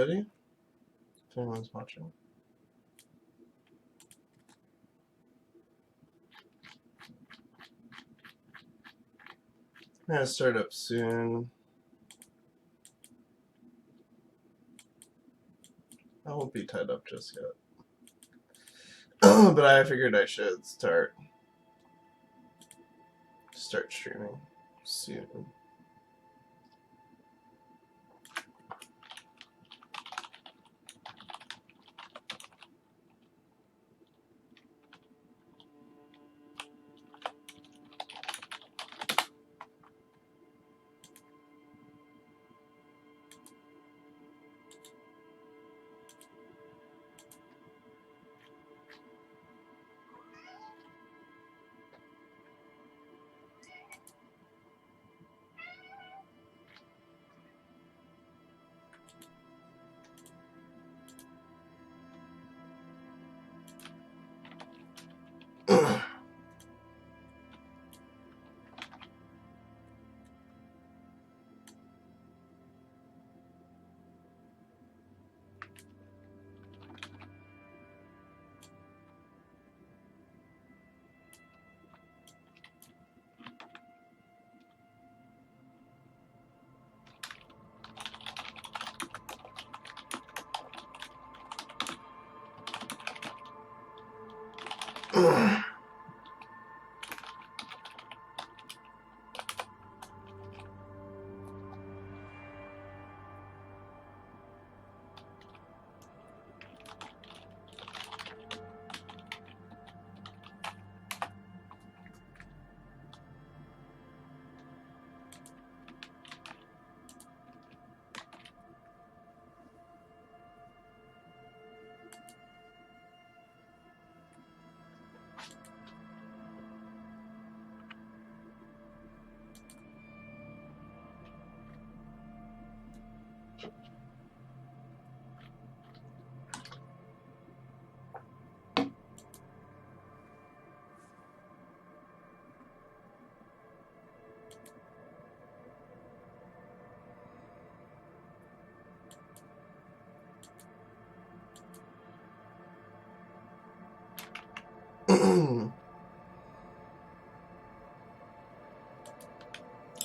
everybody, if anyone's watching. I'm gonna start up soon. I won't be tied up just yet. But I figured I should start streaming soon.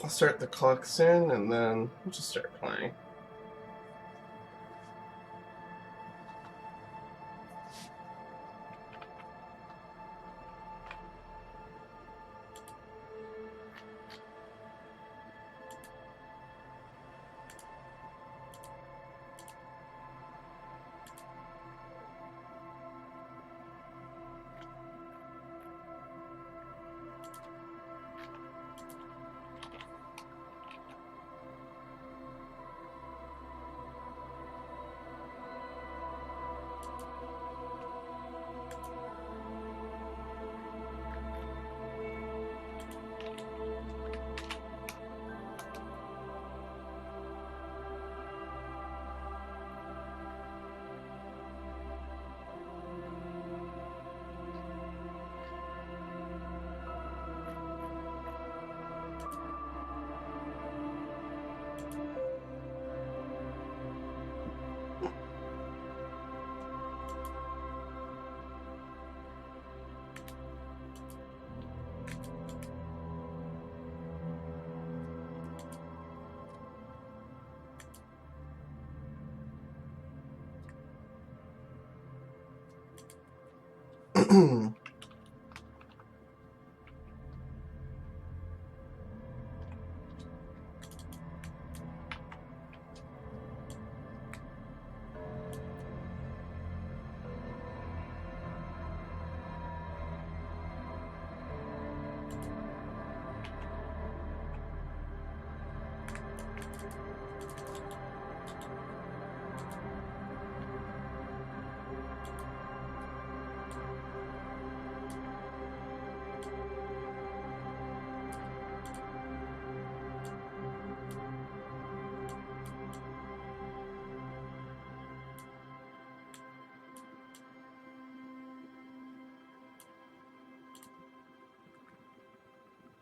I'll start the clock soon, and then we'll just start playing.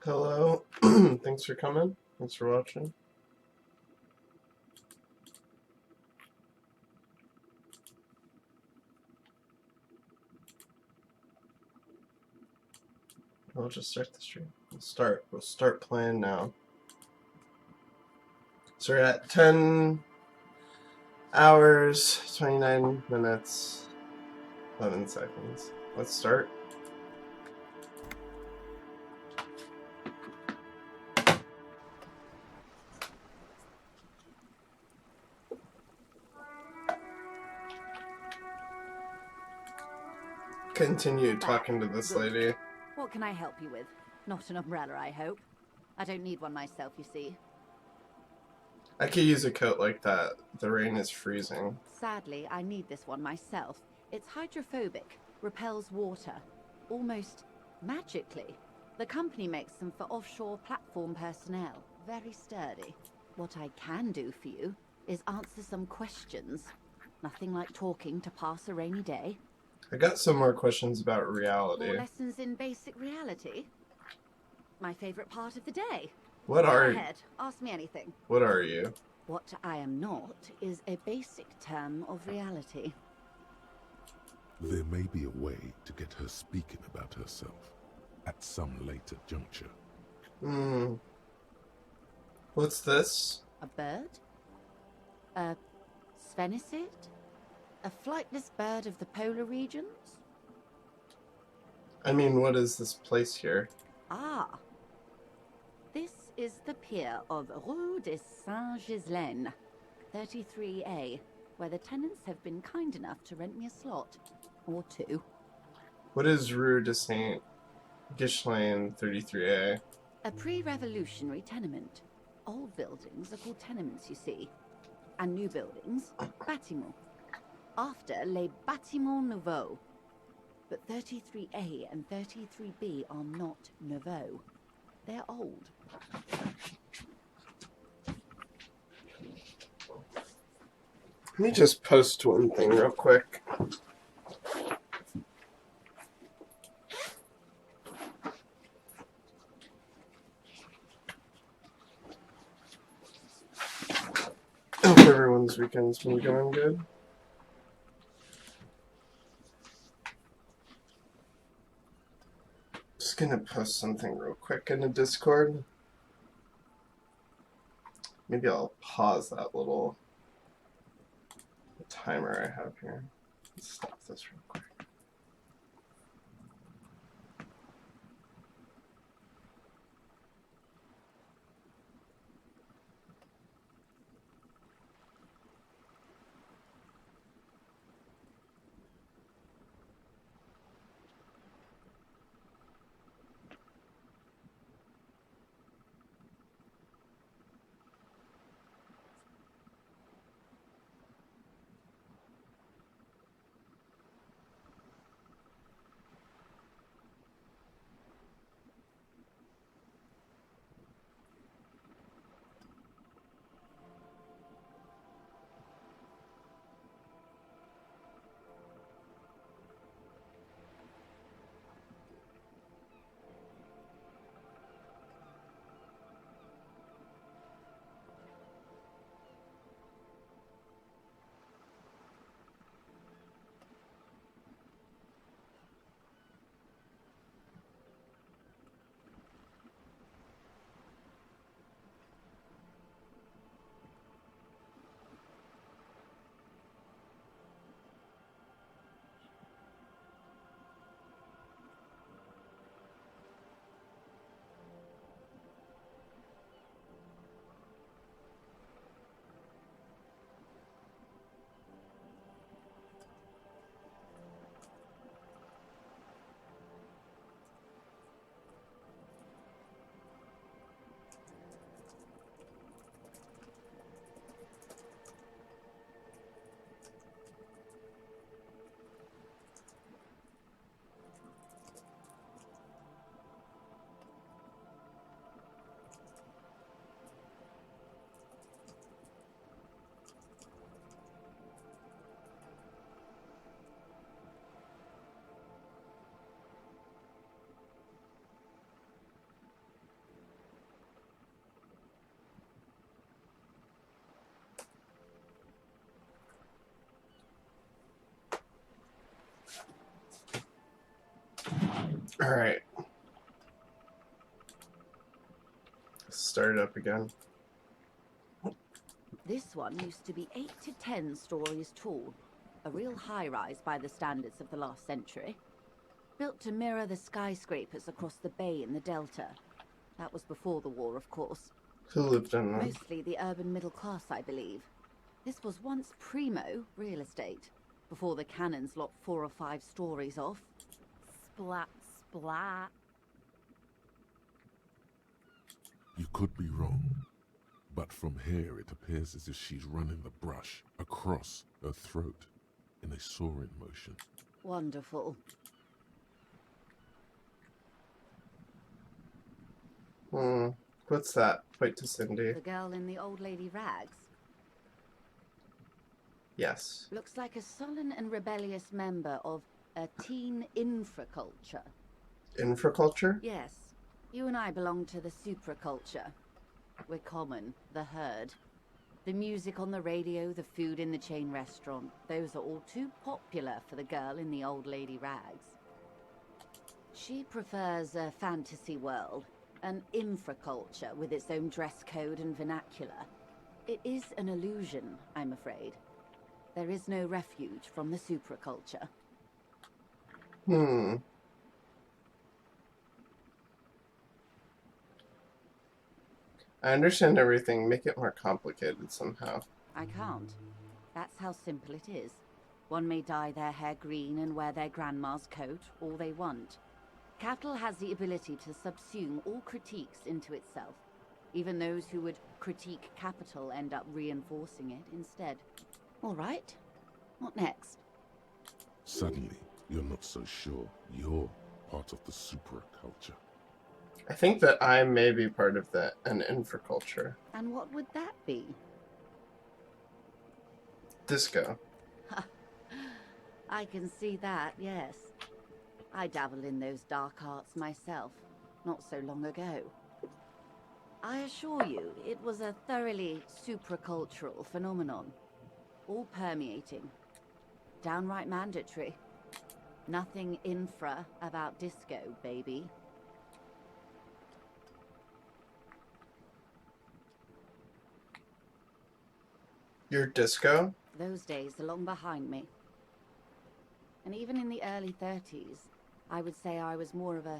Hello, thanks for coming, thanks for watching. We'll just start the stream. We'll start playing now. So we're at 10 hours, 29 minutes, 11 seconds. Let's start. Continue talking to this lady. What can I help you with? Not an umbrella, I hope. I don't need one myself, you see. I could use a coat like that. The rain is freezing. Sadly, I need this one myself. It's hydrophobic, repels water, almost magically. The company makes them for offshore platform personnel. Very sturdy. What I can do for you is answer some questions. Nothing like talking to pass a rainy day. I got some more questions about reality. More lessons in basic reality? My favorite part of the day. What are Go ahead, ask me anything. What are you? What I am not is a basic term of reality. There may be a way to get her speaking about herself at some later juncture. What's this? A bird? A sphenicid? A flightless bird of the polar regions? I mean, what is this place here? Ah. This is the pier of Rue de Saint-Ghislain, 33A, where the tenants have been kind enough to rent me a slot. Or two. What is Rue de Saint-Ghislain 33A? A pre-revolutionary tenement. Old buildings are called tenements, you see. And new buildings, bâtiments. After les bâtiments nouveaux. But 33A and 33B are not nouveaux. They're old. Let me just post one thing real quick. Hope everyone's weekend's been going good. Just gonna post something real quick in the Discord. Maybe I'll pause that little timer I have here. Let's stop this real quick. All right. start it up again. This one used to be 8 to 10 stories tall. A real high-rise by the standards of the last century. Built to mirror the skyscrapers across the bay in the Delta. That was before the war, of course. Who lived in them? Mostly the urban middle class, I believe. This was once primo real estate, before the cannons lopped 4 or 5 stories off. Splat, splat. You could be wrong, but from here it appears as if she's running the brush across her throat in a soaring motion. Wonderful. What's that? Point to Cindy. The girl in the old lady rags. Yes. Looks like a sullen and rebellious member of a teen infraculture. Infraculture? Yes. You and I belong to the supraculture. We're common, the herd. The music on the radio, the food in the chain restaurant, those are all too popular for the girl in the old lady rags. She prefers a fantasy world, an infraculture with its own dress code and vernacular. It is an illusion, I'm afraid. There is no refuge from the supraculture. I understand everything. Make it more complicated somehow. I can't. That's how simple it is. One may dye their hair green and wear their grandma's coat all they want. Capital has the ability to subsume all critiques into itself. Even those who would critique capital end up reinforcing it instead. All right. What next? Suddenly, you're not so sure you're part of the supraculture. I think that I may be part of an infraculture. And what would that be? Disco. I can see that, yes. I dabbled in those dark arts myself, not so long ago. I assure you, it was a thoroughly supracultural phenomenon. All permeating. Downright mandatory. Nothing infra about disco, baby. Your disco? Those days are long behind me. And even in the early 30s, I would say I was more of a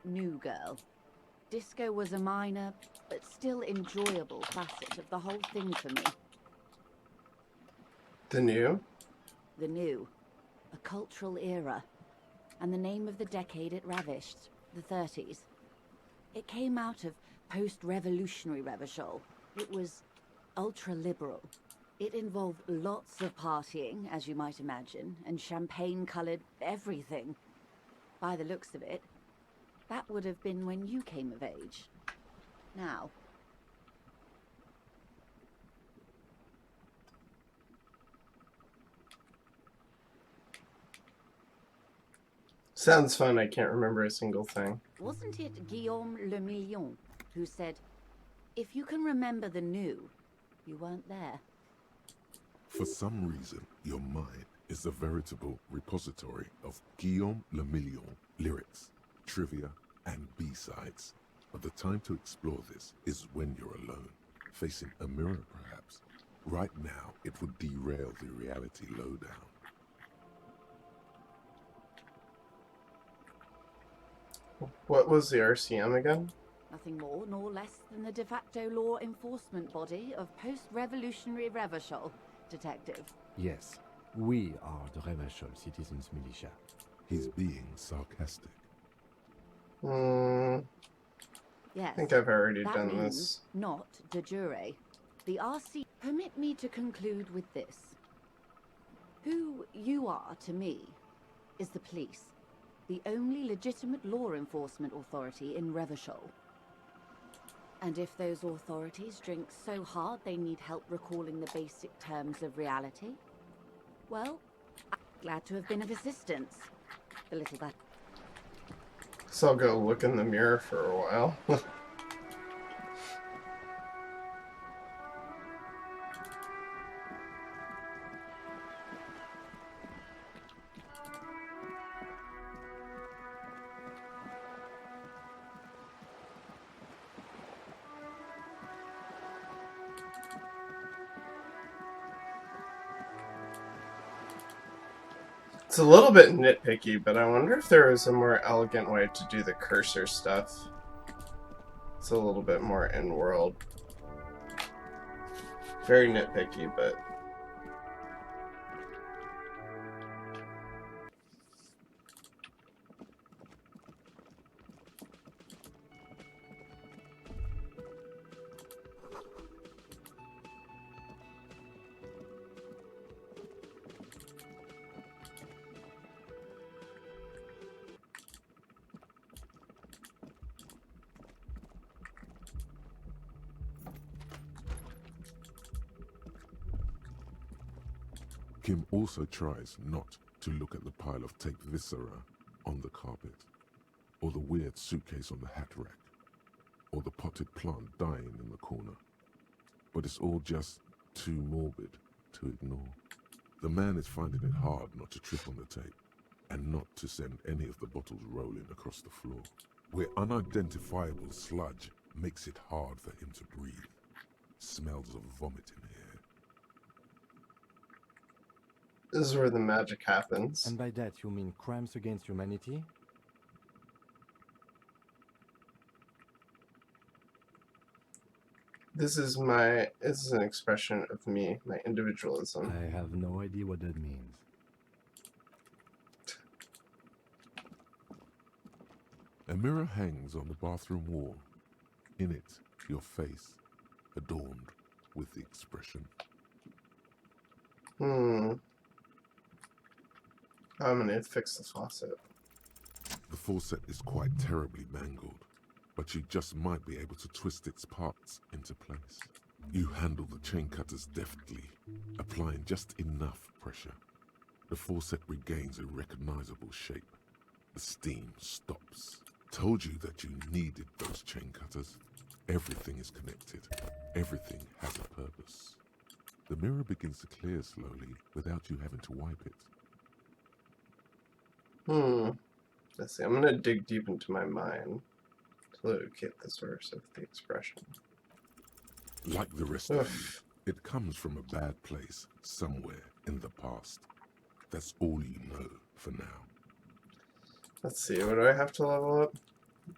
new girl. Disco was a minor, but still enjoyable facet of the whole thing for me. The new? The new. A cultural era. And the name of the decade it ravished, the 30s. It came out of post-revolutionary Revachol. It was ultra-liberal. It involved lots of partying, as you might imagine, and champagne-colored everything. By the looks of it, that would have been when you came of age. Now. Sounds fun. I can't remember a single thing. Wasn't it Guillaume Le Million who said, if you can remember the new, you weren't there? For some reason, your mind is a veritable repository of Guillaume Le Million lyrics, trivia, and B-sides. But the time to explore this is when you're alone, facing a mirror perhaps. Right now, it would derail the reality lowdown. What was the RCM again? Nothing more nor less than the de facto law enforcement body of post-revolutionary Revachol, Detective. Yes, we are the Revachol Citizens Militia. He's being sarcastic. Yes. I think I've already that done means this. Not de jure. The RC... Permit me to conclude with this. Who you are to me is the police. The only legitimate law enforcement authority in Revachol. And if those authorities drink so hard they need help recalling the basic terms of reality, well, I'm glad to have been of assistance. The little that... So I'll go look in the mirror for a while. It's a little bit nitpicky, but I wonder if there is a more elegant way to do the cursor stuff. It's a little bit more in-world. Very nitpicky, but... Kim also tries not to look at the pile of taped viscera on the carpet, or the weird suitcase on the hat rack, or the potted plant dying in the corner. But it's all just too morbid to ignore. The man is finding it hard not to trip on the tape, and not to send any of the bottles rolling across the floor, where unidentifiable sludge makes it hard for him to breathe. Smells of vomit in here. This is where the magic happens. And by that you mean crimes against humanity? This is an expression of me, my individualism. I have no idea what that means. A mirror hangs on the bathroom wall. In it, your face, adorned with the expression. I'm gonna fix the faucet. The faucet is quite terribly mangled, but you just might be able to twist its parts into place. You handle the chain cutters deftly, applying just enough pressure. The faucet regains a recognizable shape. The steam stops. Told you that you needed those chain cutters. Everything is connected. Everything has a purpose. The mirror begins to clear slowly without you having to wipe it. Let's see, I'm gonna dig deep into my mind to locate the source of the expression. Like the rest of you, it comes from a bad place somewhere in the past. That's all you know for now. Let's see, what do I have to level up?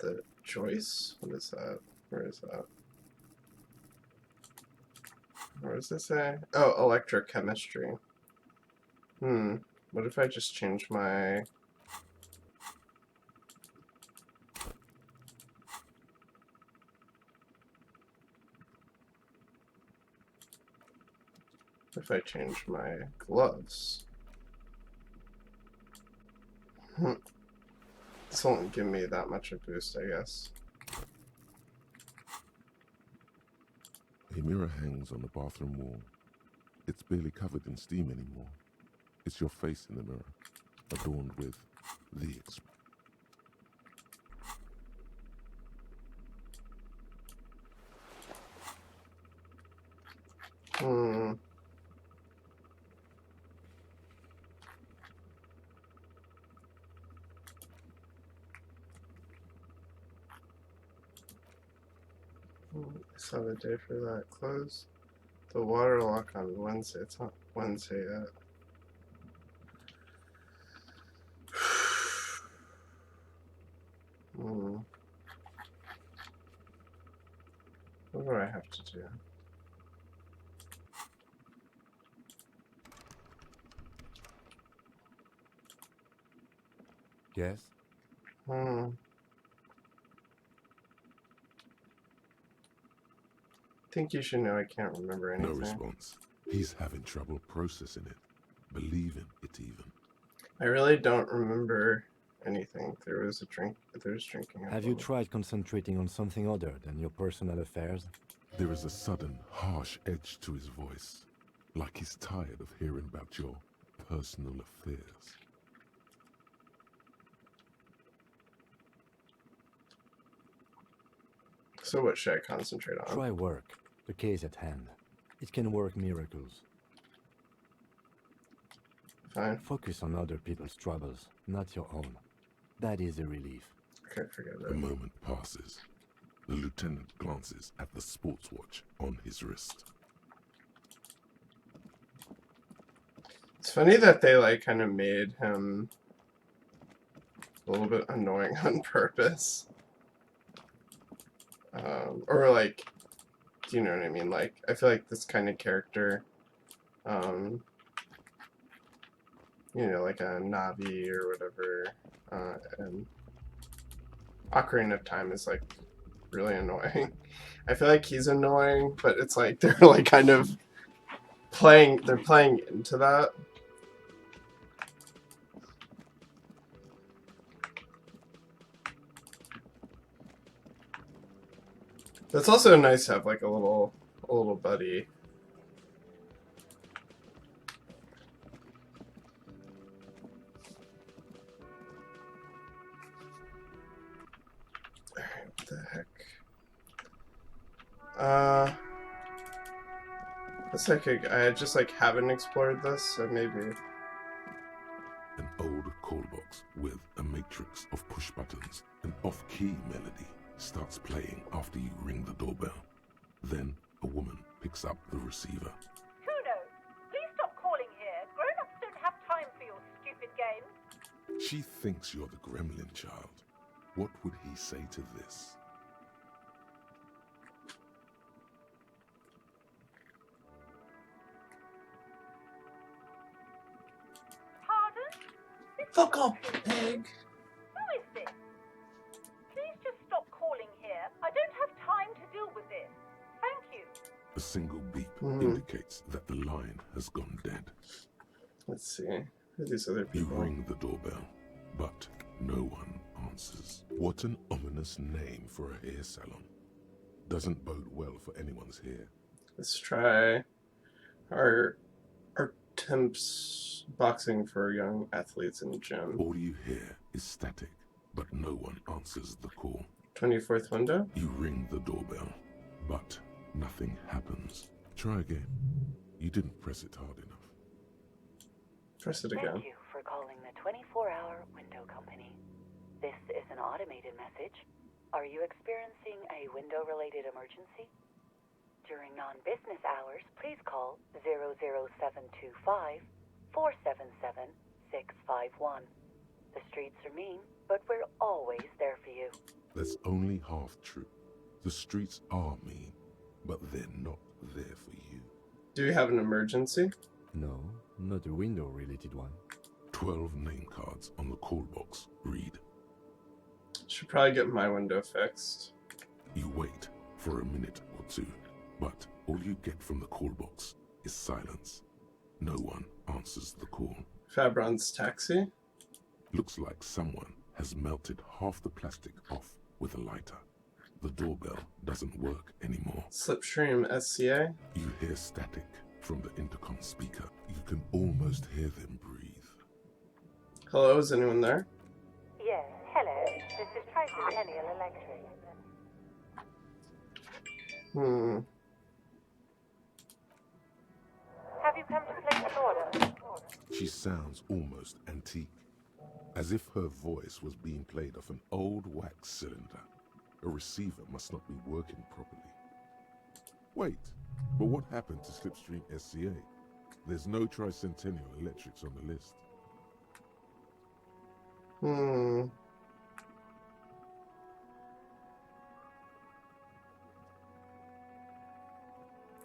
The choice? What is that? Where is that? Where does it say? Oh, electrochemistry. What if I just change my... If I change my gloves? This won't give me that much a boost, I guess. A mirror hangs on the bathroom wall. It's barely covered in steam anymore. It's your face in the mirror, adorned with the expression. I saw the day for that close. The water lock on Wednesday. It's not Wednesday yet. What do I have to do? Yes? Think you should know I can't remember anything. No response. He's having trouble processing it, believing it even. I really don't remember anything. There's drinking. Have you tried concentrating on something other than your personal affairs? There is a sudden, harsh edge to his voice, like he's tired of hearing about your personal affairs. So what should I concentrate on? Try work. The case at hand. It can work miracles. Fine. Focus on other people's troubles, not your own. That is a relief. Okay, forget A it. moment passes. The lieutenant glances at the sports watch on his wrist. It's funny that they like kind of made him a little bit annoying on purpose. Or like, do you know what I mean? Like, I feel like this kind of character, you know, like a Navi or whatever, and Ocarina of Time is like really annoying. I feel like he's annoying, but it's like they're like kind of playing into that. It's also nice to have like a little buddy. Alright, what the heck? Looks like I just like haven't explored this, so maybe. An old call box with a matrix of push buttons. An off-key melody starts playing after you ring the doorbell. Then a woman picks up the receiver. Kuno, please stop calling here. Grown-ups don't have time for your stupid games. She thinks you're the gremlin child. What would he say to this? Pardon? Fuck off, pig! Who is this? Please just stop calling here. I don't have time to deal with this. Thank you. A single beep indicates that the line has gone dead. Let's see. Who are these other You people? ring the doorbell, but no one answers. What an ominous name for a hair salon. Doesn't bode well for anyone's hair. Let's try our temps boxing for young athletes in the gym. All you hear is static, but no one answers the call. 24th window? You ring the doorbell, but nothing happens. Try again. You didn't press it hard enough. Press it again. Thank you for calling the 24-hour window company. This is an automated message. Are you experiencing a window-related emergency? During non-business hours, please call 00725 477 651. The streets are mean, but we're always there for you. That's only half true. The streets are mean, but they're not there for you. Do we have an emergency? No, not a window-related one. 12 name cards on the call box read. Should probably get my window fixed. You wait for a minute or two, but all you get from the call box is silence. No one answers the call. Fabron's taxi? Looks like someone has melted half the plastic off with a lighter. The doorbell doesn't work anymore. Slipstream SCA? You hear static from the intercom speaker. You can almost hear them breathe. Hello, is anyone there? Yes, hello. This is Tricentennial Electric. Have you come to place an order? She sounds almost antique, as if her voice was being played off an old wax cylinder. A receiver must not be working properly. Wait, but what happened to Slipstream SCA? There's no Tricentennial Electrics on the list.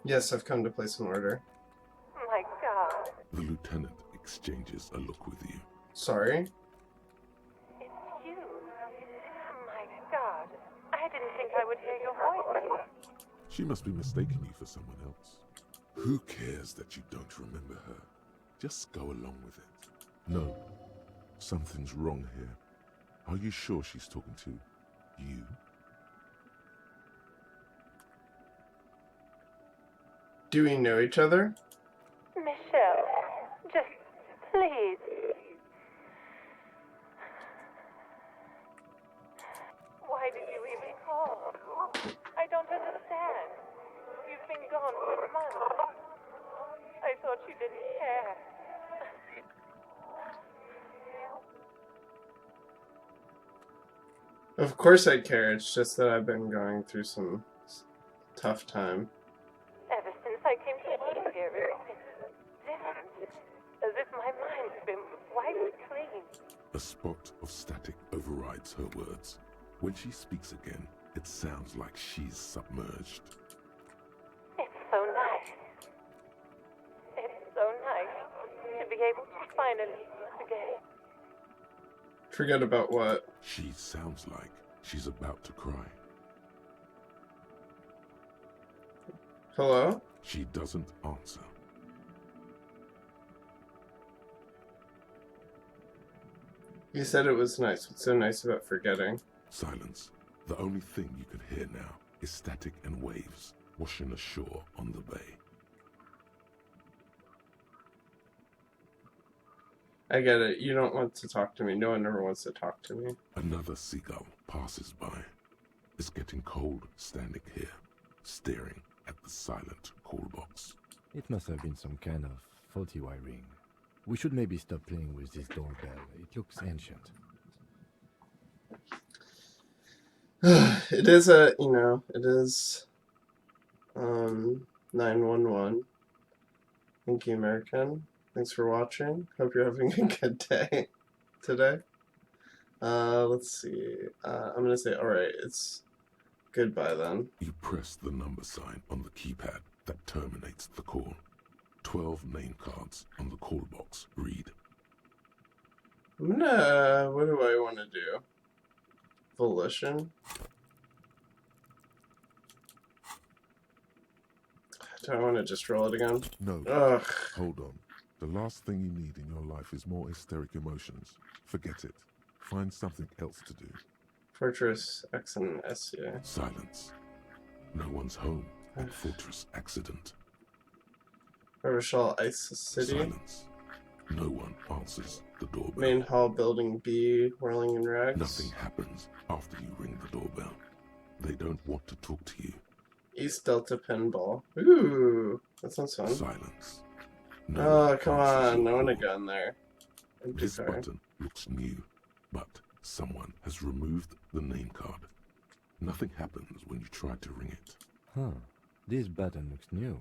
Yes, I've come to place an order. My God. The lieutenant exchanges a look with you. Sorry? It's you. My God. I didn't think I would hear your voice. She must be mistaking you for someone else. Who cares that you don't remember her? Just go along with it. No, something's wrong here. Are you sure she's talking to you? Do we know each other? Michelle, just please. Why did you even call? I don't understand. You've been gone for months. I thought you didn't care. Of course I care, it's just that I've been going through some tough time. Ever since I came to work here, it's distant, as if nice and clean. A spot of static overrides her words. When she speaks again, it sounds like she's submerged. It's so nice. It's so nice to be able to finally forget. Forget about what? She sounds like she's about to cry. Hello? She doesn't answer. You said it was nice. What's so nice about forgetting? Silence. The only thing you can hear now is static and waves washing ashore on the bay. I get it. You don't want to talk to me. No one ever wants to talk to me. Another seagull passes by. It's getting cold standing here, staring at the silent call box. It must have been some kind of faulty wiring. We should maybe stop playing with this doorbell. It looks ancient. It is a, it is 911. Thank you, American. Thanks for watching. Hope you're having a good day today. Let's see. I'm gonna say, alright, it's goodbye then. You press the number sign on the keypad that terminates the call. 12 name cards on the call box read. What do I want to do? Volition? Do I want to just roll it again? No. Ugh. Hold on. The last thing you need in your life is more hysteric emotions. Forget it. Find something else to do. Fortress X and S, yeah. Silence. No one's home at Fortress Accident. Rochelle Ice City. Silence. No one answers the doorbell. Main hall building B, whirling in rags. Nothing happens after you ring the doorbell. They don't want to talk to you. East Delta Pinball. Ooh, that sounds fun. Silence. No Oh, one come answers on. your I want to call. go in there. Empty This car. button looks new, but someone has removed the name card. Nothing happens when you try to ring it. Huh. This button looks new.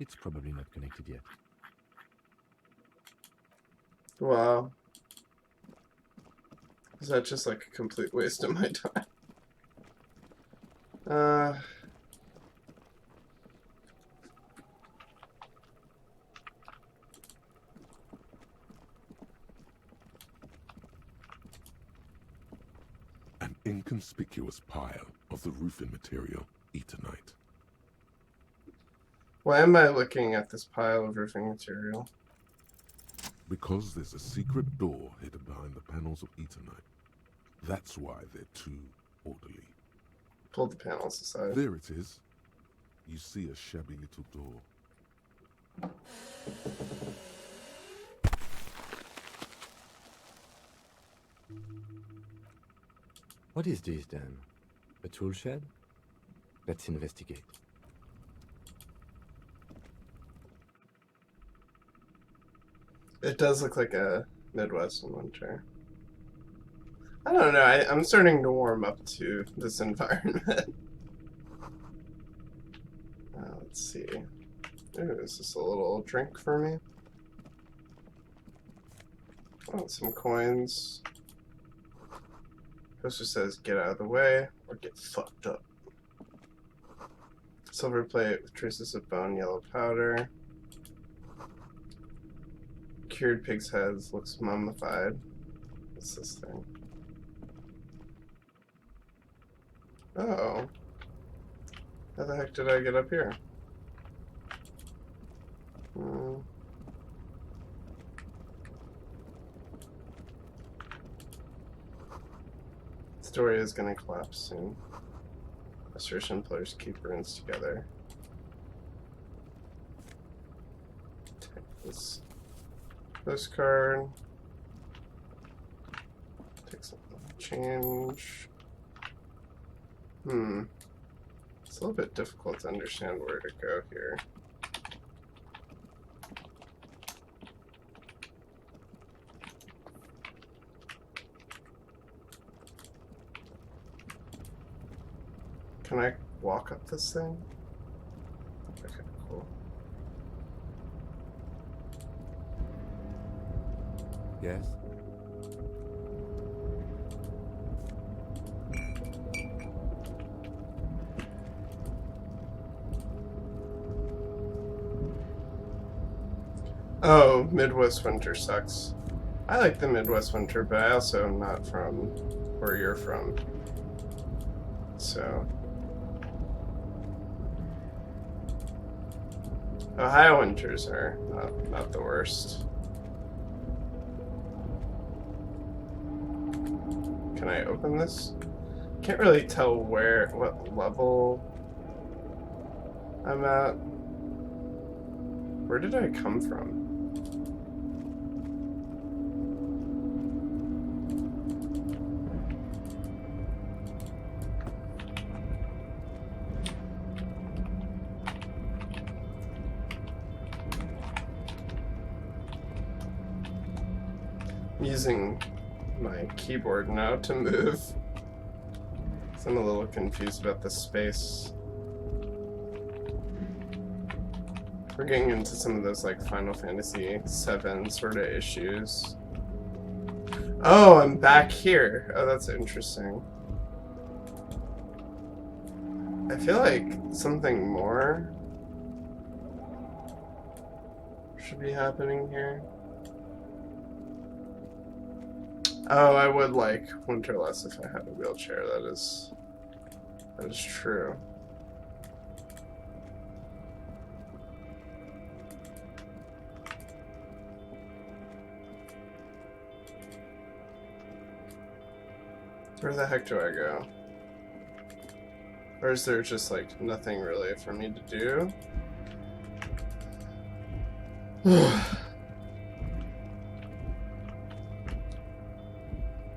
It's probably not connected yet. Wow. Is that just like a complete waste of my time? An inconspicuous pile of the roofing material, Eternite. Why am I looking at this pile of roofing material? Because there's a secret door hidden behind the panels of Eternite. That's why they're too orderly. Pull the panels aside. There it is. You see a shabby little door. What is this then? A tool shed? Let's investigate. It does look like a Midwestern winter. I don't know, I'm starting to warm up to this environment. Let's see. Ooh, is this a little drink for me? Oh, some coins. Poster says, get out of the way, or get fucked up. Silver plate with traces of bone, yellow powder. Cured pig's heads, looks mummified. What's this thing? Oh. How the heck did I get up here? Story is gonna collapse soon. Assertion players keep runes together. Take this postcard. Take some change. It's a little bit difficult to understand where to go here. Can I walk up this thing? Okay, cool. Yes? Oh, Midwest winter sucks. I like the Midwest winter, but I also am not from where you're from. So. Ohio winters are not the worst. Can I open this? Can't really tell what level I'm at. Where did I come from? I'm using my keyboard now to move. So I'm a little confused about the space. We're getting into some of those like Final Fantasy VII sort of issues. Oh, I'm back here. Oh, that's interesting. I feel like something more should be happening here. Oh, I would like winter less if I had a wheelchair. That is true. Where the heck do I go? Or is there just like nothing really for me to do?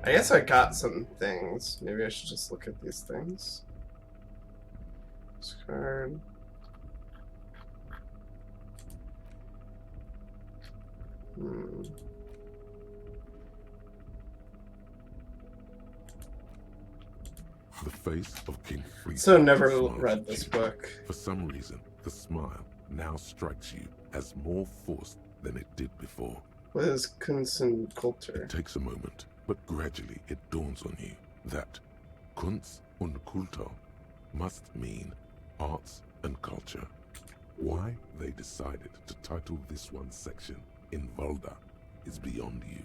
I guess I got some things. Maybe I should just look at these things. Discard. The face of King Fleet. So never read this book. For some reason, the smile now strikes you as more forced than it did before. What is Kunst und It Kultur? takes a moment, but gradually it dawns on you that Kunst und Kultur must mean arts and culture. Why they decided to title this one section in Volda is beyond you.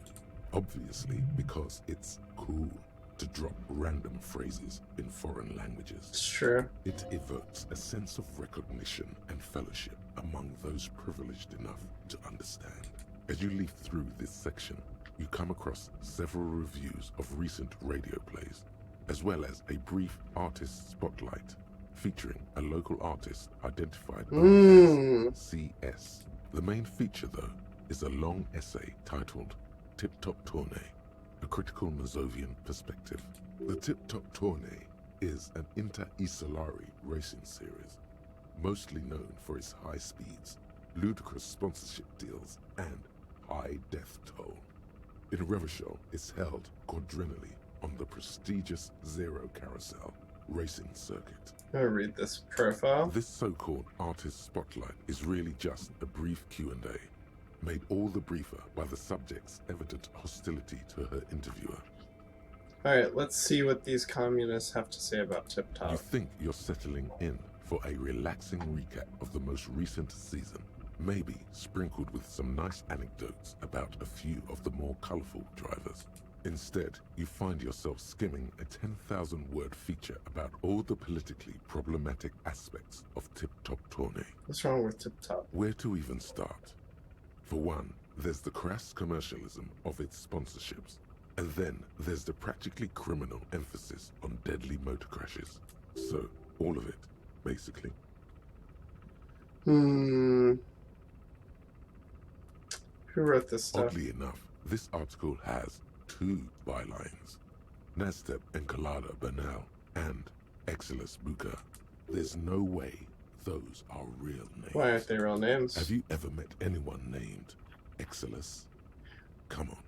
Obviously because it's cool to drop random phrases in foreign languages. It's true. It evokes a sense of recognition and fellowship among those privileged enough to understand. As you leaf through this section, you come across several reviews of recent radio plays, as well as a brief artist spotlight featuring a local artist identified as CS. The main feature, though, is a long essay titled Tip Top Tournée, a critical Mazovian perspective. The Tip Top Tournée is an inter-Isolari racing series, mostly known for its high speeds, ludicrous sponsorship deals, and high death toll. In Revachol, it's held quadrennially on the prestigious Zero Carousel racing circuit. I'm gonna read this profile. This so-called artist spotlight is really just a brief Q&A, made all the briefer by the subject's evident hostility to her interviewer. Alright, let's see what these communists have to say about Tip You Top. think you're settling in for a relaxing recap of the most recent season, maybe sprinkled with some nice anecdotes about a few of the more colorful drivers. Instead, you find yourself skimming a 10,000-word feature about all the politically problematic aspects of Tip Top Tournée. What's wrong with Tip Top? Where to even start? For one, there's the crass commercialism of its sponsorships, and then there's the practically criminal emphasis on deadly motor crashes. So, all of it, basically. Who wrote this stuff? Oddly enough, this article has two bylines: Nastep Encolada Bernal and Exilus Buka. There's no way those are real names. Why aren't they real names? Have you ever met anyone named Exilus? Come on,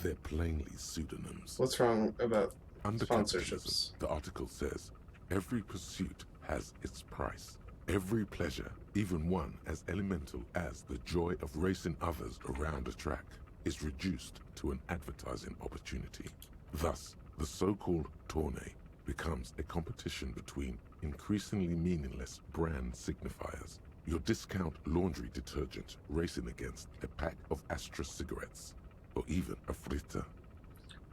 they're plainly pseudonyms. What's wrong about Under sponsorships? capitalism, the article says, every pursuit has its price. Every pleasure, even one as elemental as the joy of racing others around a track, is reduced to an advertising opportunity. Thus, the so-called tournée becomes a competition between increasingly meaningless brand signifiers. Your discount laundry detergent racing against a pack of Astra cigarettes, or even a fritter.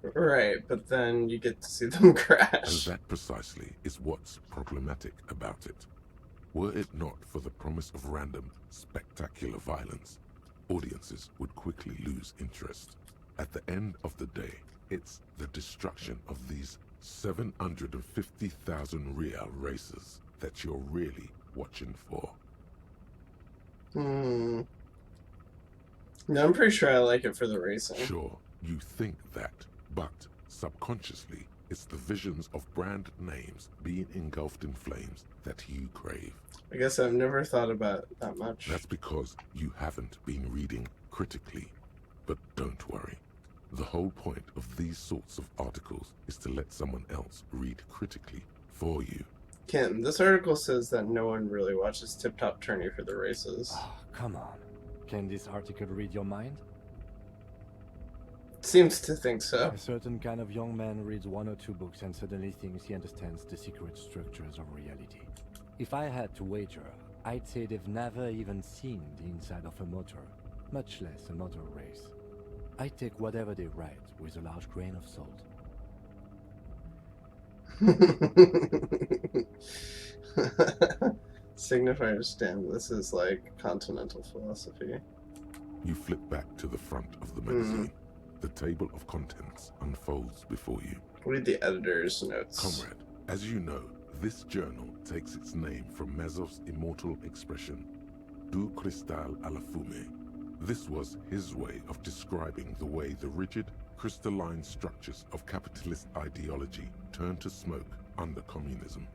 Right, but then you get to see them And crash. that precisely is what's problematic about it. Were it not for the promise of random, spectacular violence, audiences would quickly lose interest. At the end of the day, it's the destruction of these 750,000 real races that you're really watching for. No, I'm pretty sure I like it for the racing. Sure, you think that, but subconsciously, it's the visions of brand names being engulfed in flames that you crave. I guess I've never thought about it that much. That's because you haven't been reading critically. But don't worry. The whole point of these sorts of articles is to let someone else read critically for you. Kim, this article says that no one really watches Tip Top Tourney for the races. Oh, come on. Can this article read your mind? Seems to think so. A certain kind of young man reads 1 or 2 books and suddenly thinks he understands the secret structures of reality. If I had to wager, I'd say they've never even seen the inside of a motor, much less a motor race. I take whatever they write with a large grain of salt. Signifiers stand. This is like continental philosophy. You flip back to the front of the magazine. The table of contents unfolds before you. Read the editor's notes. Comrade, as you know, this journal takes its name from Mezov's immortal expression, du cristal à la fumée. This was his way of describing the way the rigid, crystalline structures of capitalist ideology turned to smoke under communism.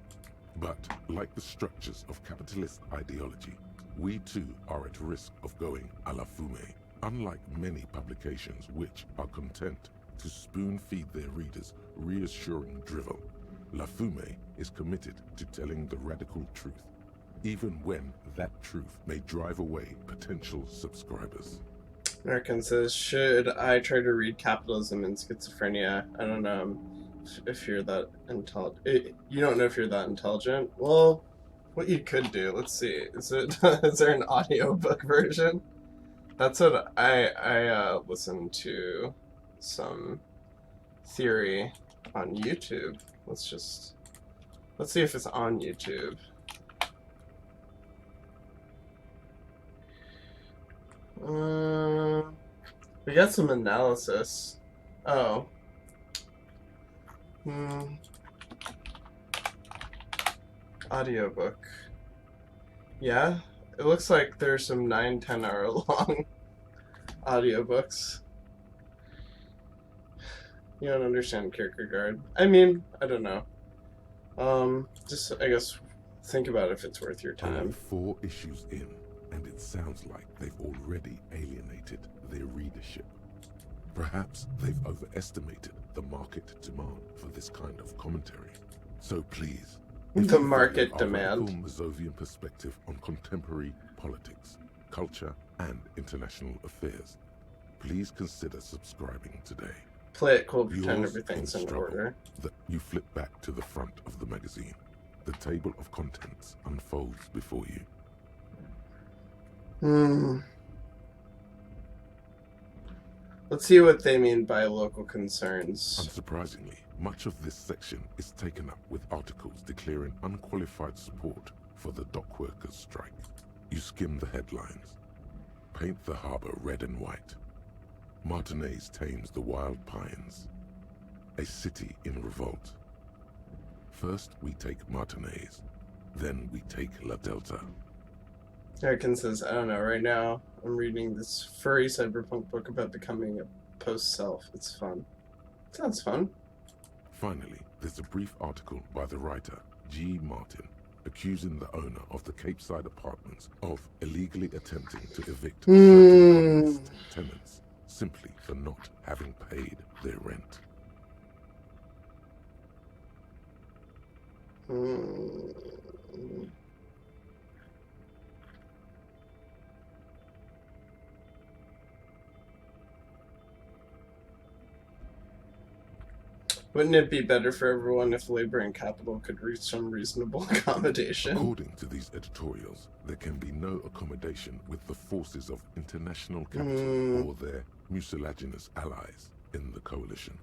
But, like the structures of capitalist ideology, we too are at risk of going à la fumée. Unlike many publications which are content to spoon-feed their readers reassuring drivel, La Fumée is committed to telling the radical truth, even when that truth may drive away potential subscribers. American says, should I try to read Capitalism and Schizophrenia? I don't know if you're that intelligent. You don't know if you're that intelligent? Well, what you could do, let's see. Is there an audiobook version? That's what I listened to some theory on YouTube. Let's see if it's on YouTube. We got some analysis. Oh. Audiobook. Yeah, it looks like there's some 9-10 hour long audiobooks. You don't understand Kierkegaard. I mean, I don't know. Just, I guess, think about if it's worth your Only time. 4 issues in, and it sounds like they've already alienated their readership. Perhaps they've overestimated the market demand for this kind of commentary. So please, if The you market value our demand. radical Mazovian perspective on contemporary politics, culture, and international affairs, please consider subscribing today. Play it cool, pretend Yours everything's in in struggle. order. You flip back to the front of the magazine. The table of contents unfolds before you. Let's see what they mean by local concerns. Unsurprisingly, much of this section is taken up with articles declaring unqualified support for the dock workers' strike. You skim the headlines. Paint the harbor red and white. Martinez tames the wild pines. A city in revolt. First we take Martinez, then we take La Delta. Erican says, I don't know, right now I'm reading this furry cyberpunk book about becoming a post-self. It's fun. Sounds fun. Finally, there's a brief article by the writer, G. Martin, accusing the owner of the Capeside Apartments of illegally attempting to evict certain communist tenants simply for not having paid their rent. Wouldn't it be better for everyone if labor and capital could reach some reasonable accommodation? According to these editorials, there can be no accommodation with the forces of international capital or their mucilaginous allies in the coalition.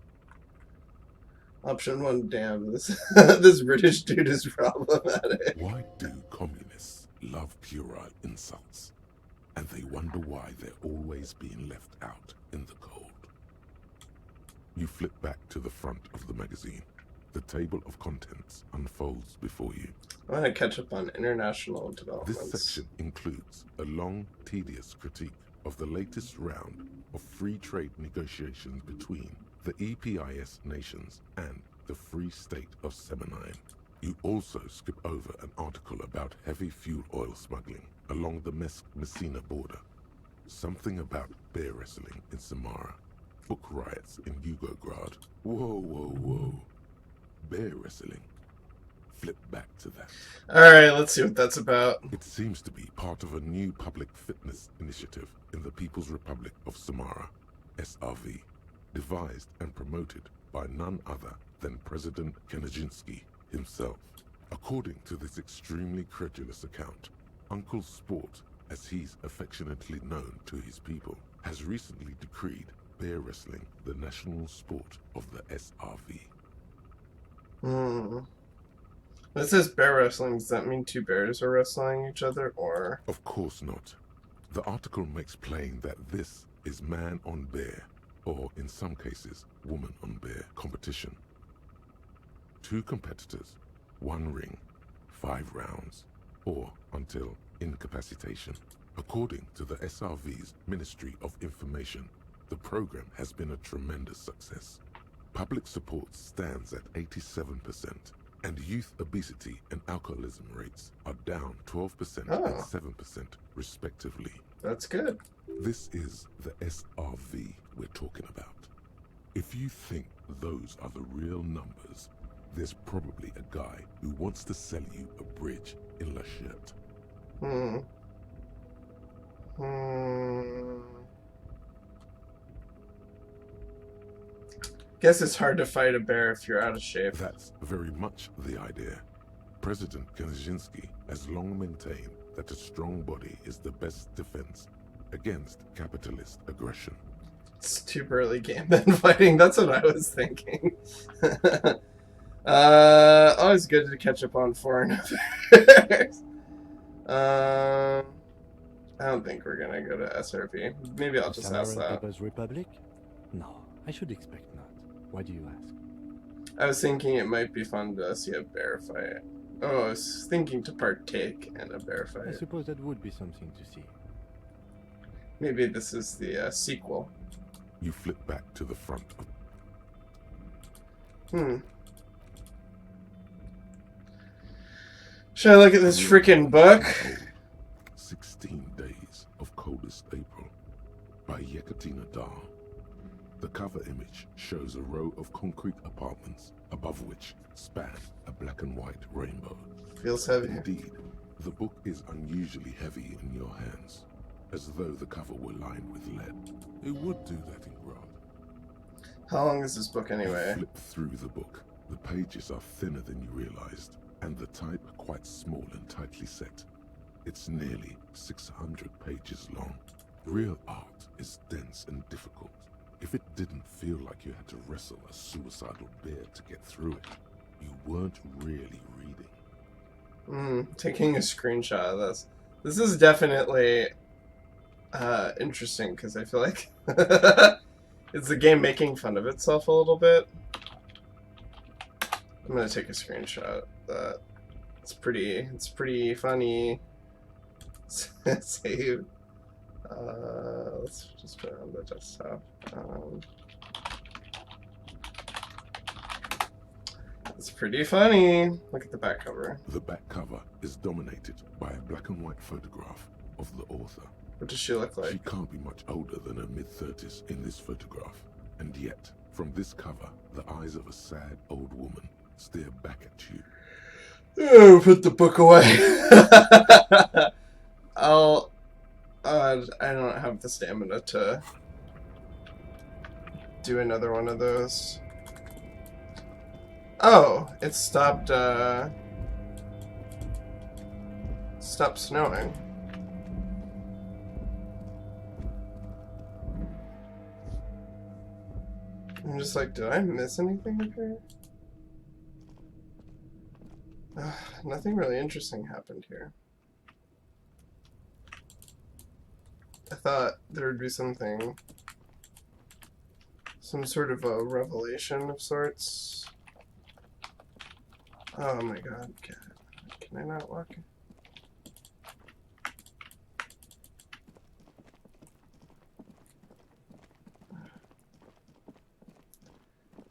Option 1, damn, this British dude is problematic. Why do communists love puerile insults? And they wonder why they're always being left out in the cold. You flip back to the front of the magazine. The table of contents unfolds before you. I want to catch up on international developments. This section includes a long, tedious critique of the latest round of free trade negotiations between the EPIS nations and the Free State of Semenine. You also skip over an article about heavy fuel oil smuggling along the Messina border. Something about bear wrestling in Samara. Book riots in Yugograd. Whoa, whoa, whoa. Bear wrestling. Flip back to that. Alright, let's see what that's about. It seems to be part of a new public fitness initiative in the People's Republic of Samara, SRV, devised and promoted by none other than President Kanajinsky himself. According to this extremely credulous account, Uncle Sport, as he's affectionately known to his people, has recently decreed bear wrestling the national sport of the SRV. This is bear wrestling. Does that mean two bears are wrestling each other, or? Of course not. The article makes plain that this is man on bear, or in some cases, woman on bear competition. 2 competitors, 1 ring, 5 rounds, or until incapacitation. According to the SRV's Ministry of Information, the program has been a tremendous success. Public support stands at 87%, and youth obesity and alcoholism rates are down 12% and 7% respectively. That's good. This is the SRV we're talking about. If you think those are the real numbers, there's probably a guy who wants to sell you a bridge in La Chute. Guess it's hard to fight a bear if you're out of shape. That's very much the idea. President Kaczynski has long maintained that a strong body is the best defense against capitalist aggression. It's too early game then fighting. That's what I was thinking. Always good to catch up on foreign affairs. I don't think we're gonna go to SRV. Maybe I'll just ask that. People's Republic? No, I should expect not. Why do you ask? I was thinking it might be fun to see a bear fight. Oh, I was thinking to partake in a bear I fight. suppose that would be something to see. Maybe this is the sequel. You flip back to the front of... Should I look at this freaking book? 16 Days of Coldest April by Yekaterina Dahl. The cover image shows a row of concrete apartments above which span a black and white rainbow. Feels heavy. Indeed, the book is unusually heavy in your hands, as though the cover were lined with lead. It would do that in Grad. How long is this book anyway? You flip through the book. The pages are thinner than you realized, and the type quite small and tightly set. It's nearly 600 pages long. Real art is dense and difficult. If it didn't feel like you had to wrestle a suicidal bear to get through it, you weren't really reading. Taking a screenshot of this. This is definitely interesting because I feel like it's the game making fun of itself a little bit. I'm gonna take a screenshot of that. It's pretty funny. Save. Let's just put it on the desktop. It's pretty funny. Look at the back cover. The back cover is dominated by a black and white photograph of the author. What does she look She like? can't be much older than her mid-30s in this photograph. And yet, from this cover, the eyes of a sad old woman stare back at you. Oh, put the book away. I don't have the stamina to do another one of those. Oh, it stopped, stopped snowing. I'm just like, did I miss anything up here? Nothing really interesting happened here. I thought there would be something, some sort of a revelation of sorts. Oh my god, can I not walk?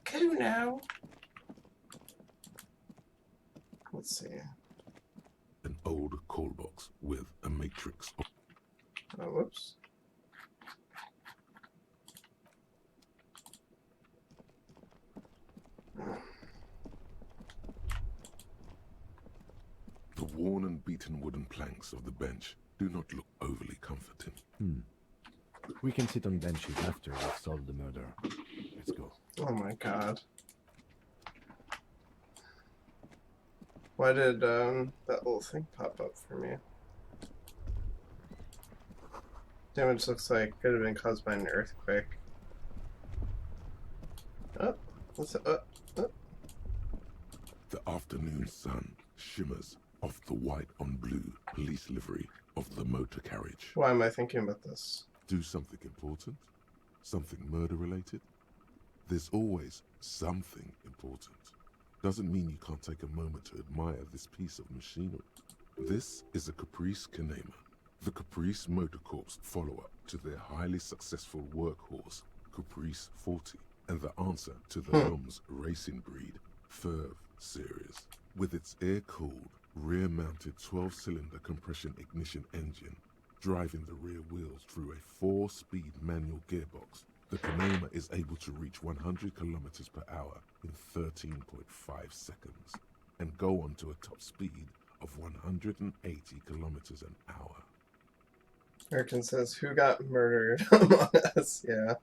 Go now. Let's see. An old call box with a matrix. Oh, whoops. The worn and beaten wooden planks of the bench do not look overly comforting. We can sit on benches after we've solved the murder. Let's go. Oh my god. Why did that little thing pop up for me? Damage looks like could have been caused by an earthquake. Oh, what's it? Oh. The afternoon sun shimmers off the white on blue police livery of the motor carriage. Why am I thinking about this? Do something important? Something murder related? There's always something important. Doesn't mean you can't take a moment to admire this piece of machinery. This is a Caprice Canema, the Caprice Motor Corps follow-up to their highly successful workhorse, Caprice 40, and the answer to the Helms racing breed, Ferv series. With its air-cooled, rear-mounted 12-cylinder compression ignition engine, driving the rear wheels through a 4-speed manual gearbox, the Canema is able to reach 100 kilometers per hour in 13.5 seconds and go on to a top speed of 180 kilometers an hour. American says, who got murdered among us? Yeah.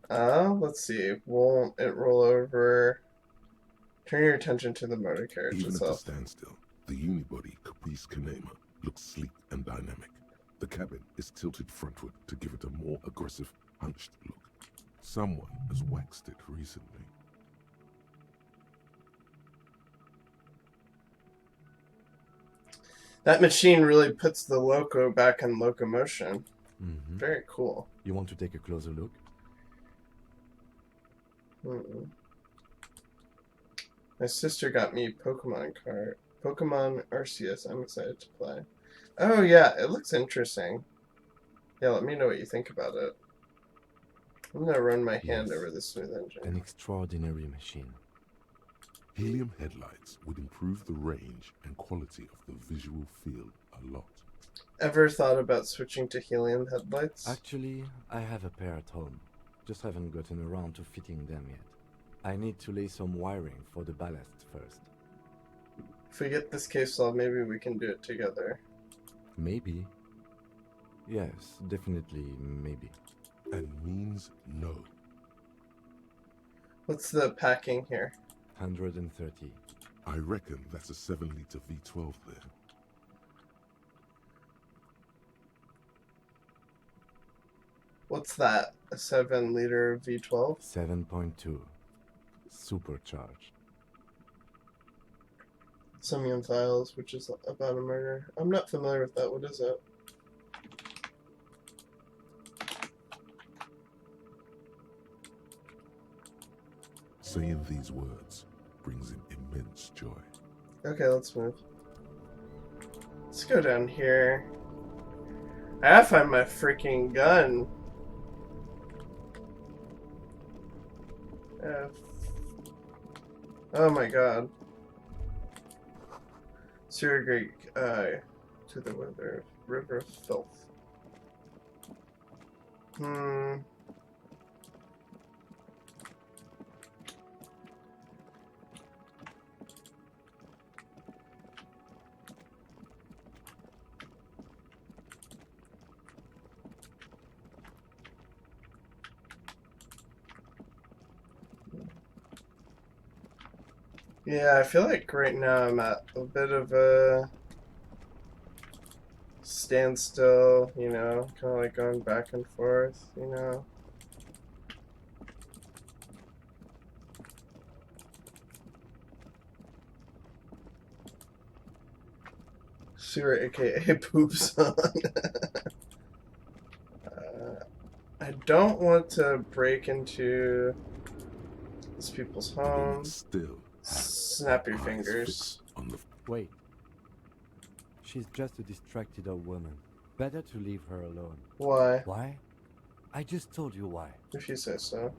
Let's see. Won't it roll over? Turn your attention to the motor carriage Even itself. at a standstill, the unibody Caprice Canema looks sleek and dynamic. The cabin is tilted frontward to give it a more aggressive, hunched look. Someone has waxed it recently. That machine really puts the loco back in locomotion. Mm-hmm. Very cool. You want to take a closer look? My sister got me Pokemon card. Pokemon Arceus. I'm excited to play. Oh yeah, it looks interesting. Yeah, let me know what you think about it. I'm gonna run my hand over the smooth engine. An extraordinary machine. Helium headlights would improve the range and quality of the visual field a lot. Ever thought about switching to helium headlights? Actually, I have a pair at home. Just haven't gotten around to fitting them yet. I need to lay some wiring for the ballast first. If we get this case solved, maybe we can do it together. Maybe. Yes, definitely maybe. And means no. What's the packing here? 130. I reckon that's a 7-liter V12 there. What's that? A 7-liter V12? 7.2. Supercharged. Simeon Files, which is about a murder. I'm not familiar with that. What is it? Saying these words brings him immense joy. Okay, let's move. Let's go down here. I gotta find my freaking gun. Oh my god. Sewer Greek, to the weather. River of Filth. Yeah, I feel like right now I'm at a bit of a standstill, you know, kind of like going back and forth, you know. Sewer, aka Poops on. I don't want to break into these people's The woman homes. still had Snap your eyes fingers. fixed on the Wait. She's just a distracted old woman. Better to leave her alone. Why? Why? I just told you why. If you say so.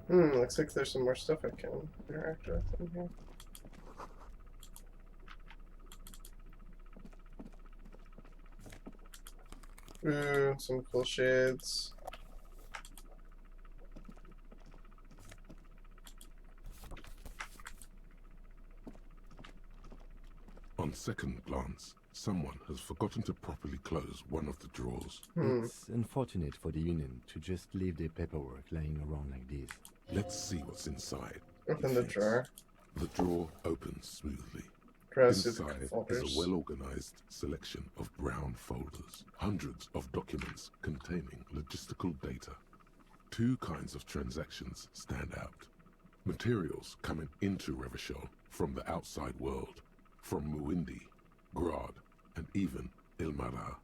Looks like there's some more stuff I can interact with in here. Ooh, some cool shades. On second glance, someone has forgotten to properly close one of the drawers. It's unfortunate for the union to just leave their paperwork lying around like this. Let's see what's inside. Open he the thinks. drawer. The drawer opens smoothly. Browse through the Inside is folders. a well-organized selection of brown folders, hundreds of documents containing logistical data. Two kinds of transactions stand out. Materials coming into Revachol from the outside world, from Muindi, Grad, and even Ilmara.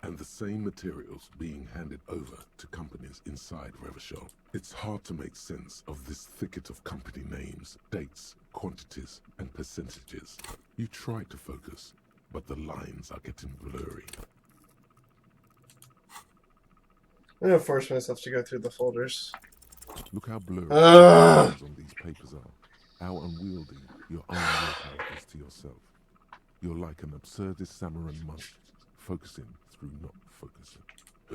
And the same materials being handed over to companies inside Revachol. It's hard to make sense of this thicket of company names, dates, quantities, and percentages. You try to focus, but the lines are getting blurry. I'm gonna force myself to go through the folders. Look how blurry Ugh. the lines on these papers are. How unwieldy your own willpower is to yourself. You're like an absurdist Samaran monk, focusing through not focusing.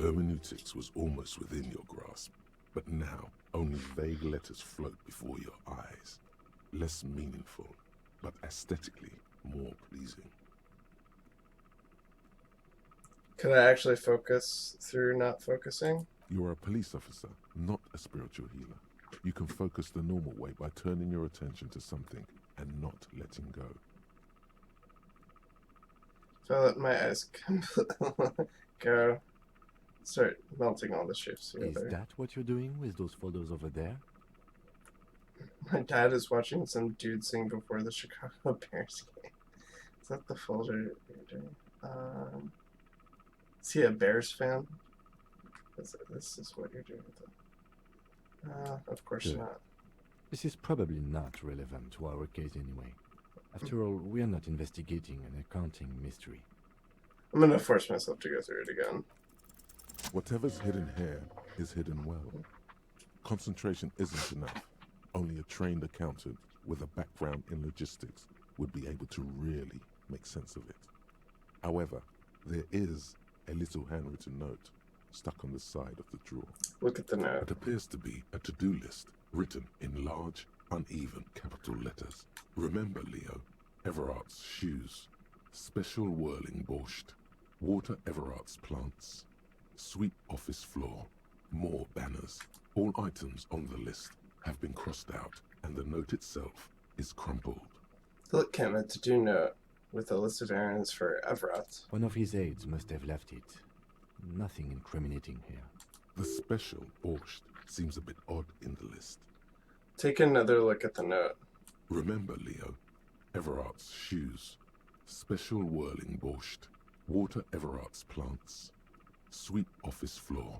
Hermeneutics was almost within your grasp, but now only vague letters float before your eyes. Less meaningful, but aesthetically more pleasing. Could I actually focus through not focusing? You're a police officer, not a spiritual healer. You can focus the normal way by turning your attention to something and not letting go. So I let my eyes go, start melting all the shapes Is together. that what you're doing with those photos over there? My dad is watching some dude sing before the Chicago Bears game. Is that the folder you're doing? Is he a Bears fan? This is what you're doing with it. Of course Good. not. This is probably not relevant to our case anyway. After all, we are not investigating an accounting mystery. I'm gonna force myself to go through it again. Whatever's hidden here is hidden well. Concentration isn't enough. Only a trained accountant with a background in logistics would be able to really make sense of it. However, there is a little handwritten note stuck on the side of the drawer. Look at the note. It appears to be a to-do list written in large, uneven capital letters. Remember, Leo, Everart's shoes, special whirling borscht, water Everart's plants, sweep office floor, more banners. All items on the list have been crossed out, and the note itself is crumpled. Look, Kim, a to-do note with a list of errands for Everett. One of his aides must have left it. Nothing incriminating here. The special borscht seems a bit odd in the list. Take another look at the note. Remember, Leo, Everart's shoes, special whirling borscht, water Everart's plants, sweep office floor,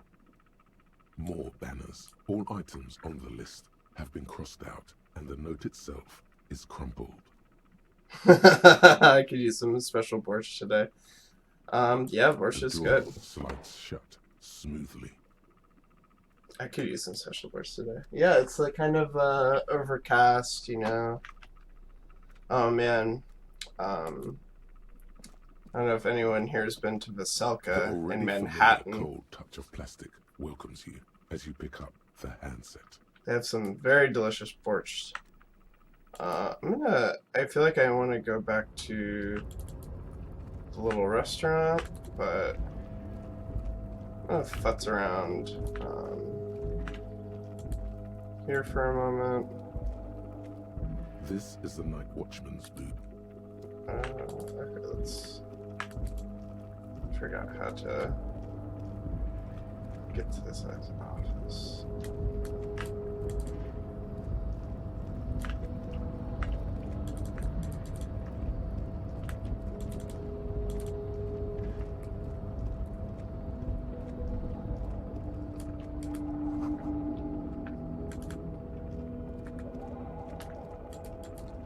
more banners. All items on the list have been crossed out, and the note itself is crumpled. I could use some special borscht today. Yeah, borscht The is drawer good. slides shut smoothly. I could use some special borscht today. Yeah, it's like kind of overcast, you know. Oh man, I don't know if anyone here has been to The Veselka already in familiar Manhattan. cold touch of plastic welcomes you as you pick up the handset. They have some very delicious borscht. I feel like I want to go back to the little restaurant, but I'm gonna futz around here for a moment. This is the night watchman's booth. Okay, let's. I forgot how to get to this guy's office.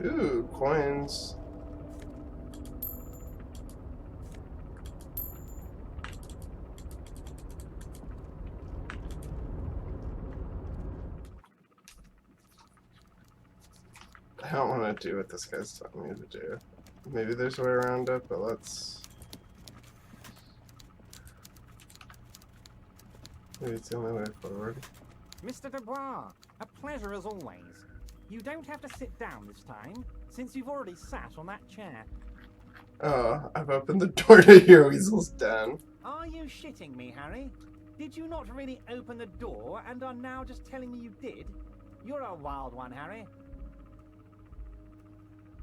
Ooh, coins. I don't want to do what this guy's telling me to do. Maybe there's a way around it, but let's... Maybe it's the only way forward. Mr. Dubois, a pleasure as always. You don't have to sit down this time, since you've already sat on that chair. Oh, I've opened the door to your weasel's den. Are you shitting me, Harry? Did you not really open the door and are now just telling me you did? You're a wild one, Harry.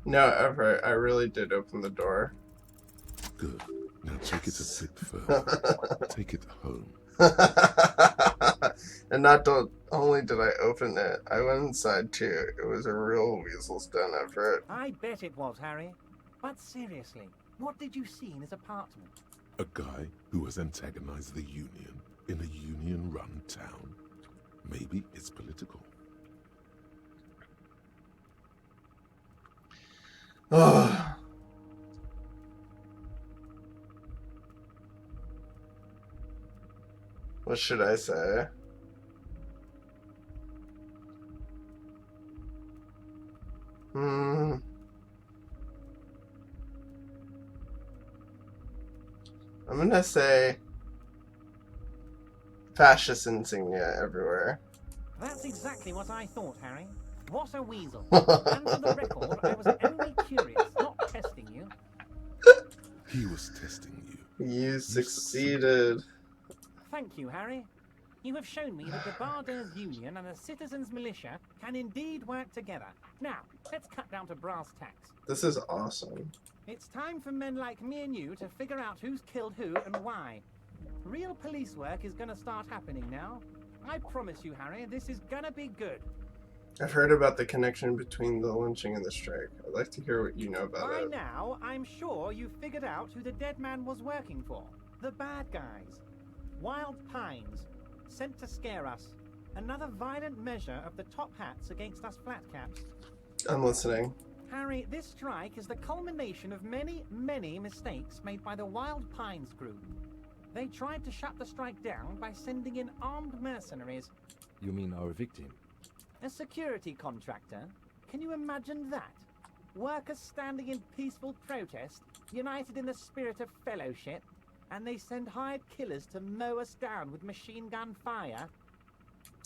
No, Everett, I really did open the door. Good. Now take it a step further. Take it home. And not only did I open it, I went inside too. It was a real weasel's den, Everett. I bet it was, Harry. But seriously, what did you see in his apartment? A guy who has antagonized the Union in a Union-run town. Maybe it's political. Oh. What should I say? I'm gonna say fascist insignia everywhere. That's exactly what I thought, Harry. What a weasel. And for the record, I was only curious, not testing you. He was testing you. You succeeded. Thank you, Harry. You have shown me that the Barders Union and the Citizens Militia can indeed work together. Now, let's cut down to brass tacks. This is awesome. It's time for men like me and you to figure out who's killed who and why. Real police work is gonna start happening now. I promise you, Harry, this is gonna be good. I've heard about the connection between the lynching and the strike. I'd like to hear what you know about By it. now, I'm sure you've figured out who the dead man was working for. The bad guys. Wild Pines. Sent to scare us. Another violent measure of the top hats against us flatcaps. I'm listening. Harry, this strike is the culmination of many, many mistakes made by the Wild Pines group. They tried to shut the strike down by sending in armed mercenaries. You mean our victim? A security contractor? Can you imagine that? Workers standing in peaceful protest, united in the spirit of fellowship, and they send hired killers to mow us down with machine gun fire?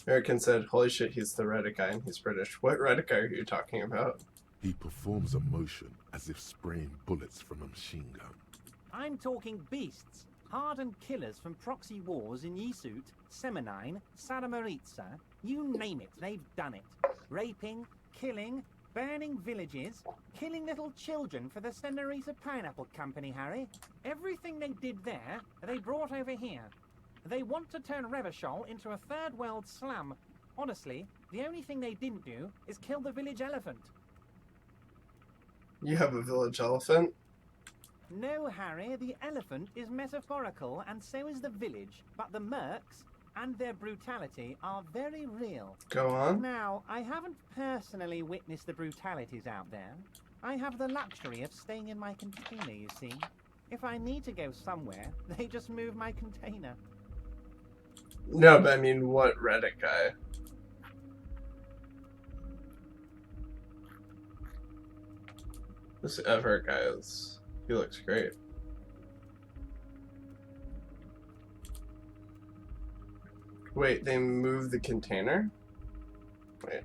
American said, holy shit, he's the Reddit guy and he's British. What Reddit guy are you talking about? He performs a motion as if spraying bullets from a machine gun. I'm talking beasts. Hardened killers from proxy wars in Yisut, Semenine, Saramaritsa, you name it, they've done it. Raping, killing, burning villages, killing little children for the Senorita Pineapple Company, Harry. Everything they did there, they brought over here. They want to turn Revachol into a third world slum. Honestly, the only thing they didn't do is kill the village elephant. You have a village elephant? No, Harry, the elephant is metaphorical and so is the village, but the mercs and their brutality are very real. Go on. Now, I haven't personally witnessed the brutalities out there. I have the luxury of staying in my container, you see. If I need to go somewhere, they just move my container. No, but I mean, what Reddit guy? This Everett guy he looks great. Wait, they moved the container? Wait.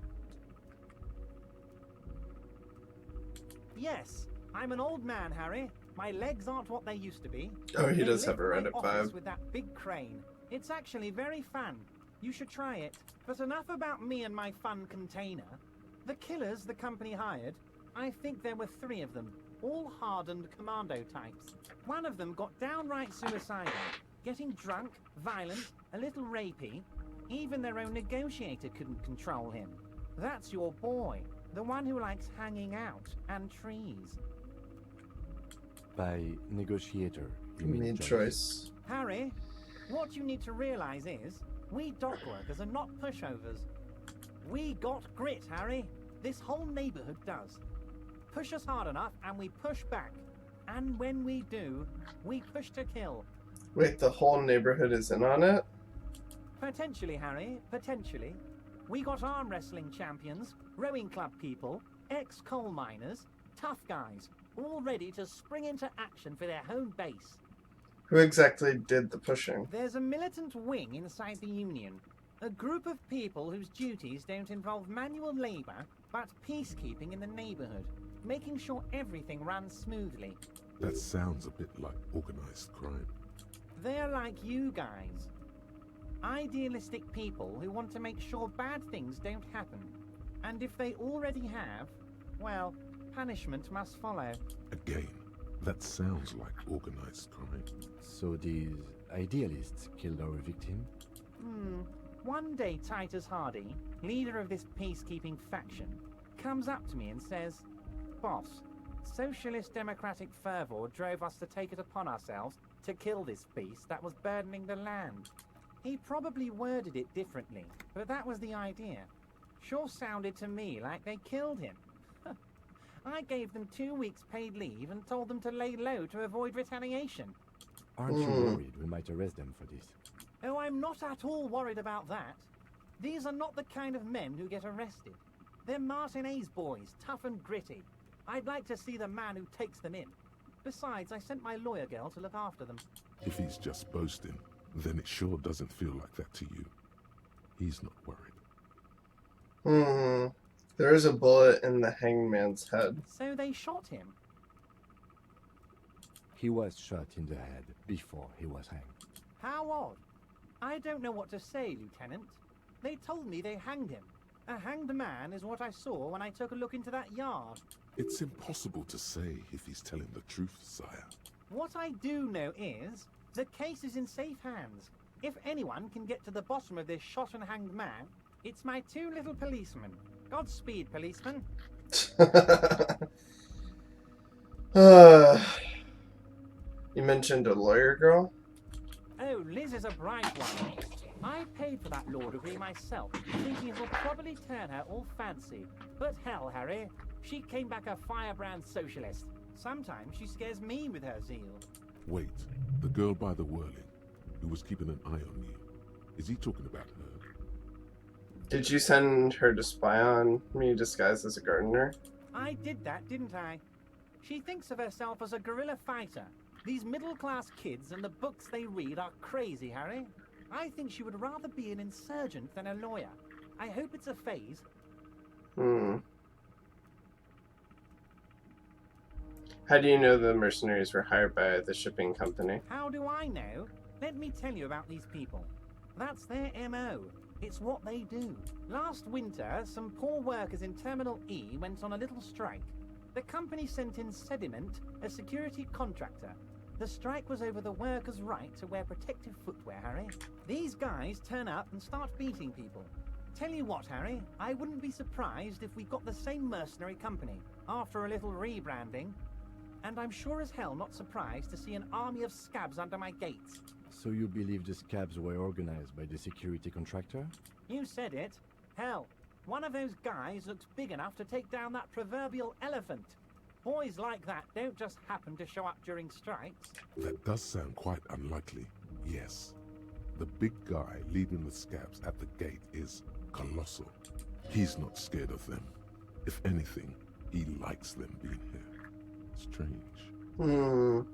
Yes, I'm an old man, Harry. My legs aren't what they used to be. Oh, he They does have lift a my Reddit office vibe. with that big crane. It's actually very fun. You should try it. But enough about me and my fun container. The killers the company hired, I think there were 3 of them, all hardened commando types. One of them got downright suicidal, getting drunk, violent, a little rapey. Even their own negotiator couldn't control him. That's your boy, the one who likes hanging out and trees. By negotiator, you mean Made Joyce? choice. Harry, what you need to realize is, we dock workers are not pushovers. We got grit, Harry. This whole neighborhood does. Push us hard enough and we push back. And when we do, we push to kill. Wait, the whole neighborhood is in on it? Potentially, Harry, potentially. We got arm wrestling champions, rowing club people, ex-coal miners, tough guys, all ready to spring into action for their home base. Who exactly did the pushing? There's a militant wing inside the Union. A group of people whose duties don't involve manual labor, but peacekeeping in the neighborhood, making sure everything runs smoothly. That sounds a bit like organized crime. They're like you guys. Idealistic people who want to make sure bad things don't happen. And if they already have, well, punishment must follow. Again, that sounds like organized crime. So these idealists killed our victim? One day Titus Hardy, leader of this peacekeeping faction, comes up to me and says, "Boss, socialist democratic fervor drove us to take it upon ourselves to kill this beast that was burdening the land." He probably worded it differently, but that was the idea. Sure sounded to me like they killed him. I gave them 2 weeks paid leave and told them to lay low to avoid retaliation. Aren't you worried we might arrest them for this? Oh, I'm not at all worried about that. These are not the kind of men who get arrested. They're Martinez boys, tough and gritty. I'd like to see the man who takes them in. Besides, I sent my lawyer girl to look after them. If he's just boasting, then it sure doesn't feel like that to you. He's not worried. There is a bullet in the hangman's head. So they shot him. He was shot in the head before he was hanged. How odd. I don't know what to say, Lieutenant. They told me they hanged him. A hanged man is what I saw when I took a look into that yard. It's impossible to say if he's telling the truth, sire. What I do know is, the case is in safe hands. If anyone can get to the bottom of this shot and hanged man, it's my 2 little policemen. Godspeed, policeman. You mentioned a lawyer girl? Oh, Liz is a bright one. I paid for that law degree myself, thinking it'll probably turn her all fancy. But hell, Harry, she came back a firebrand socialist. Sometimes she scares me with her zeal. Wait, the girl by the whirling, who was keeping an eye on you. Is he talking about her? Did you send her to spy on me disguised as a gardener? I did that, didn't I? She thinks of herself as a guerrilla fighter. These middle-class kids and the books they read are crazy, Harry. I think she would rather be an insurgent than a lawyer. I hope it's a phase. How do you know the mercenaries were hired by the shipping company? How do I know? Let me tell you about these people. That's their MO. It's what they do. Last winter, some poor workers in Terminal E went on a little strike. The company sent in Sediment, a security contractor. The strike was over the workers' right to wear protective footwear, Harry. These guys turn up and start beating people. Tell you what, Harry, I wouldn't be surprised if we got the same mercenary company after a little rebranding. And I'm sure as hell not surprised to see an army of scabs under my gates. So you believe the scabs were organized by the security contractor? You said it. Hell, one of those guys looks big enough to take down that proverbial elephant. Boys like that don't just happen to show up during strikes. That does sound quite unlikely, yes. The big guy leading the scabs at the gate is colossal. He's not scared of them. If anything, he likes them being here. Strange.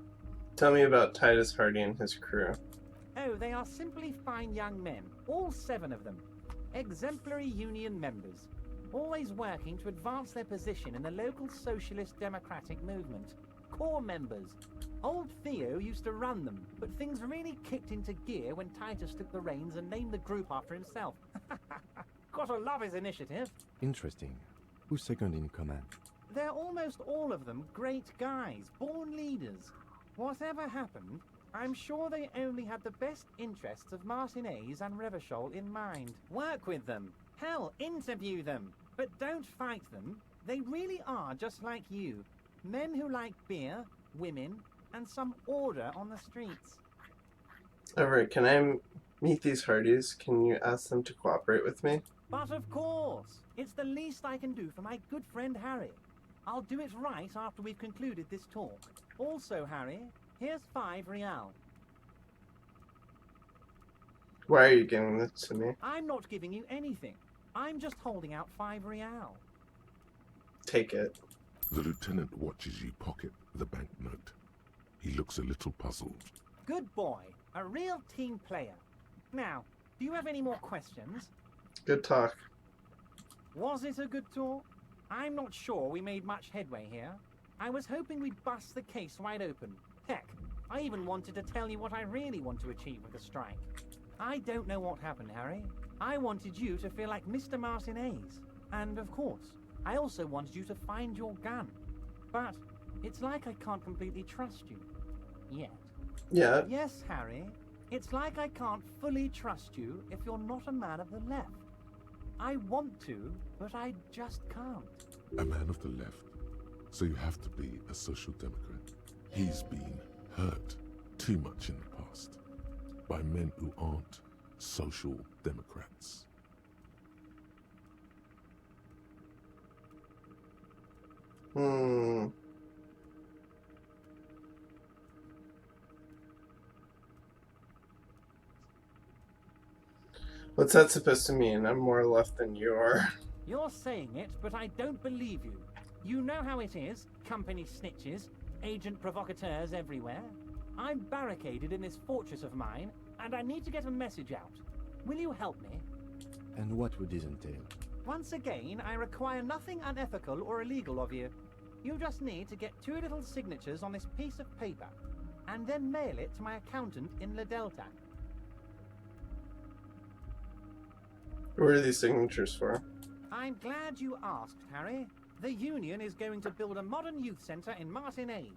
Tell me about Titus Hardy and his crew. Oh, No, they are simply fine young men, all 7 of them. Exemplary union members, always working to advance their position in the local socialist democratic movement. Core members. Old Theo used to run them, but things really kicked into gear when Titus took the reins and named the group after himself. Gotta love his initiative. Interesting. Who's second in command? They're almost all of them great guys, born leaders. Whatever happened, I'm sure they only had the best interests of Martinez and Revachol in mind. Work with them. Hell, interview them. But don't fight them. They really are just like you. Men who like beer, women, and some order on the streets. Alright, can I meet these Hardys? Can you ask them to cooperate with me? But of course, it's the least I can do for my good friend Harry. I'll do it right after we've concluded this talk. Also, Harry, here's 5 real. Why are you giving this to me? I'm not giving you anything. I'm just holding out 5 real. Take it. The lieutenant watches you pocket the banknote. He looks a little puzzled. Good boy. A real team player. Now, do you have any more questions? Good talk. Was it a good talk? I'm not sure we made much headway here. I was hoping we'd bust the case wide open. Heck, I even wanted to tell you what I really want to achieve with the strike. I don't know what happened, Harry. I wanted you to feel like Mr. Martinez. And of course, I also wanted you to find your gun. But it's like I can't completely trust you. Yet. Yeah. Yes, Harry. It's like I can't fully trust you if you're not a man of the left. I want to, but I just can't. A man of the left. So you have to be a social democrat. He's been hurt too much in the past by men who aren't social democrats. What's that supposed to mean? I'm more left than you are. You're saying it, but I don't believe you. You know how it is. Company snitches, agent provocateurs everywhere. I'm barricaded in this fortress of mine, and I need to get a message out. Will you help me? And what would this entail? Once again, I require nothing unethical or illegal of you. You just need to get 2 little signatures on this piece of paper, and then mail it to my accountant in La Delta. What are these signatures for? I'm glad you asked, Harry. The Union is going to build a modern youth centre in Martinez.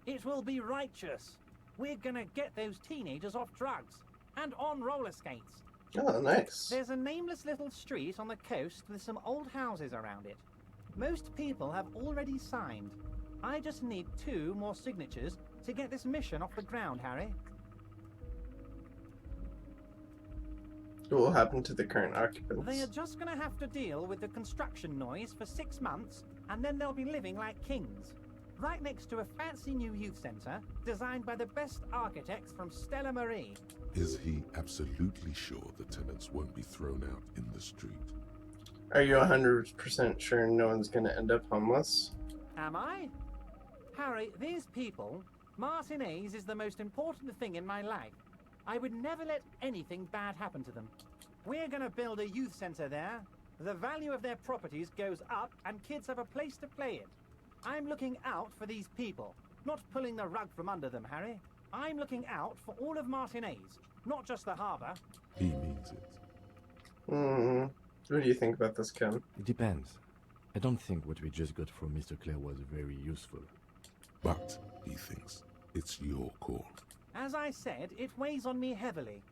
It will be righteous. We're gonna get those teenagers off drugs and on roller skates. Oh, nice. There's a nameless little street on the coast with some old houses around it. Most people have already signed. I just need 2 more signatures to get this mission off the ground, Harry. What will happen to the current occupants? They are just gonna have to deal with the construction noise for 6 months, and then they'll be living like kings. Right next to a fancy new youth centre, designed by the best architects from Stella Marie. Is he absolutely sure the tenants won't be thrown out in the street? Are you 100% sure no one's gonna end up homeless? Am I? Harry, these people, Martinez is the most important thing in my life. I would never let anything bad happen to them. We're gonna build a youth centre there. The value of their properties goes up and kids have a place to play in. I'm looking out for these people, not pulling the rug from under them, Harry. I'm looking out for all of Martinez, not just the harbour. He means it. What do you think about this, Kim? It depends. I don't think what we just got from Mr. Clare was very useful. But, he thinks, it's your call. As I said, it weighs on me heavily.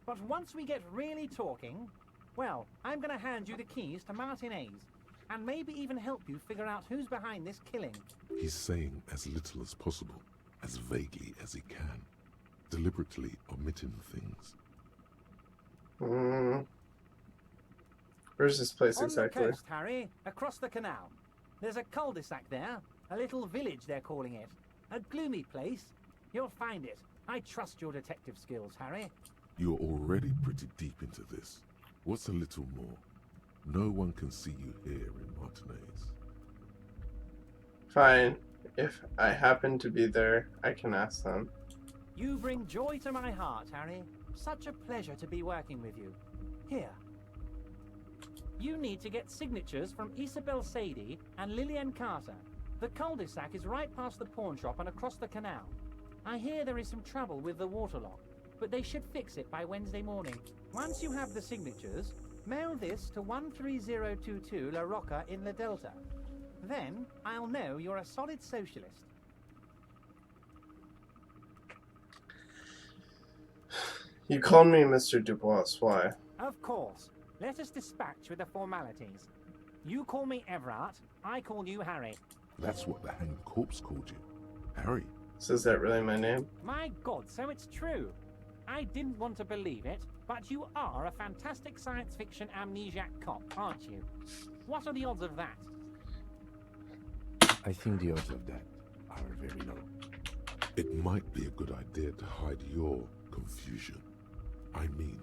But once we get really talking, well, I'm gonna hand you the keys to Martinez, and maybe even help you figure out who's behind this killing. He's saying as little as possible, as vaguely as he can, deliberately omitting things. Where's this place On exactly? the coast, Harry, across the canal. There's a cul-de-sac there, a little village they're calling it. A gloomy place. You'll find it. I trust your detective skills, Harry. You're already pretty deep into this. What's a little more? No one can see you here in Martinez. Fine. If I happen to be there, I can ask them. You bring joy to my heart, Harry. Such a pleasure to be working with you. Here. You need to get signatures from Isabel Sadie and Lillian Carter. The cul-de-sac is right past the pawn shop and across the canal. I hear there is some trouble with the waterlock, but they should fix it by Wednesday morning. Once you have the signatures, mail this to 13022 La Rocca in the Delta. Then I'll know you're a solid socialist. You called me Mr. Dubois. Why? Of course. Let us dispatch with the formalities. You call me Everard, I call you Harry. That's what the hanged corpse called you. Harry. So is that really my name? My God, so it's true. I didn't want to believe it, but you are a fantastic science fiction amnesiac cop, aren't you? What are the odds of that? I think the odds of that are very low. It might be a good idea to hide your confusion. I mean,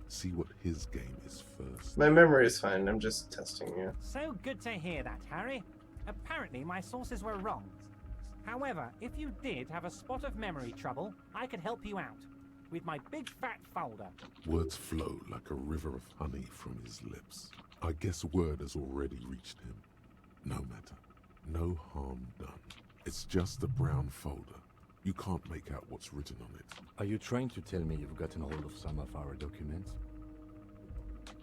see what his game is first. My memory is fine. I'm just testing you. So good to hear that, Harry. Apparently my sources were wrong. However, if you did have a spot of memory trouble, I could help you out with my big fat folder. Words flow like a river of honey from his lips. I guess word has already reached him. No matter. No harm done. It's just a brown folder. You can't make out what's written on it. Are you trying to tell me you've gotten hold of some of our documents?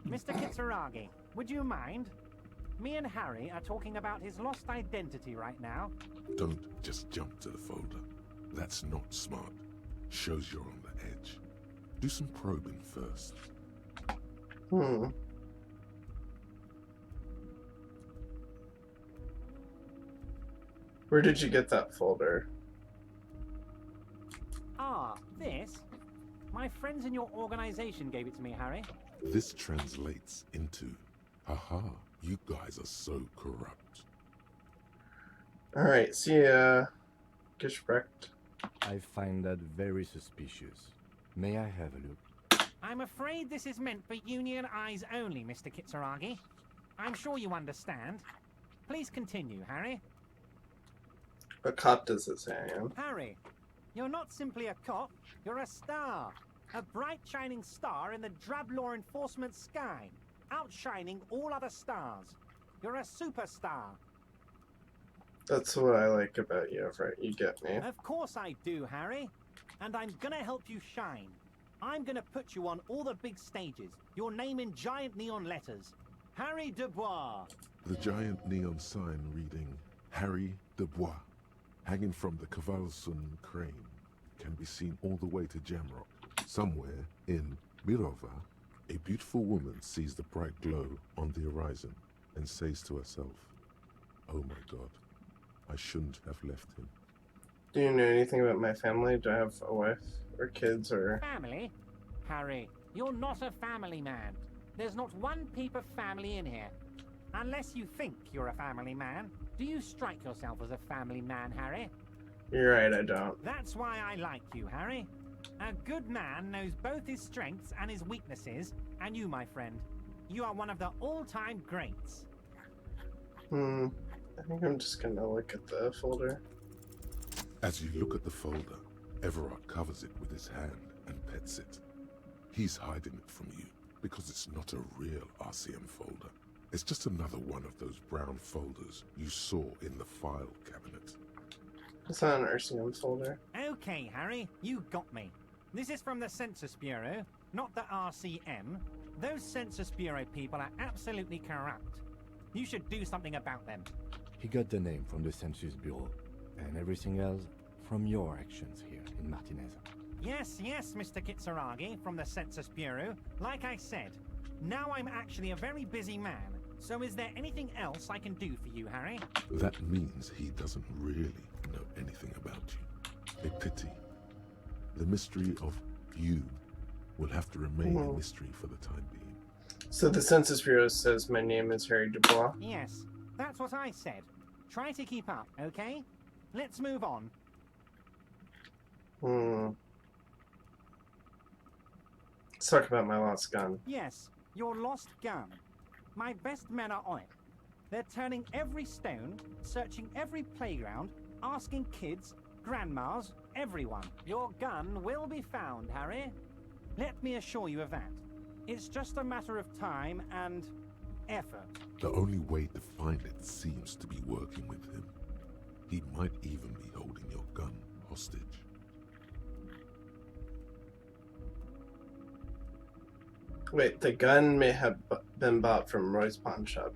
Mr. Kitsuragi, would you mind? Me and Harry are talking about his lost identity right now. Don't just jump to the folder. That's not smart. Shows you're on the edge. Do some probing first. Where did you get that folder? Ah, this? My friends in your organization gave it to me, Harry. This translates into, haha, you guys are so corrupt. Alright, see ya. Geschbrecht. I find that very suspicious. May I have a look? I'm afraid this is meant for union eyes only, Mr. Kitsuragi. I'm sure you understand. Please continue, Harry. What cop does it say I am? Harry, you're not simply a cop, you're a star. A bright shining star in the drab law enforcement sky, outshining all other stars. You're a superstar. That's what I like about you, right? You get me. Of course I do, Harry. And I'm gonna help you shine. I'm gonna put you on all the big stages, your name in giant neon letters. Harry Dubois. The giant neon sign reading, Harry Dubois, hanging from the Cavalson crane, can be seen all the way to Jamrock. Somewhere in Mirova, a beautiful woman sees the bright glow on the horizon and says to herself, "Oh my God, I shouldn't have left him." Do you know anything about my family? Do I have a wife or kids or... Family? Harry, you're not a family man. There's not one peep of family in here. Unless you think you're a family man. Do you strike yourself as a family man, Harry? You're right, I don't. That's why I like you, Harry. A good man knows both his strengths and his weaknesses, and you, my friend, you are one of the all-time greats. I think I'm just gonna look at the folder. As you look at the folder, Everard covers it with his hand and pets it. He's hiding it from you because it's not a real RCM folder. It's just another one of those brown folders you saw in the file cabinet. It's not an RCM folder. Okay, Harry, you got me. This is from the Census Bureau, not the RCM. Those Census Bureau people are absolutely corrupt. You should do something about them. He got the name from the Census Bureau, and everything else from your actions here in Martinez. Yes, Mr. Kitsuragi from the Census Bureau. Like I said, now I'm actually a very busy man. So is there anything else I can do for you, Harry? That means he doesn't really know anything about you. A pity. The mystery of you will have to remain a mystery for the time being. So the Census Bureau says my name is Harry Dubois. Yes, that's what I said. Try to keep up, okay? Let's move on. Let's talk about my lost gun. Yes, your lost gun. My best men are on it. They're turning every stone, searching every playground, asking kids, grandmas, everyone. Your gun will be found, Harry. Let me assure you of that. It's just a matter of time and effort. The only way to find it seems to be working with him. He might even be holding your gun hostage. Wait, the gun may have been bought from Roy's pawn shop.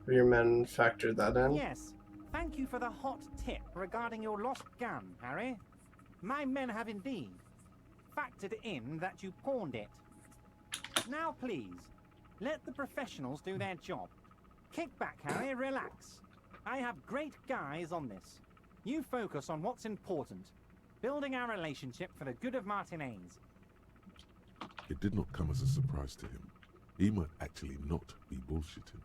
Have your men factored that in? Yes. Thank you for the hot tip regarding your lost gun, Harry. My men have indeed factored in that you pawned it. Now please, let the professionals do their job. Kick back, Harry, relax. I have great guys on this. You focus on what's important. Building our relationship for the good of Martinez. It did not come as a surprise to him. He might actually not be bullshitting.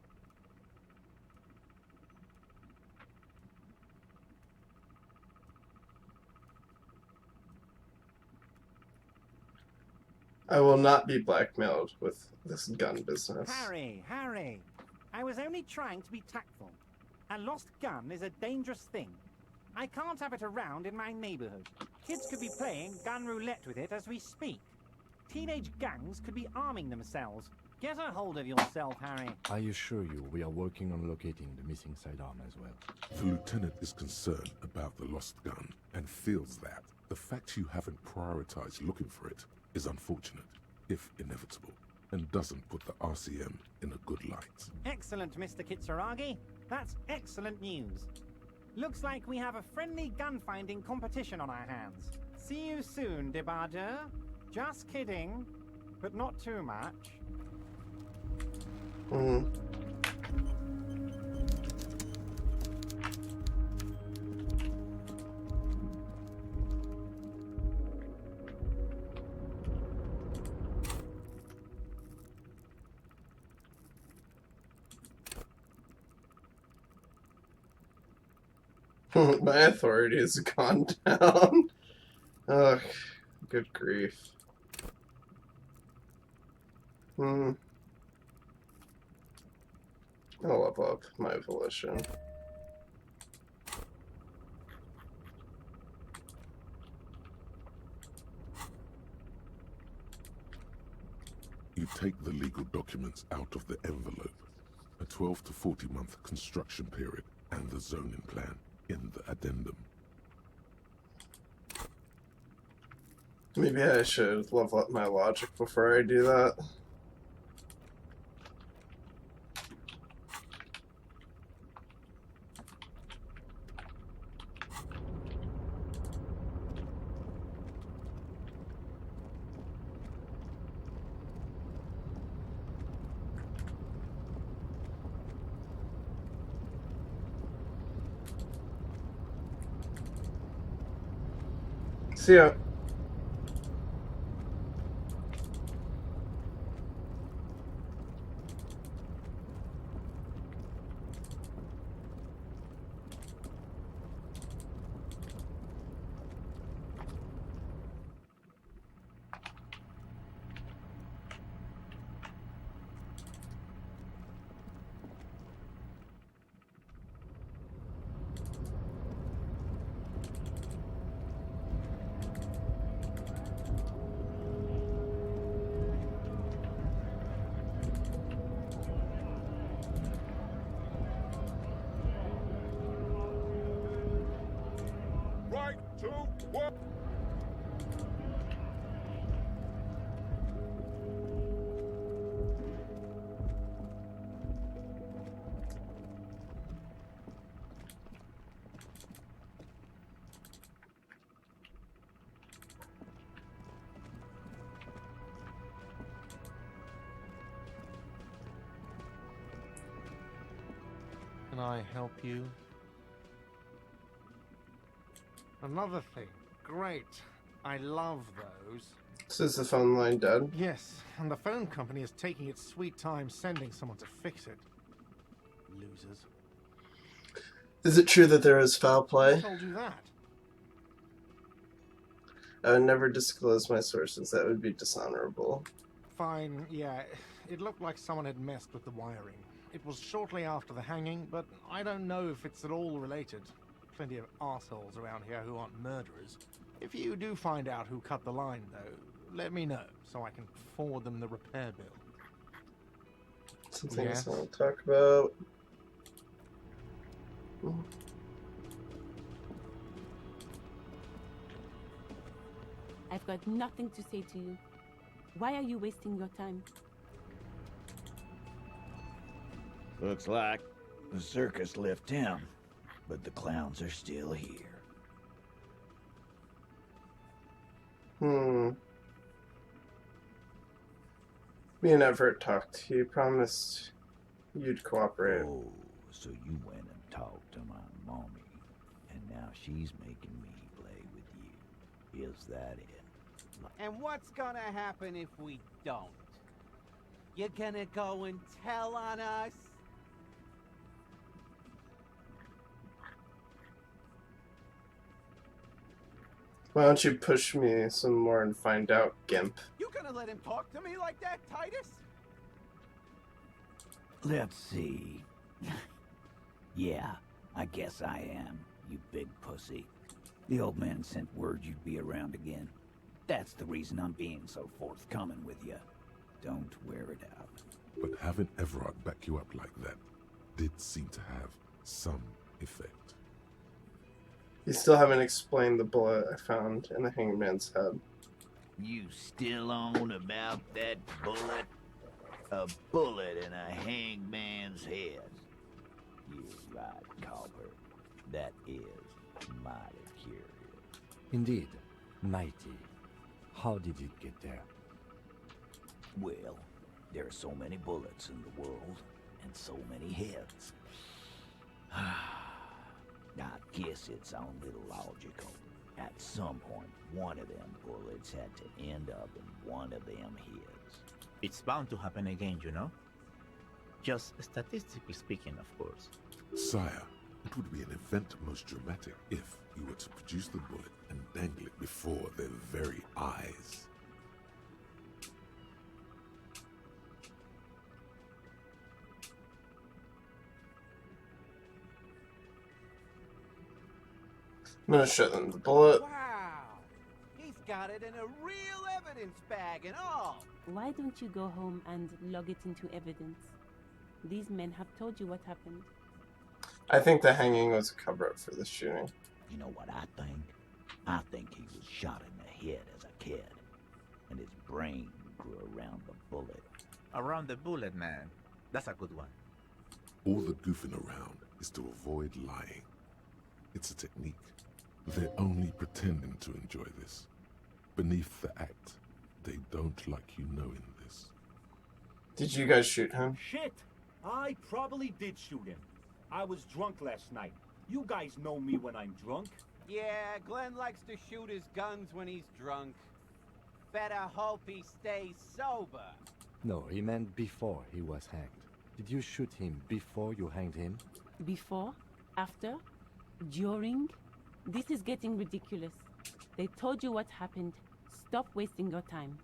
I will not be blackmailed with this gun business. Harry. I was only trying to be tactful. A lost gun is a dangerous thing. I can't have it around in my neighborhood. Kids could be playing gun roulette with it as we speak. Teenage gangs could be arming themselves. Get a hold of yourself, Harry. I assure you, we are working on locating the missing sidearm as well. The lieutenant is concerned about the lost gun and feels that the fact you haven't prioritized looking for it is unfortunate, if inevitable, and doesn't put the RCM in a good light. Excellent, Mr. Kitsuragi. That's excellent news. Looks like we have a friendly gun-finding competition on our hands. See you soon, Debarger. Just kidding, but not too much. My authority has gone down. Ugh, good grief. I'll level up my volition. You take the legal documents out of the envelope, a 12 to 40 month construction period, and the zoning plan in the addendum. Maybe I should level up my logic before I do that. See ya. Right, 2, 1. Can I help you? Another thing. Great. I love those. So is the phone line dead? Yes, and the phone company is taking its sweet time sending someone to fix it. Losers. Is it true that there is foul Who play? told you that? I would never disclose my sources. That would be dishonorable. Fine, yeah. It looked like someone had messed with the wiring. It was shortly after the hanging, but I don't know if it's at all related. Plenty of assholes around here who aren't murderers. If you do find out who cut the line, though, let me know so I can forward them the repair bill. Some things Yes? I want to talk about. I've got nothing to say to you. Why are you wasting your time? Looks like the circus left town, but the clowns are still here. Me and Everett talked. He promised you'd cooperate. Oh, so you went and talked to my mommy, and now she's making me play with you. Is that it? And what's gonna happen if we don't? You're gonna go and tell on us? Why don't you push me some more and find out, Gimp? You gonna let him talk to me like that, Titus? Let's see. Yeah, I guess I am, you big pussy. The old man sent word you'd be around again. That's the reason I'm being so forthcoming with you. Don't wear it out. But having Everard back you up like that did seem to have some effect. You still haven't explained the bullet I found in the hangman's head. You still on about that bullet? A bullet in a hangman's head. You're right, Copper. That is mighty curious. Indeed, mighty. How did it get there? Well, there are so many bullets in the world, and so many heads. I guess it's a little logical. At some point, one of them bullets had to end up in one of them heads. It's bound to happen again, you know? Just statistically speaking, of course. Sire, it would be an event most dramatic if you were to produce the bullet and dangle it before their very eyes. I'm gonna show them the bullet. Wow! He's got it in a real evidence bag and all! Why don't you go home and log it into evidence? These men have told you what happened. I think the hanging was a cover-up for the shooting. You know what I think? I think he was shot in the head as a kid, and his brain grew around the bullet. Around the bullet, man. That's a good one. All the goofing around is to avoid lying. It's a technique. They're only pretending to enjoy this. Beneath the act, they don't like you knowing this. Did you guys shoot him? Shit! I probably did shoot him. I was drunk last night. You guys know me when I'm drunk. Yeah, Glenn likes to shoot his guns when he's drunk. Better hope he stays sober. No, he meant before he was hanged. Did you shoot him before you hanged him? Before? After? During? This is getting ridiculous. They told you what happened. Stop wasting your time.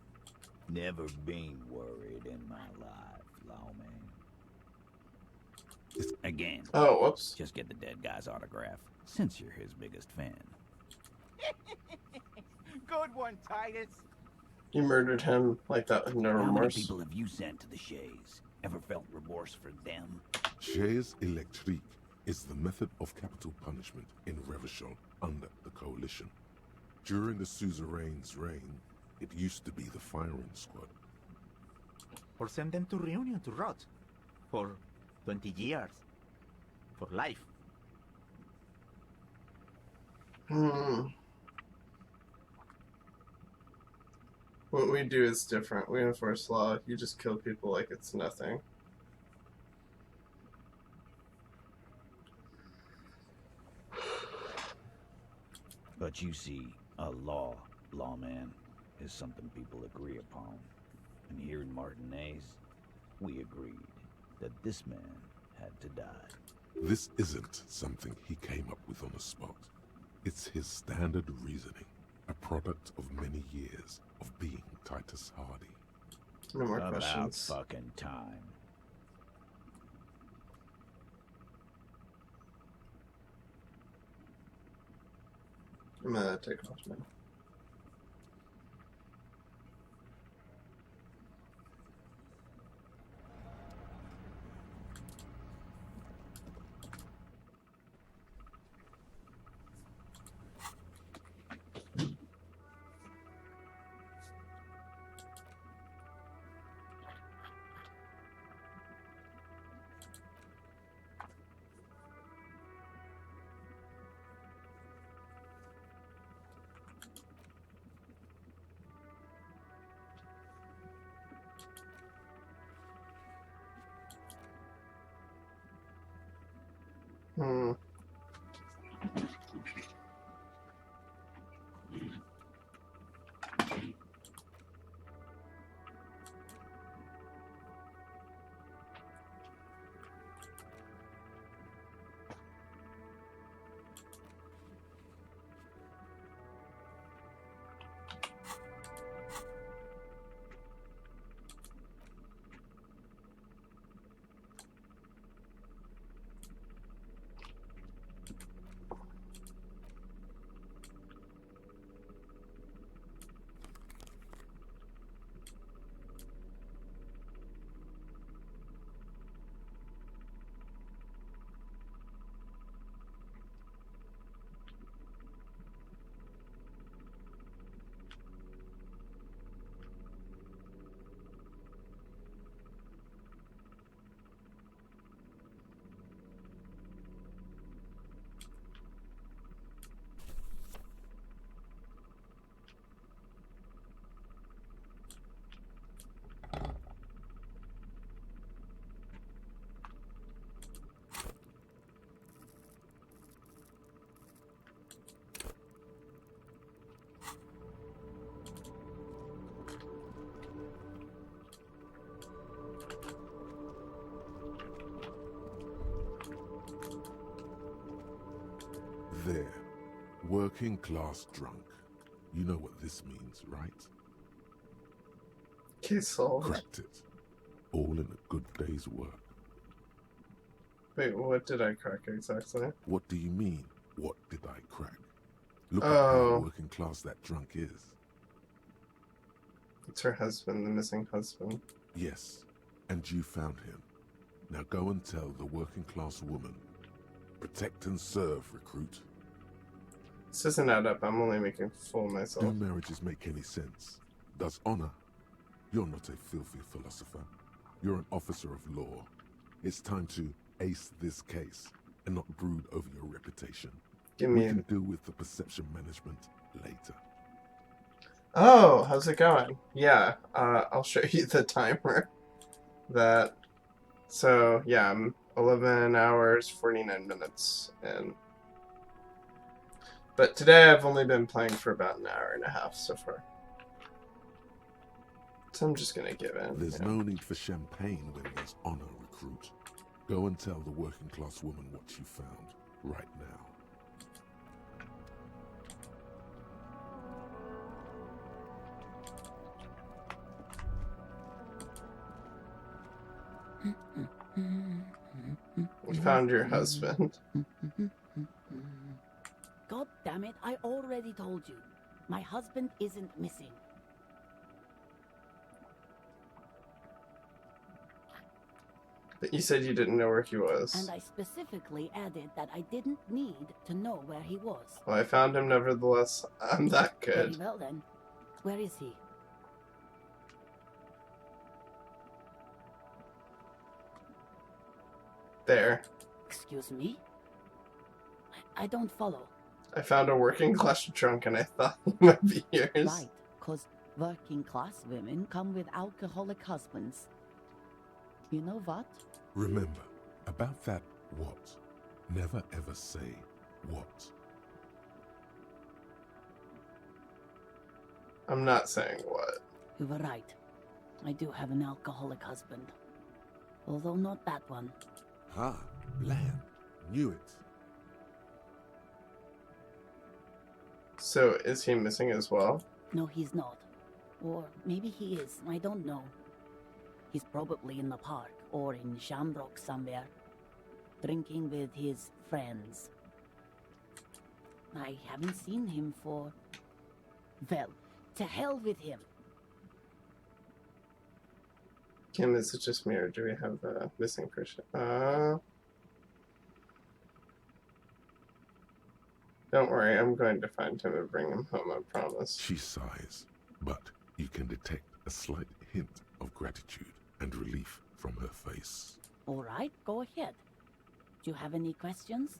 Never been worried in my life, lawman. Again. Oh, whoops. Just get the dead guy's autograph, since you're his biggest fan. Good one, Titus. You murdered him like that with no How many remorse. people have you sent to the Shays? Ever felt remorse for them? Chaise électrique is the method of capital punishment in Revachol under the Coalition. During the suzerain's reign, it used to be the firing squad. Or send them to Reunion to rot. For 20 years. For life. What we do is different. We enforce law. You just kill people like it's nothing. But you see, a lawman, is something people agree upon. And here in Martinez, we agreed that this man had to die. This isn't something he came up with on the spot. It's his standard reasoning, a product of many years of being Titus Hardy. No more About questions. fucking time. I'm gonna take off now. Hmm. There. Working class drunk. You know what this means, right? Case solved. Cracked it. All in a good day's work. Wait, what did I crack exactly? What do you mean, what did I crack? Look at Oh. how working class that drunk is. It's her husband, the missing husband. Yes, and you found him. Now go and tell the working class woman. Protect and serve, recruit. This doesn't add up. I'm only making a fool of Do myself. marriages make any sense? Does honor? You're not a filthy philosopher. You're an officer of law. It's time to ace this case and not brood over your reputation. Give We me. can deal with the perception management later. Oh, how's it going? Yeah, I'll show you the timer. So yeah, I'm 11 hours 49 minutes in. But today I've only been playing for about an hour and a half so far. So I'm just gonna give in. There's yeah. no need for champagne when there's honor, recruit. Go and tell the working class woman what you found right now. We found your husband. God damn it, I already told you. My husband isn't missing. But you said you didn't know where he was. And I specifically added that I didn't need to know where he was. Well, I found him nevertheless. I'm that Very good. well then. Where is he? There. Excuse me? I don't follow. I found a working class drunk and I thought he might be yours. Right, because working class women come with alcoholic husbands. You know what? Remember, about that what, never ever say what. I'm not saying what. You were right. I do have an alcoholic husband. Although not that one. Ah, Lamb, knew it. So is he missing as well? No, he's not. Or maybe he is, I don't know. He's probably in the park or in Shamrock somewhere, drinking with his friends. I haven't seen him for... Well, to hell with him. Kim, is it just me or do we have a missing person? Don't worry, I'm going to find him and bring him home, I promise. She sighs, but you can detect a slight hint of gratitude and relief from her face. All right, go ahead. Do you have any questions?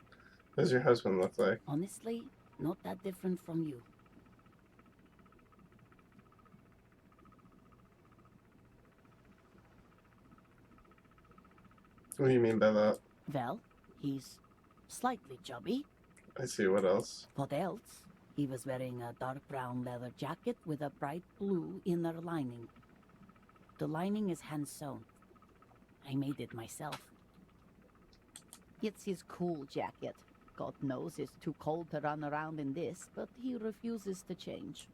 What does your husband look like? Honestly, not that different from you. What do you mean by that? Well, he's slightly chubby. I see. What else? What else? He was wearing a dark brown leather jacket with a bright blue inner lining. The lining is hand-sewn. I made it myself. It's his cool jacket. God knows it's too cold to run around in this, but he refuses to change.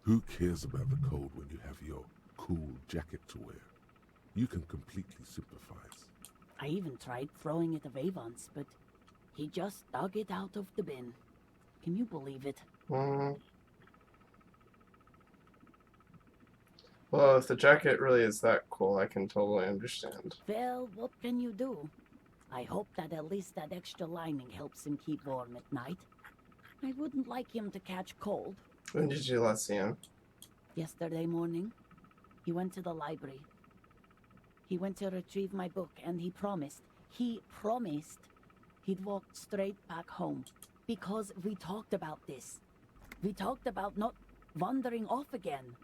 Who cares about the cold when you have your cool jacket to wear? You can completely sympathize. I even tried throwing it away once, but he just dug it out of the bin. Can you believe it? Well, if the jacket really is that cool, I can totally understand. Well, what can you do? I hope that at least that extra lining helps him keep warm at night. I wouldn't like him to catch cold. When did you last see him? Yesterday morning, he went to the library. He went to retrieve my book, and he promised he'd walk straight back home. Because we talked about this. We talked about not wandering off again.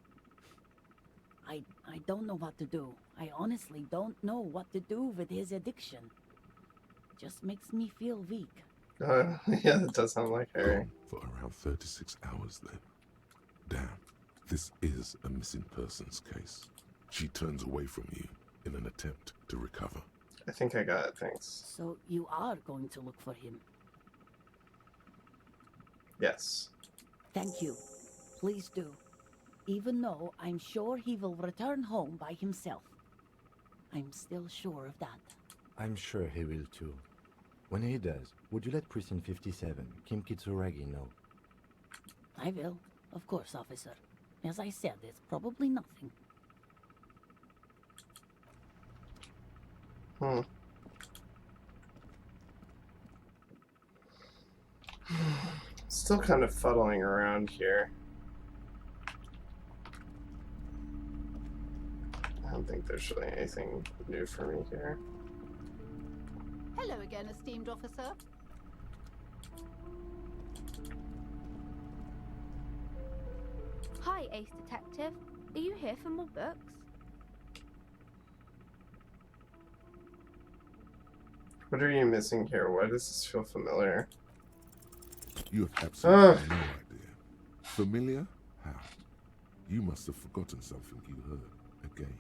I don't know what to do. I honestly don't know what to do with his addiction. Just makes me feel weak. Yeah, that does sound like Harry. For around 36 hours then. Damn, this is a missing persons case. She turns away from you in an attempt to recover. I think I got it, thanks. So you are going to look for him? Yes. Thank you. Please do. Even though I'm sure he will return home by himself. I'm still sure of that. I'm sure he will too. When he does, would you let Precinct 57, Kim Kitsuragi, know? I will. Of course, officer. As I said, it's probably nothing. Still kind of fuddling around here. I don't think there's really anything new for me here. Hello again, esteemed officer. Hi, Ace Detective. Are you here for more books? What are you missing here? Why does this feel familiar? You have absolutely no idea. Familiar? How? You must have forgotten something you heard again.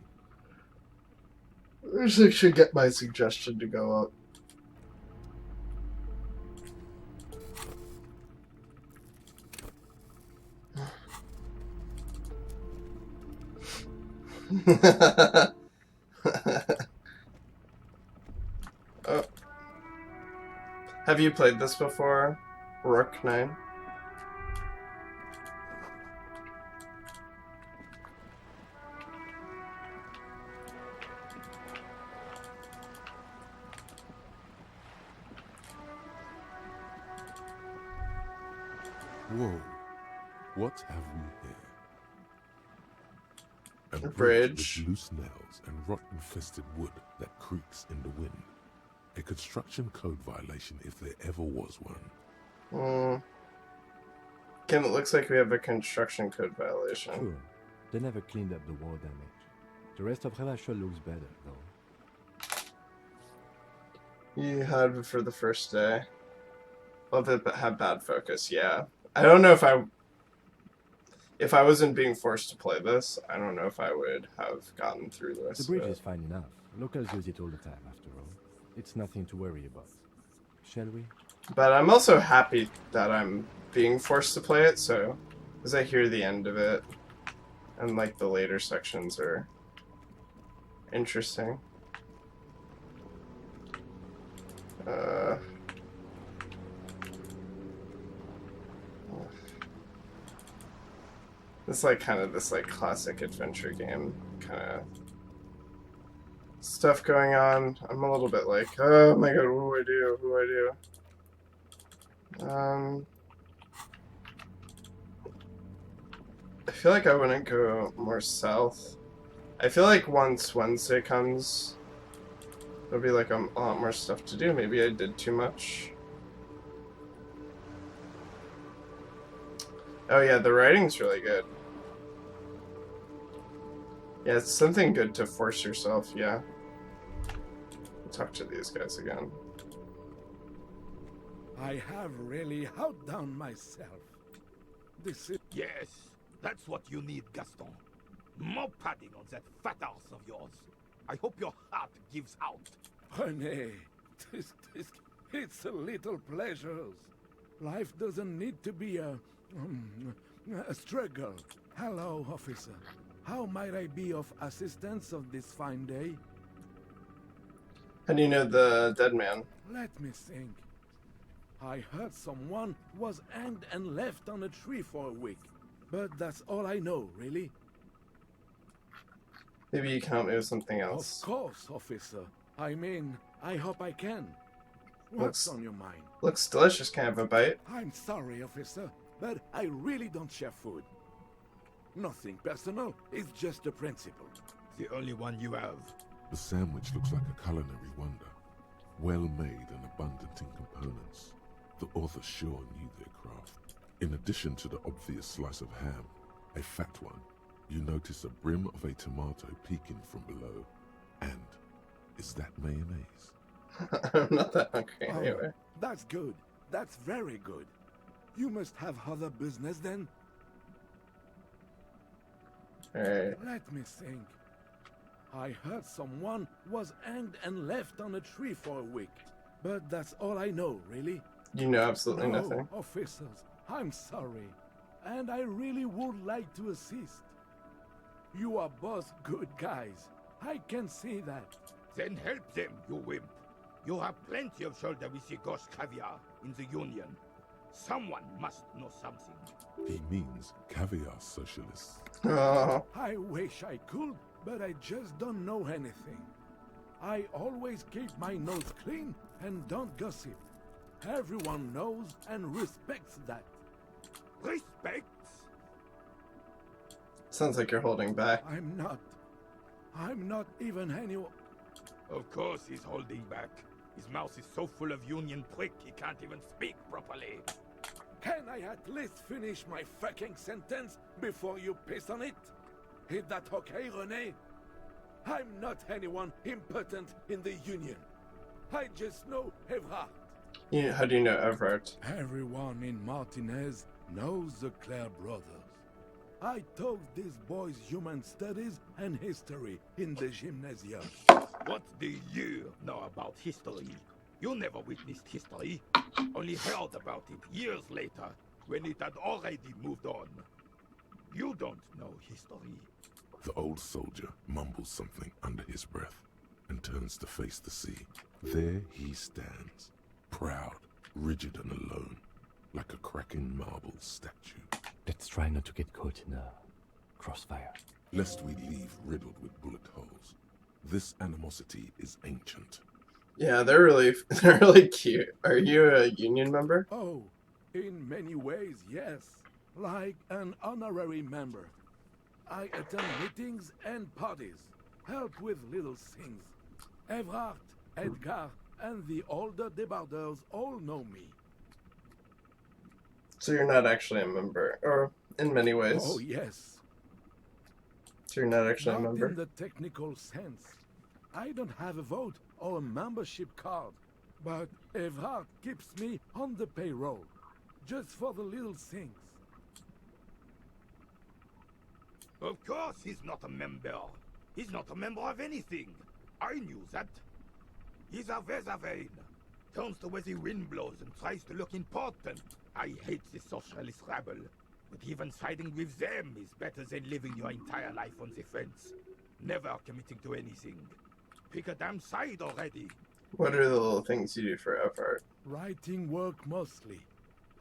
I should get my suggestion to go up. Oh. Have you played this before, Rook 9? Whoa. What have we here? A bridge with loose nails and rot-infested wood that creaks in the wind. A construction code violation if there ever was one. Again, it looks like we have a construction code violation. Sure. They never cleaned up the wall damage. The rest of Relashua looks better, though. You had for the first day. Love it, but have bad focus. Yeah. I don't know if I wasn't being forced to play this, I don't know if I would have gotten through the rest The bridge of it. is fine enough. Locals use it all the time, after all. It's nothing to worry about. Shall we? But I'm also happy that I'm being forced to play it, so as I hear the end of it, and like the later sections are interesting. It's like kind of this like classic adventure game kind of stuff going on. I'm a little bit like, oh my god, what do I do? What do I do? I feel like I wouldn't go more south. I feel like once Wednesday comes, there'll be like a lot more stuff to do. Maybe I did too much. Oh yeah, the writing's really good. Yeah, it's something good to force yourself, yeah. I'll talk to these guys again. I have really outdone myself. This is... Yes, that's what you need, Gaston. More padding on that fat arse of yours. I hope your heart gives out. René, it's a little pleasures. Life doesn't need to be a struggle. Hello, officer. How might I be of assistance on this fine day? How do you know the dead man? Let me think. I heard someone was hanged and left on a tree for a week. But that's all I know, really. Maybe you can help me with something else. Of course, officer. I mean, I hope I can. What's on your mind? Looks delicious. Can I have a bite? I'm sorry, officer, but I really don't share food. Nothing personal, it's just a principle. The only one you have. The sandwich looks like a culinary wonder. Well made and abundant in components. The author sure knew their craft. In addition to the obvious slice of ham, a fat one, you notice a brim of a tomato peeking from below. And is that mayonnaise? I'm not that hungry anyway. That's good. That's very good. You must have other business then? Alright. Let me think. I heard someone was hanged and left on a tree for a week. But that's all I know, really. You know absolutely nothing. Officers, I'm sorry. And I really would like to assist. You are both good guys. I can see that. Then help them, you wimp. You have plenty of shoulder with the ghost caviar in the Union. Someone must know something. He means caviar socialists. Oh. I wish I could, but I just don't know anything. I always keep my nose clean and don't gossip. Everyone knows and respects that. Respects? Sounds like you're holding back. I'm not even anyone. Of course he's holding back. His mouth is so full of Union prick he can't even speak properly. Can I at least finish my fucking sentence before you piss on it? Is that okay, René? I'm not anyone important in the Union. I just know Evrard. How do you know Everett? Everyone in Martinez knows the Clare brothers. I taught these boys human studies and history in the gymnasium. What do you know about history? You never witnessed history, only heard about it years later, when it had already moved on. You don't know history. The old soldier mumbles something under his breath and turns to face the sea. There he stands, proud, rigid and alone, like a cracking marble statue. Let's try not to get caught in a crossfire. Lest we leave riddled with bullet holes. This animosity is ancient. Yeah, they're really cute. Are you a Union member? Oh, in many ways, yes. Like an honorary member. I attend meetings and parties, help with little things. Evrard, Edgar, and the older debarders all know me. So you're not actually a member, or in many ways. Oh, yes. So you're not actually Not a member? in the technical sense. I don't have a vote or a membership card, but Evrard keeps me on the payroll, just for the little things. Of course he's not a member. He's not a member of anything. I knew that. He's a Weservein. Turns to where the wind blows and tries to look important. I hate the socialist rabble. But even siding with them is better than living your entire life on the fence. Never committing to anything. Pick a damn side already. What are the little things you do for Everett? Writing work mostly.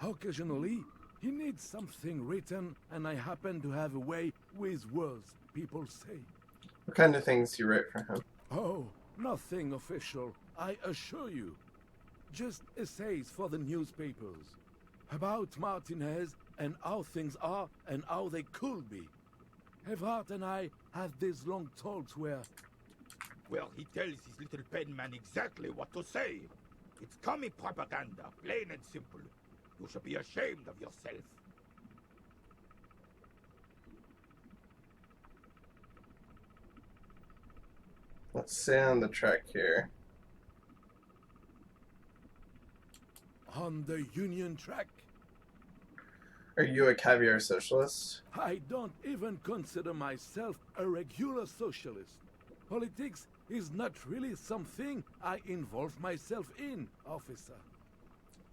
Occasionally, he needs something written, and I happen to have a way with words, people say. What kind of things do you write for him? Oh, nothing official, I assure you. Just essays for the newspapers. About Martinez and how things are and how they could be. Evrard and I had these long talks where... Well, he tells his little pen man exactly what to say. It's comic propaganda, plain and simple. You should be ashamed of yourself. Let's stay on the track here. on the Union track. Are you a caviar socialist? I don't even consider myself a regular socialist. Politics is not really something I involve myself in, officer.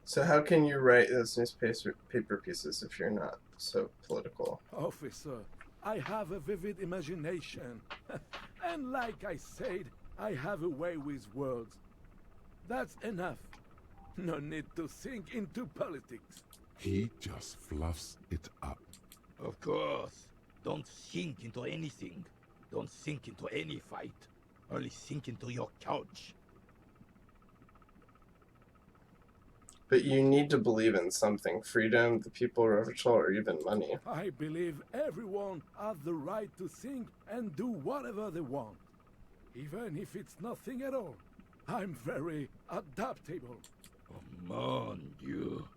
So how can you write those newspaper pieces if you're not so political? Officer, I have a vivid imagination. And like I said, I have a way with words. That's enough. No need to sink into politics. He just fluffs it up. Of course. Don't sink into anything. Don't sink into any fight. Only sink into your couch. But you need to believe in something. Freedom, the people, Revachol, or even money. I believe everyone has the right to think and do whatever they want. Even if it's nothing at all. I'm very adaptable. Oh, mon Dieu.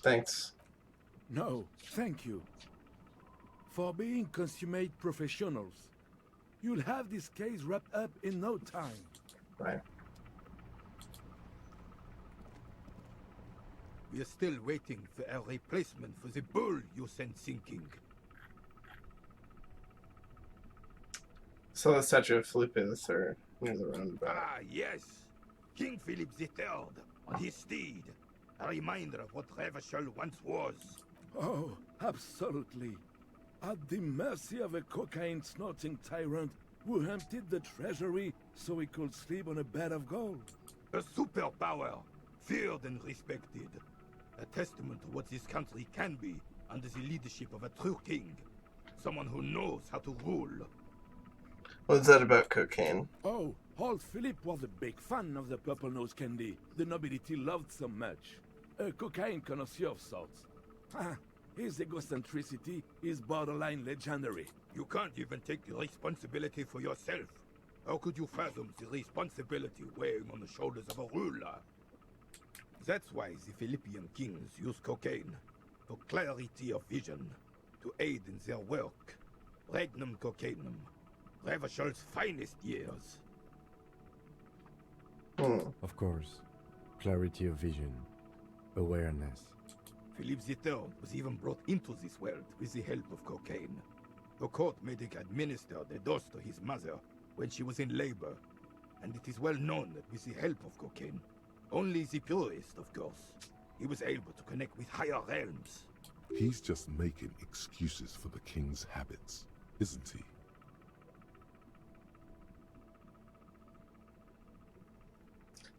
Thanks. No, thank you. For being consummate professionals. You'll have this case wrapped up in no time. Right. We are still waiting for a replacement for the bull you sent sinking. So the statue of Felipe III near the roundabout. Ah, yes. King Philip III on his steed. A reminder of what Revachol once was. Oh, absolutely. At the mercy of a cocaine-snorting tyrant who emptied the treasury so he could sleep on a bed of gold. A superpower, feared and respected. A testament to what this country can be under the leadership of a true king. Someone who knows how to rule. What's that about cocaine? Oh, old Philip was a big fan of the purple nose candy the nobility loved so much. A cocaine connoisseur of sorts. His egocentricity is borderline legendary. You can't even take the responsibility for yourself. How could you fathom the responsibility weighing on the shoulders of a ruler? That's why the Philippian kings use cocaine, for clarity of vision, to aid in their work. Regnum cocainum, Revachol's finest years. Of course. Clarity of vision. Awareness. Philip III was even brought into this world with the help of cocaine. The court made him administer the dose to his mother when she was in labor, and it is well known that with the help of cocaine, only the purest, of course, he was able to connect with higher realms. He's just making excuses for the king's habits, isn't he?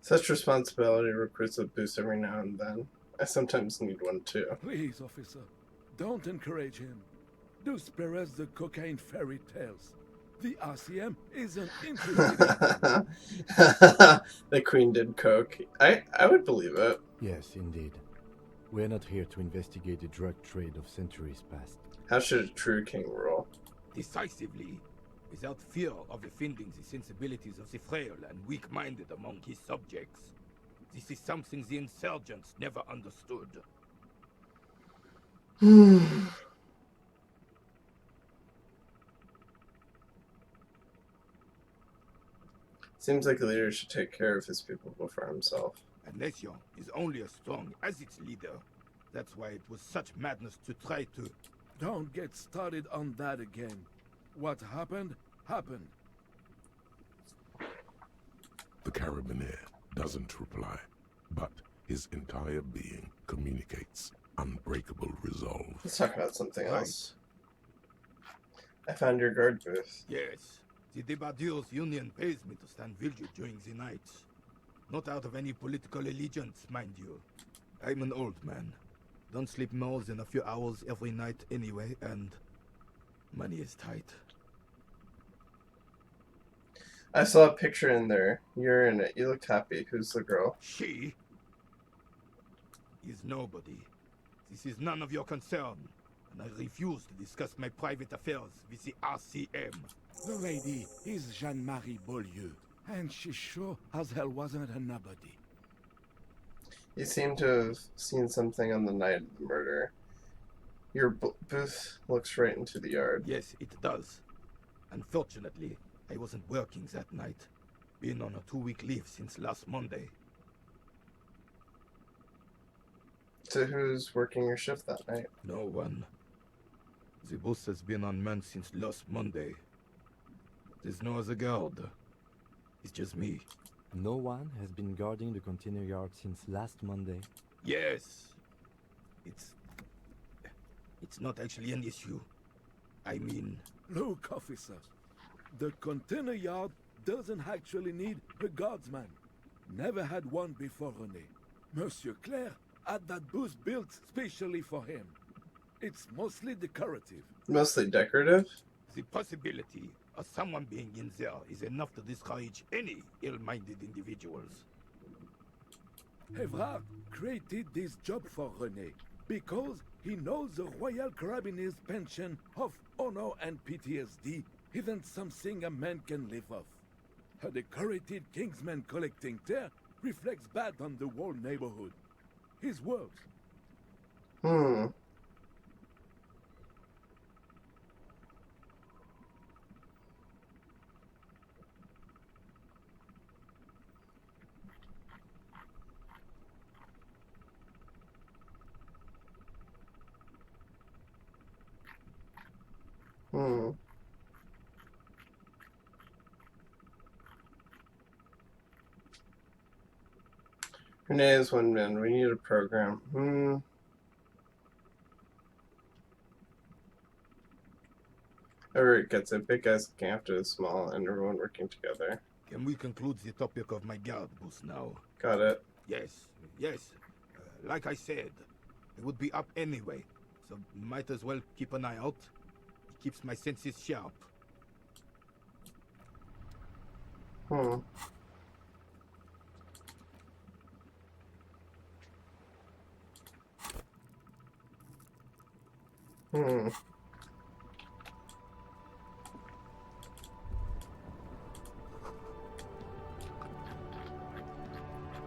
Such responsibility recruits a boost every now and then. I sometimes need one too. Please, officer, don't encourage him. Do spare us the cocaine fairy tales. The RCM isn't interested in The queen did coke. I would believe it. Yes, indeed. We're not here to investigate the drug trade of centuries past. How should a true king rule? Decisively, without fear of offending the sensibilities of the frail and weak-minded among his subjects. This is something the insurgents never understood. Seems like a leader should take care of his people before himself. A nation is only as strong as its leader. That's why it was such madness to try to... Don't get started on that again. What happened, happened. The Carabiner doesn't reply, but his entire being communicates unbreakable resolve. Let's talk about something else. I found your guard booth. Yes. The Debardiers Union pays me to stand vigil during the nights. Not out of any political allegiance, mind you. I'm an old man. Don't sleep more than a few hours every night anyway, and money is tight. I saw a picture in there. You're in it. You looked happy. Who's the girl? She is nobody. This is none of your concern, and I refuse to discuss my private affairs with the RCM. The lady is Jeanne-Marie Beaulieu, and she sure as hell wasn't a nobody. You seem to have seen something on the night of the murder. Your booth looks right into the yard. Yes, it does. Unfortunately, I wasn't working that night. Been on a 2-week leave since last Monday. So who's working your shift that night? No one. The bus has been unmanned since last Monday. There's no other guard. It's just me. No one has been guarding the container yard since last Monday. Yes. It's not actually an issue. I mean... Look, officer. The container yard doesn't actually need a guardsman. Never had one before René. Monsieur Claire had that booth built specially for him. It's mostly decorative. Mostly decorative? The possibility of someone being in there is enough to discourage any ill-minded individuals. Evrard created this job for René because he knows the Royal Carabiniers' pension of honor and PTSD isn't something a man can live off. A decorated Kingsman collecting tear reflects bad on the whole neighborhood. His works. Hmm. Hmm. Renee is one man. We need a program. Everett gets it. Big guys looking after the small and everyone working together. Can we conclude the topic of my guard booth now? Got it. Yes. Like I said, it would be up anyway, so might as well keep an eye out. It keeps my senses sharp. Hmm.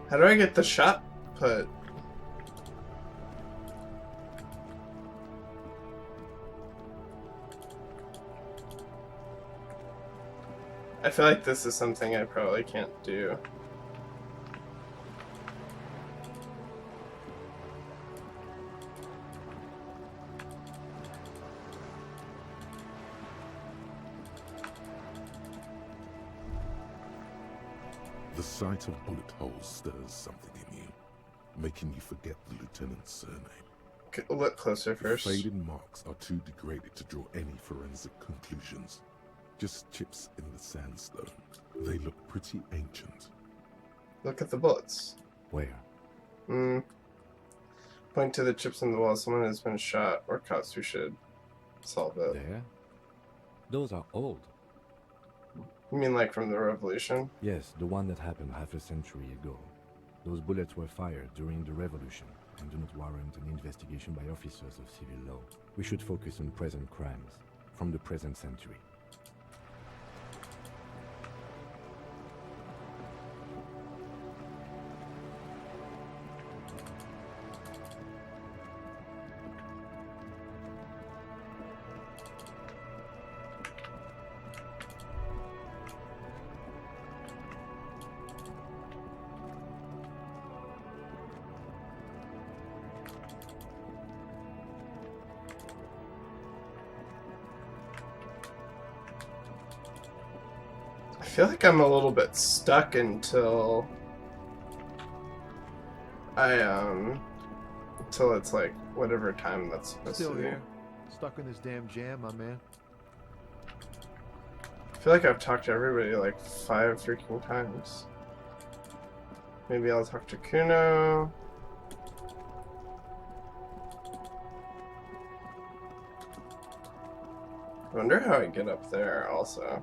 How do I get the shot put? I feel like this is something I probably can't do. The sight of bullet holes stirs something in you, making you forget the lieutenant's surname. Look closer first. The faded marks are too degraded to draw any forensic conclusions. Just chips in the sandstone. They look pretty ancient. Look at the bullets. Where? Point to the chips in the wall. Someone has been shot or cops. We should solve it. There? Those are old. You mean like from the revolution? Yes, the one that happened half a century ago. Those bullets were fired during the revolution and do not warrant an investigation by officers of civil law. We should focus on present crimes from the present century. I feel like I'm a little bit stuck until until it's like whatever time that's supposed Still to be. here. Stuck in this damn jam, my man. I feel like I've talked to everybody like 5 freaking times. Maybe I'll talk to Kuno. I wonder how I get up there also.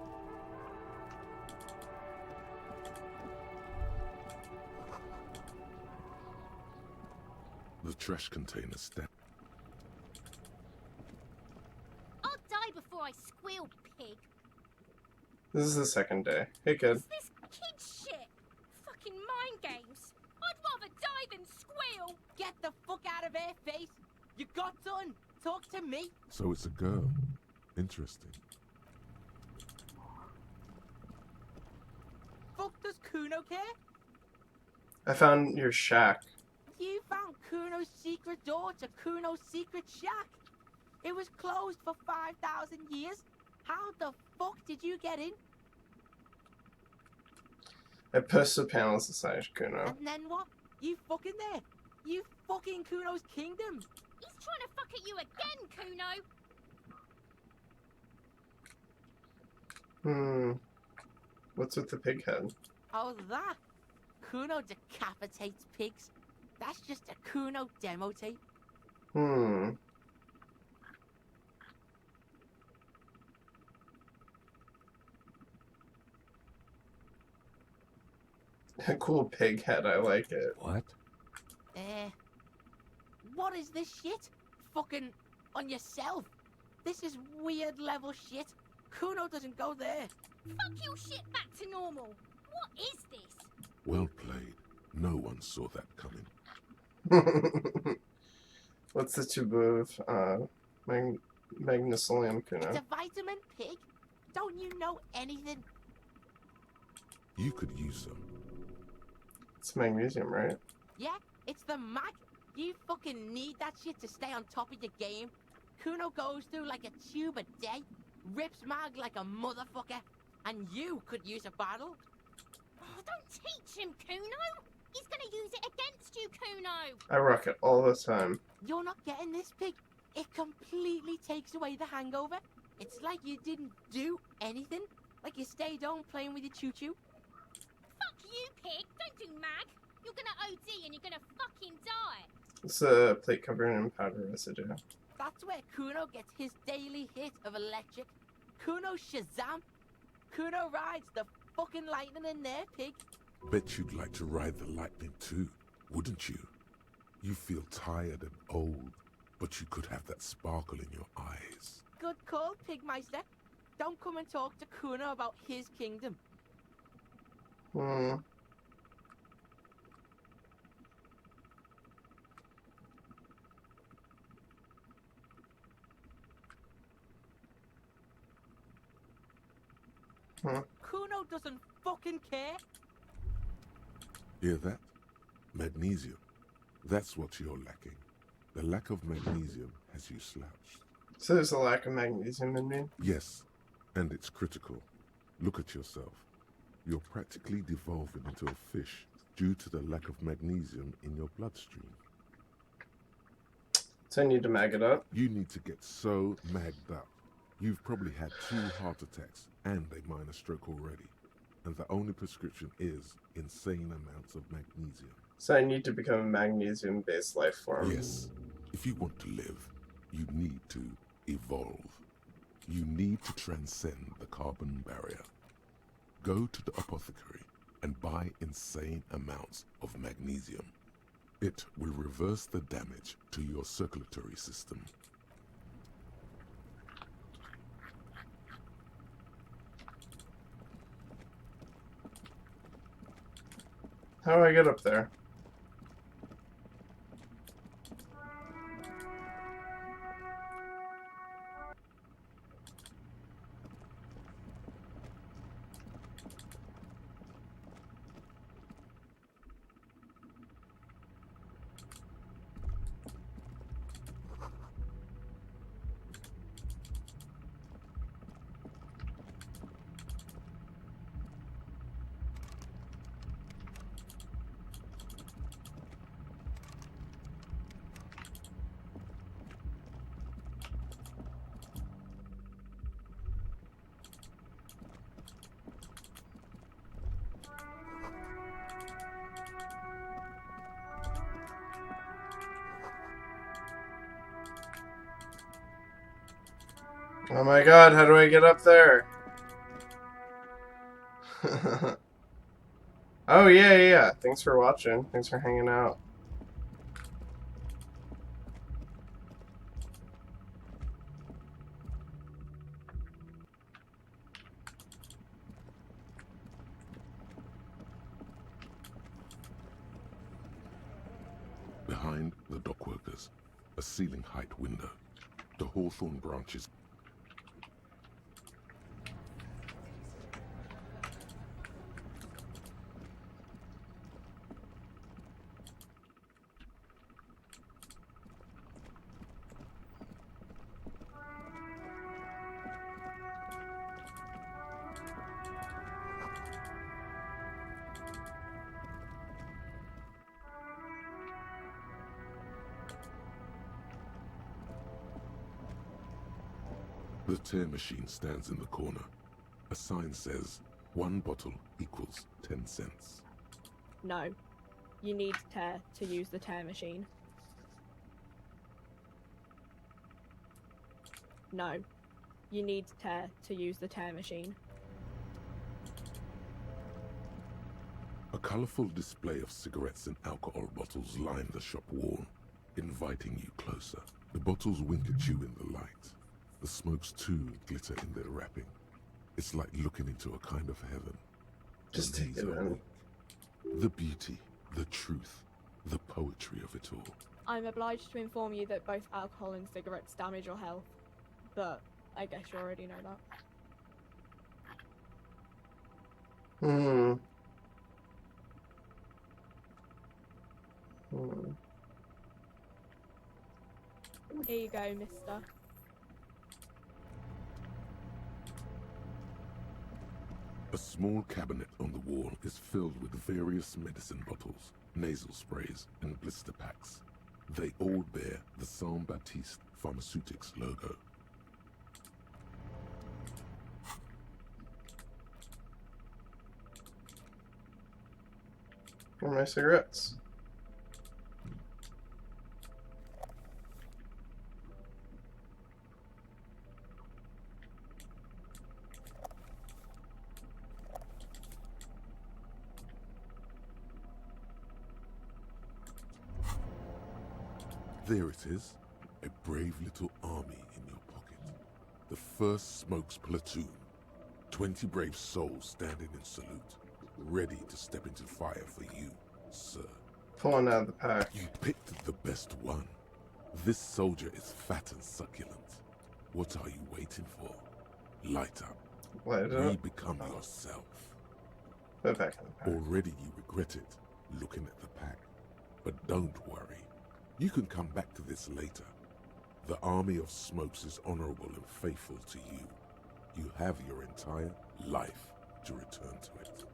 The trash container stand. I'll die before I squeal, pig. This is the second day. Hey kid. What's this kid shit? Fucking mind games. I'd rather die than squeal. Get the fuck out of here, face! You got done! Talk to me! So it's a girl. Interesting. Fuck does Kuno care? I found your shack. You found Kuno's secret door to Kuno's secret shack. It was closed for 5,000 years. How the fuck did you get in? I pushed the panels aside, Kuno. And then what? You fucking there? You fucking Kuno's kingdom? He's trying to fuck at you again, Kuno. What's with the pig head? Oh, that? Kuno decapitates pigs. That's just a Kuno demo tape. A cool pig head, I like it. What? What is this shit? Fucking on yourself. This is weird level shit. Kuno doesn't go there. Fuck your shit back to normal. What is this? Well played. No one saw that coming. What's the tubu of Magnesium, Kuno? It's a vitamin pig? Don't you know anything? You could use some. It's magnesium, right? Yeah, it's the mag. You fucking need that shit to stay on top of your game. Kuno goes through like a tube a day, rips mag like a motherfucker, and you could use a bottle. Oh, don't teach him, Kuno. He's gonna use it against you, Kuno. I rock it all the time. You're not getting this, pig. It completely takes away the hangover. It's like you didn't do anything. Like you stayed home playing with your choo-choo. Fuck you, pig. Don't do mag. You're gonna OD and you're gonna fucking die. It's a plate covered in powder residue. That's where Kuno gets his daily hit of electric. Kuno Shazam. Kuno rides the fucking lightning in there, pig. Bet you'd like to ride the lightning too, wouldn't you? You feel tired and old, but you could have that sparkle in your eyes. Good call, Pigmeister. Don't come and talk to Kuno about his kingdom. Kuno doesn't fucking care. Hear that? Magnesium. That's what you're lacking. The lack of magnesium has you slouched. So there's a lack of magnesium in me? Yes, and it's critical. Look at yourself. You're practically devolving into a fish due to the lack of magnesium in your bloodstream. So I need to mag it up? You need to get so magged up. You've probably had 2 heart attacks and a minor stroke already. And the only prescription is insane amounts of magnesium. So I need to become a magnesium-based life form. Yes. If you want to live, you need to evolve. You need to transcend the carbon barrier. Go to the apothecary and buy insane amounts of magnesium. It will reverse the damage to your circulatory system. How do I get up there? Oh my god, how do I get up there? Oh, yeah. Thanks for watching. Thanks for hanging out. Behind the dockworkers, a ceiling height window. The hawthorn branches. The tear machine stands in the corner. A sign says, 1 bottle equals 10 cents. No. You need tear to use the tear machine. No. You need tear to use the tear machine. A colorful display of cigarettes and alcohol bottles line the shop wall, inviting you closer. The bottles wink at you in the light. The smokes too glitter in their wrapping. It's like looking into a kind of heaven. Just take it in. The beauty, the truth, the poetry of it all. I'm obliged to inform you that both alcohol and cigarettes damage your health. But I guess you already know that. Here you go, mister. A small cabinet on the wall is filled with various medicine bottles, nasal sprays, and blister packs. They all bear the Saint Baptiste Pharmaceutics logo. Where are my cigarettes? There it is, a brave little army in your pocket. The first Smokes platoon. 20 brave souls standing in salute, ready to step into fire for you, sir. Pulling out of the pack. You picked the best one. This soldier is fat and succulent. What are you waiting for? Light up. Light it up. Re-become yourself. Put it back in the pack. Already you regret it, looking at the pack. But don't worry. You can come back to this later. The army of Smokes is honorable and faithful to you. You have your entire life to return to it.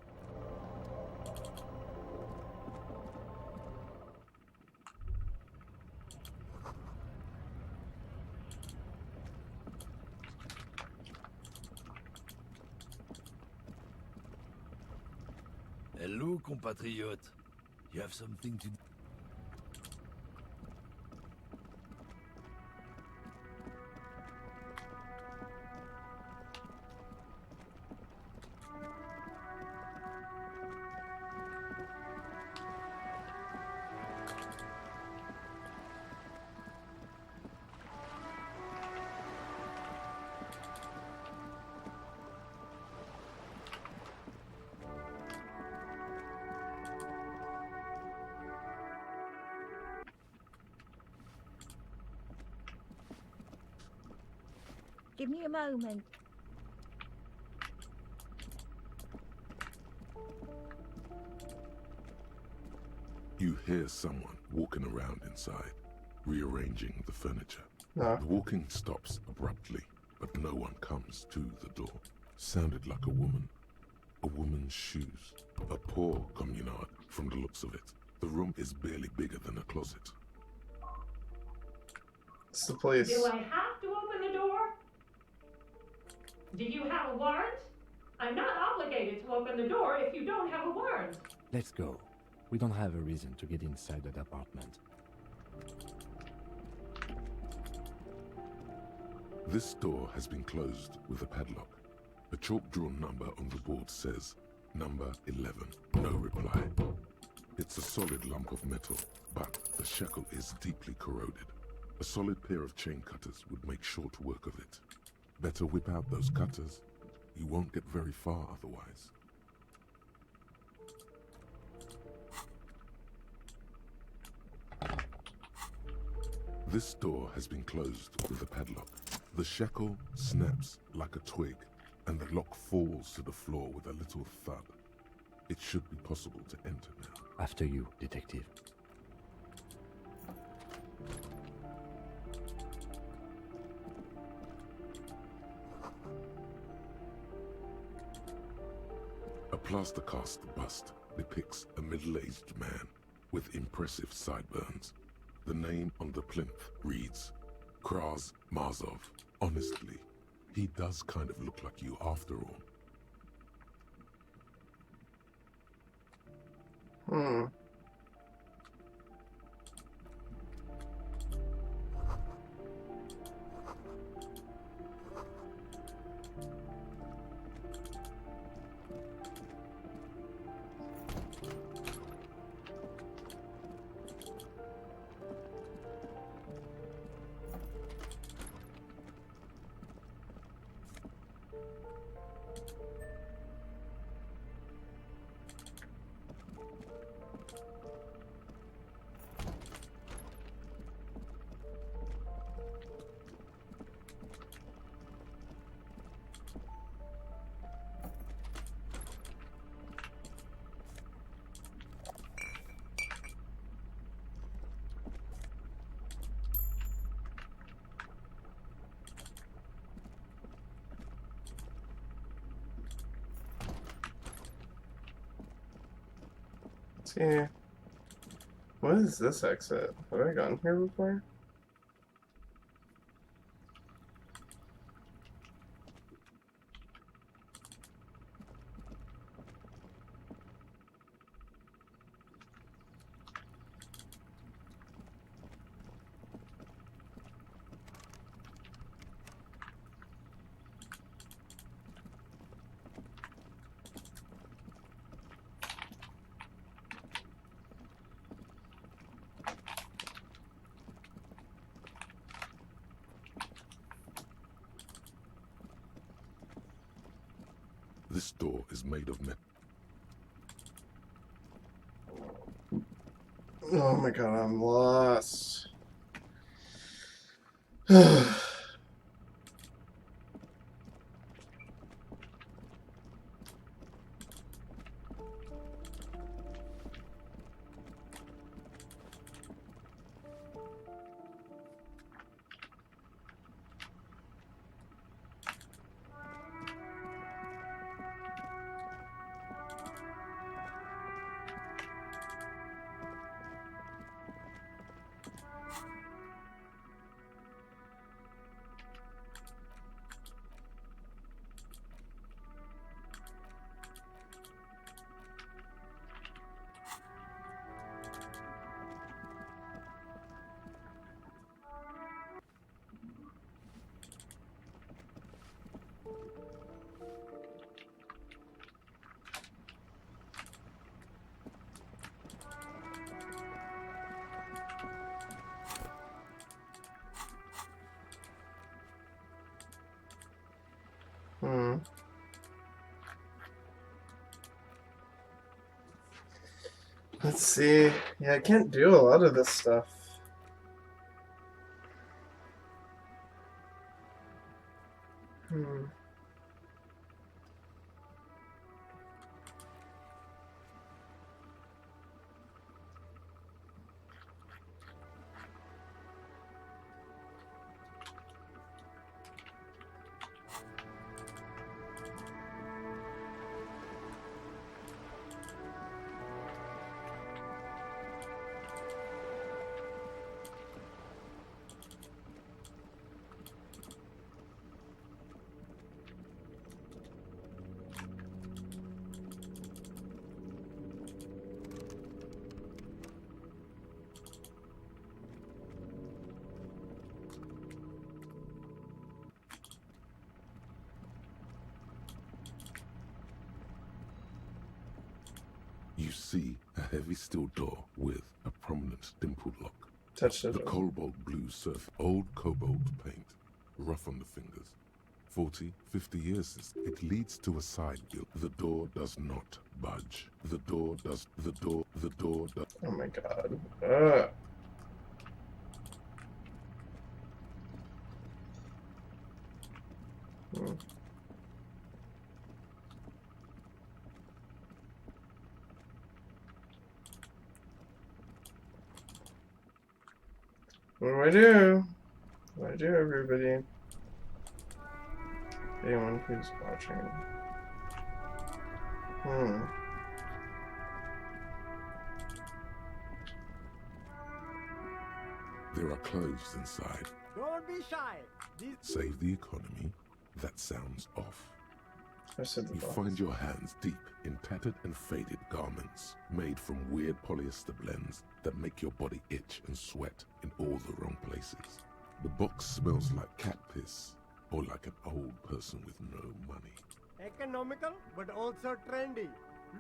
Hello, compatriot. You have something to... Give me a moment. You hear someone walking around inside, rearranging the furniture. No. The walking stops abruptly, but no one comes to the door. Sounded like a woman. A woman's shoes. A poor communard, from the looks of it. The room is barely bigger than a closet. It's the police. Do I have to open the door? Do you have a warrant? I'm not obligated to open the door if you don't have a warrant. Let's go. We don't have a reason to get inside that apartment. This door has been closed with a padlock. A chalk-drawn number on the board says, number 11. No reply. It's a solid lump of metal, but the shackle is deeply corroded. A solid pair of chain cutters would make short work of it. Better whip out those cutters. You won't get very far otherwise. This door has been closed with a padlock. The shackle snaps like a twig, and the lock falls to the floor with a little thud. It should be possible to enter now. After you, detective. A plaster cast bust depicts a middle-aged man with impressive sideburns. The name on the plinth reads, Kraz Marzov. Honestly, He does kind of look like you after all. Hmm. Let's see. What is this exit? Have I gone here before? This door is made of metal. Oh my god, I'm lost. Hmm. Let's see. Yeah, I can't do a lot of this stuff. Hmm. You see a heavy steel door with a prominent dimpled lock. Touch it. The cobalt blue surf, old cobalt paint, rough on the fingers. 40, 50 years since. It leads to a side door. The door does not budge. The door does. Oh my god. Ugh. Hmm. What do I do? What do I do, everybody? Anyone who's watching. Hmm. There are clothes inside. Don't be shy. Save the economy. that sounds off. Especially the You box. find your hands deep in tattered and faded garments made from weird polyester blends that make your body itch and sweat in all the wrong places. The box smells like cat piss or like an old person with no money. Economical, but also trendy.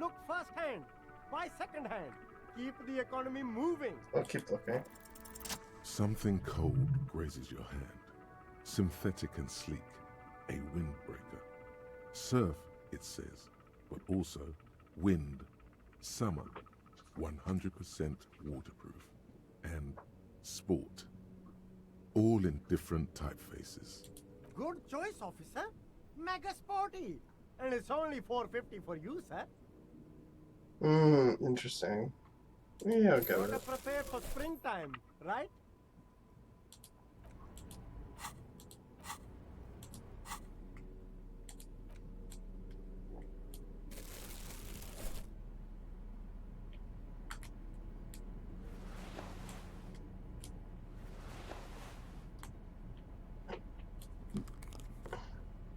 Look first-hand, buy second-hand. Keep the economy moving. I'll keep looking. Something cold grazes your hand. Synthetic and sleek, a windbreaker. Surf, it says, but also wind, summer, 100% waterproof, and sport. All in different typefaces. Good choice, officer. Mega sporty. And it's only $4.50 for you, sir. Interesting. Yeah, I'll get Gotta it. prepare for springtime, right?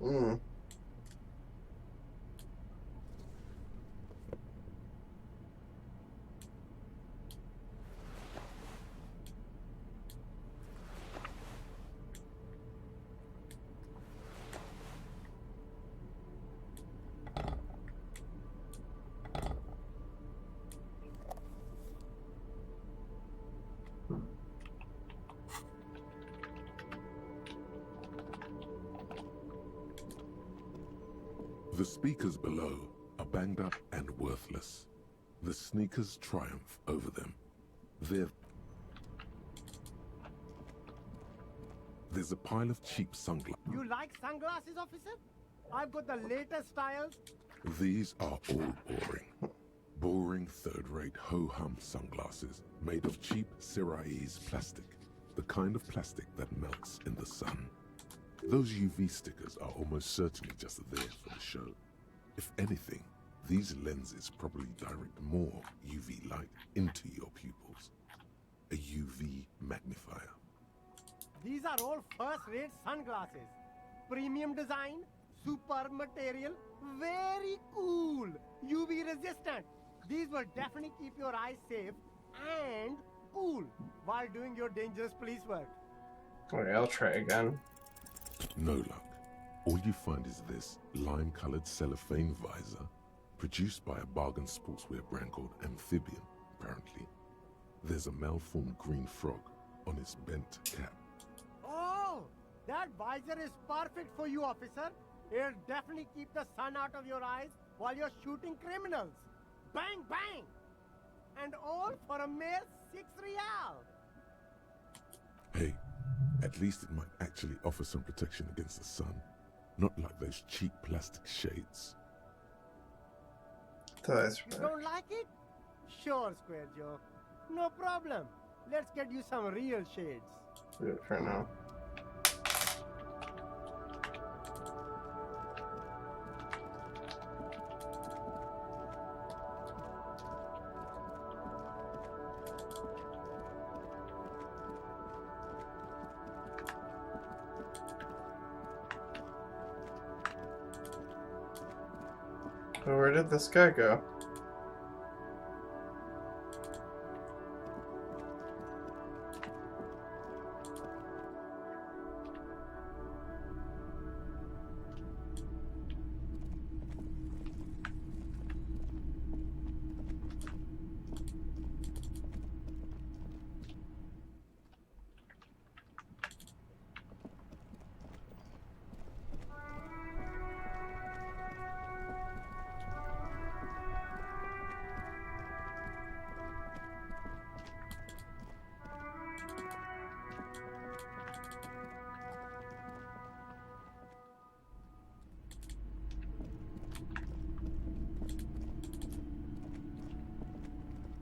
Mm. The speakers below are banged up and worthless. The sneakers triumph over them. There's a pile of cheap sunglasses. You like sunglasses, officer? I've got the latest styles. These are all boring. Boring third-rate ho-hum sunglasses made of cheap Syrahese plastic. The kind of plastic that melts in the sun. Those UV stickers are almost certainly just there for the show. If anything, these lenses probably direct more UV light into your pupils. A UV magnifier. These are all first-rate sunglasses. Premium design, superb material, very cool, UV resistant. These will definitely keep your eyes safe and cool while doing your dangerous police work. Okay, I'll try again. No luck. All you find is this lime-colored cellophane visor, produced by a bargain sportswear brand called Amphibian, apparently. There's a malformed green frog on its bent cap. Oh, that visor is perfect for you, officer. It'll definitely keep the sun out of your eyes while you're shooting criminals. Bang, bang! And all for a mere 6 real. Hey, at least it might actually offer some protection against the sun. Not like those cheap plastic shades. That's You right. don't like it? Sure, Square Joe. No problem. Let's get you some real shades. Do it for now. Oh, where did this guy go?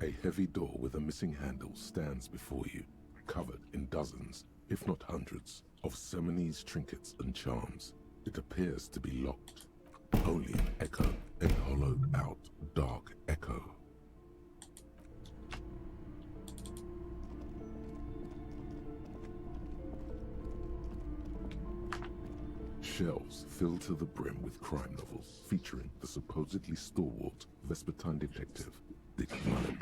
A heavy door with a missing handle stands before you, covered in dozens, if not hundreds, of Seminese trinkets and charms. It appears to be locked. Only an echo, a hollowed-out, dark echo. Shelves filled to the brim with crime novels featuring the supposedly stalwart Vespertine detective, Dick Mullen.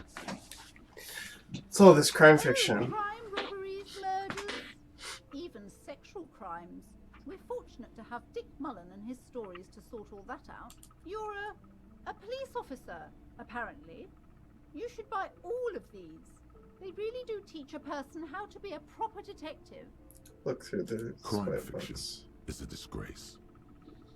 It's all this crime fiction. Crime, robberies, murders, even sexual crimes. We're fortunate to have Dick Mullen and his stories to sort all that out. You're a police officer, apparently. You should buy all of these. They really do teach a person how to be a proper detective. Look through the Crime fiction is a disgrace.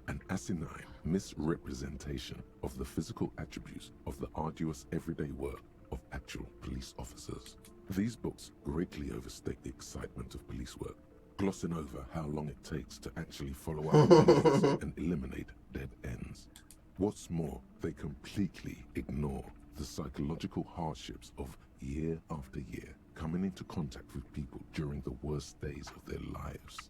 An asinine misrepresentation of the physical attributes of the arduous everyday work of actual police officers. These books greatly overstate the excitement of police work, glossing over how long it takes to actually follow up on leads and eliminate dead ends. What's more, they completely ignore the psychological hardships of year after year coming into contact with people during the worst days of their lives.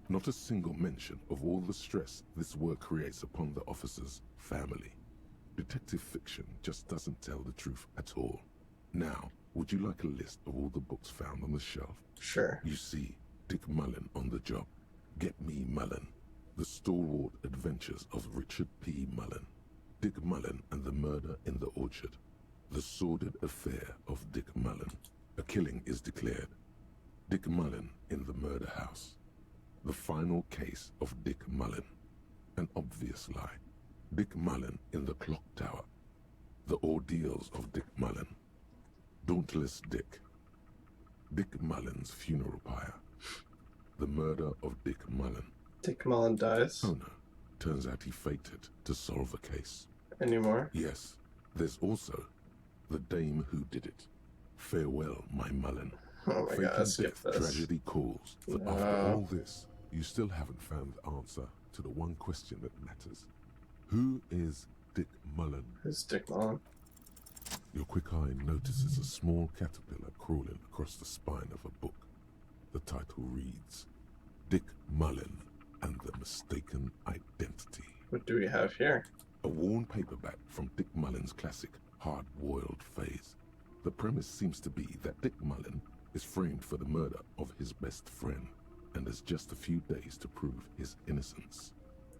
Not a single mention of all the stress this work creates upon the officer's family. Detective fiction just doesn't tell the truth at all. Now, would you like a list of all the books found on the shelf? Sure. You see Dick Mullen on the job. Get Me Mullen. The Stalwart Adventures of Richard P. Mullen. Dick Mullen and the Murder in the Orchard. The Sordid Affair of Dick Mullen. A killing is declared. Dick Mullen in the Murder House. The Final Case of Dick Mullen. An Obvious Lie. Dick Mullen in the Clock Tower. The Ordeals of Dick Mullen. Dauntless Dick. Dick Mullen's Funeral Pyre. The Murder of Dick Mullen. Dick Mullen dies. Oh no. Turns out he faked it to solve a case. Any more? Yes. There's also The Dame Who Did It. Farewell, my Mullen. Oh my Fate god, and skip death, this. tragedy calls. But No. after all this, you still haven't found the answer to the one question that matters. Who is Dick Mullen? Who's Dick Mullen? Your quick eye notices a small caterpillar crawling across the spine of a book. The title reads, Dick Mullen and the Mistaken Identity. What do we have here? A worn paperback from Dick Mullen's classic hard-boiled phase. The premise seems to be that Dick Mullen is framed for the murder of his best friend and has just a few days to prove his innocence.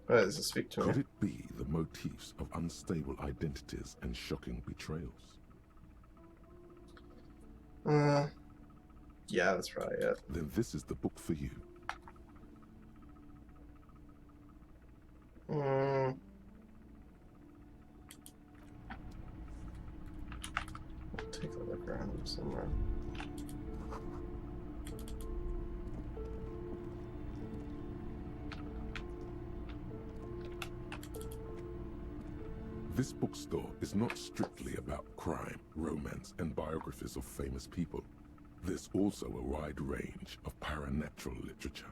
What does it speak to me? Could it be the motifs of unstable identities and shocking betrayals? Yeah, that's probably it. Then this is the book for you. Take a look around somewhere. This bookstore is not strictly about crime, romance, and biographies of famous people. There's also a wide range of paranatural literature.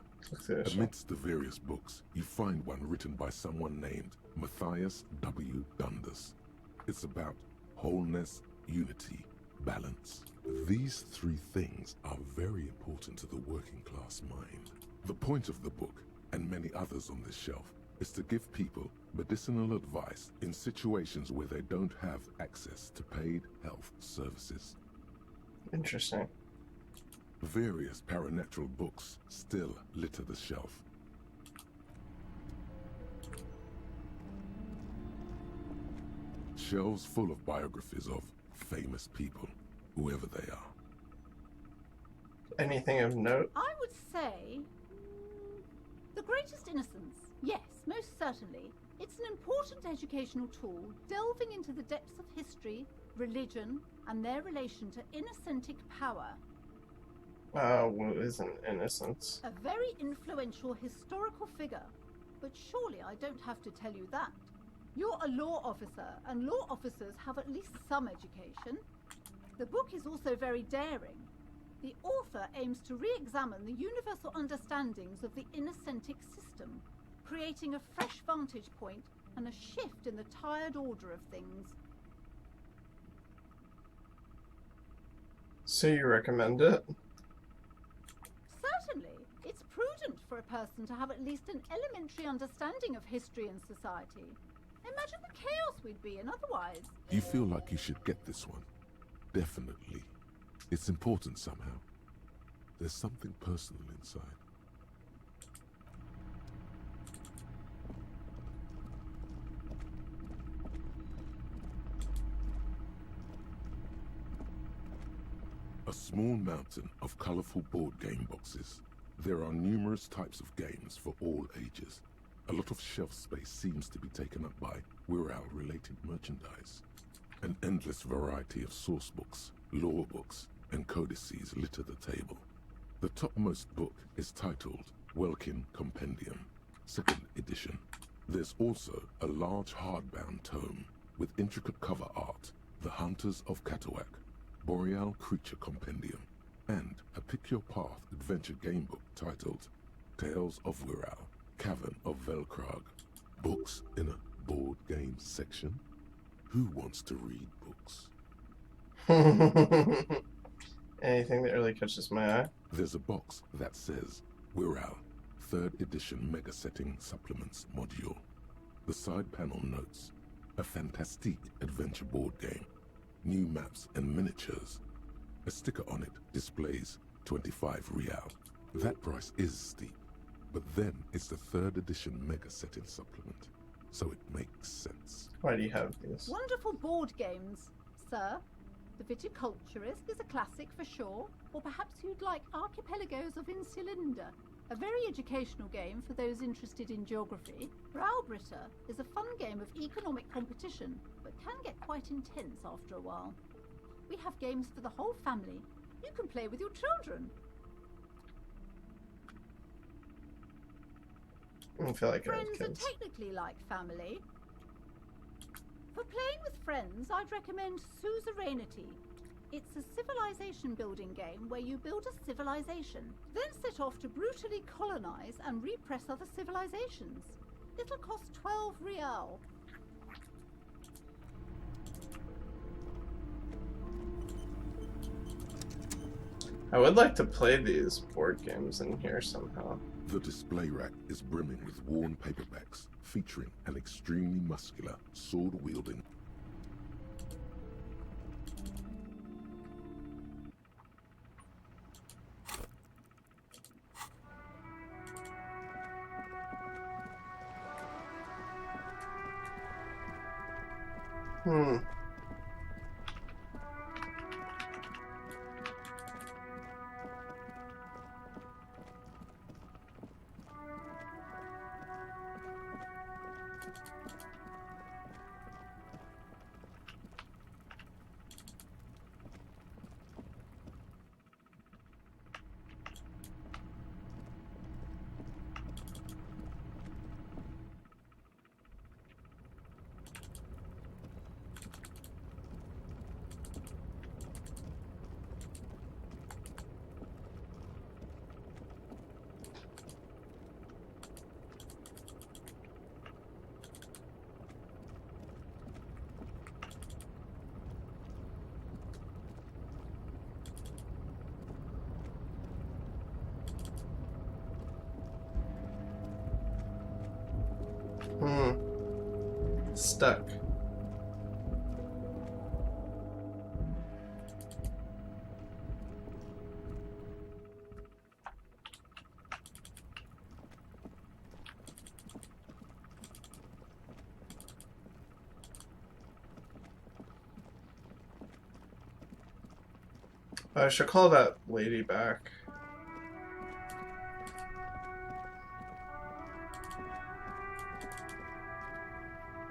Amidst the various books, you find one written by someone named Matthias W. Dundas. It's about wholeness, unity, balance. These three things are very important to the working class mind. The point of the book, and many others on this shelf, is to give people medicinal advice in situations where they don't have access to paid health services. Interesting. Various paranatural books still litter the shelf. Shelves full of biographies of famous people, whoever they are. Anything of note? I would say The Greatest Innocence. Yes, most certainly. It's an important educational tool, delving into the depths of history, religion, and their relation to innocentic power. What is an innocence? A very influential historical figure. But surely I don't have to tell you that. You're a law officer, and law officers have at least some education. The book is also very daring. The author aims to re-examine the universal understandings of the innocentic system, creating a fresh vantage point and a shift in the tired order of things. So you recommend it? Certainly. It's prudent for a person to have at least an elementary understanding of history and society. Imagine the chaos we'd be in otherwise. You feel like you should get this one. Definitely. It's important somehow. There's something personal inside. A small mountain of colorful board game boxes. There are numerous types of games for all ages. A lot of shelf space seems to be taken up by Wirral-related merchandise. An endless variety of source books, lore books, and codices litter the table. The topmost book is titled Welkin Compendium, 2nd edition. There's also a large hardbound tome with intricate cover art, The Hunters of Catawak, Boreal Creature Compendium, and a Pick Your Path adventure game book titled Tales of Wirral, Cavern of Velkrag. Books in a board game section? Who wants to read books? Anything that really catches my eye? There's a box that says Wirral, 3rd edition Mega Setting Supplements Module. The side panel notes, a fantastique adventure board game, new maps and miniatures. A sticker on it displays 25 real. That price is steep, but then it's the 3rd edition Mega Setting Supplement, so it makes sense. Why do you have these? Wonderful board games, sir. The Viticulturist is a classic for sure, or perhaps you'd like Archipelagos of Insulinda, a very educational game for those interested in geography. Browbritter is a fun game of economic competition, but can get quite intense after a while. We have games for the whole family. You can play with your children. I feel like I have Friends kids. are technically like family. For playing with friends, I'd recommend Suzerainty. It's a civilization building game where you build a civilization, then set off to brutally colonize and repress other civilizations. It'll cost 12 real. I would like to play these board games in here somehow. The display rack is brimming with worn paperbacks featuring an extremely muscular, sword-wielding Stuck. I should call that lady back.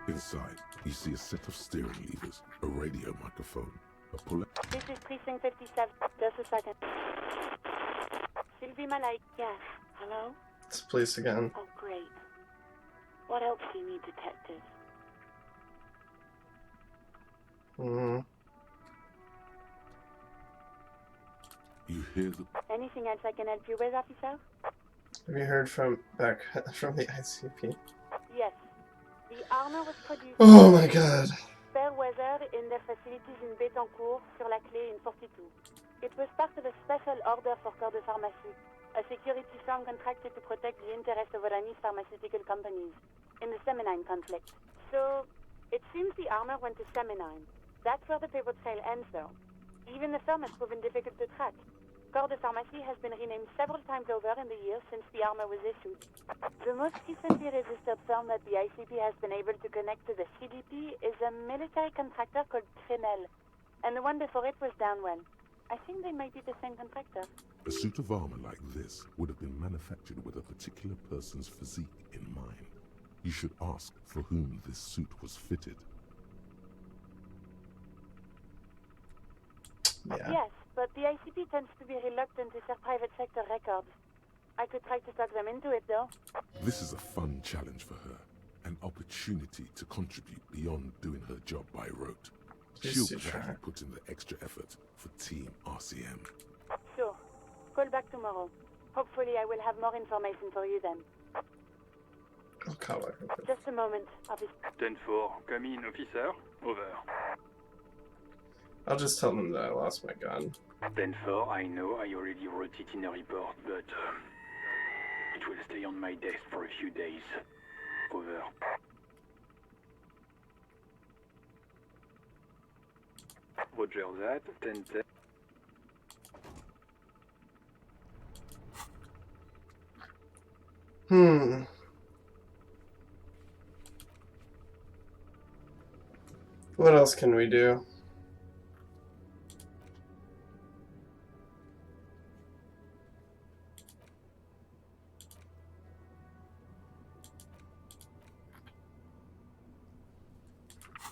Inside, you see a set of steering levers, a radio microphone, a puller. This is Precinct 57. Just a second. Sylvie Malay. Yes. Hello? It's police again. Oh, great. What else do you need, detective? You hear the... Anything else I can help you with, officer? Have you heard from back from the ICP? Yes. The armor was produced... Oh my god. Fair weather in their facilities in Betancourt, sur la clé in 42. It was part of a special order for Corps de Pharmacie, a security firm contracted to protect the interests of Oranese pharmaceutical companies in the Seminine conflict. So, it seems the armor went to Seminine. That's where the paper trail ends, though. Even the firm has proven difficult to track. Corps de Pharmacie has been renamed several times over in the years since the armor was issued. The most recently registered firm that the ICP has been able to connect to the CDP is a military contractor called Trinel, and the one before it was Downwell. I think they might be the same contractor. A suit of armor like this would have been manufactured with a particular person's physique in mind. You should ask for whom this suit was fitted. Yeah. Yes, but the ICP tends to be reluctant to share private sector records. I could try to talk them into it, though. This is a fun challenge for her. An opportunity to contribute beyond doing her job by rote. She'll gladly put in the extra effort for Team RCM. Sure. Call back tomorrow. Hopefully I will have more information for you then. I'll call her. Just a moment, officer. 10-4, come in, officer. Over. I'll just tell them that I lost my gun. 10-4, I know I already wrote it in a report, but it will stay on my desk for a few days. Over. Roger that, 10-10. What else can we do?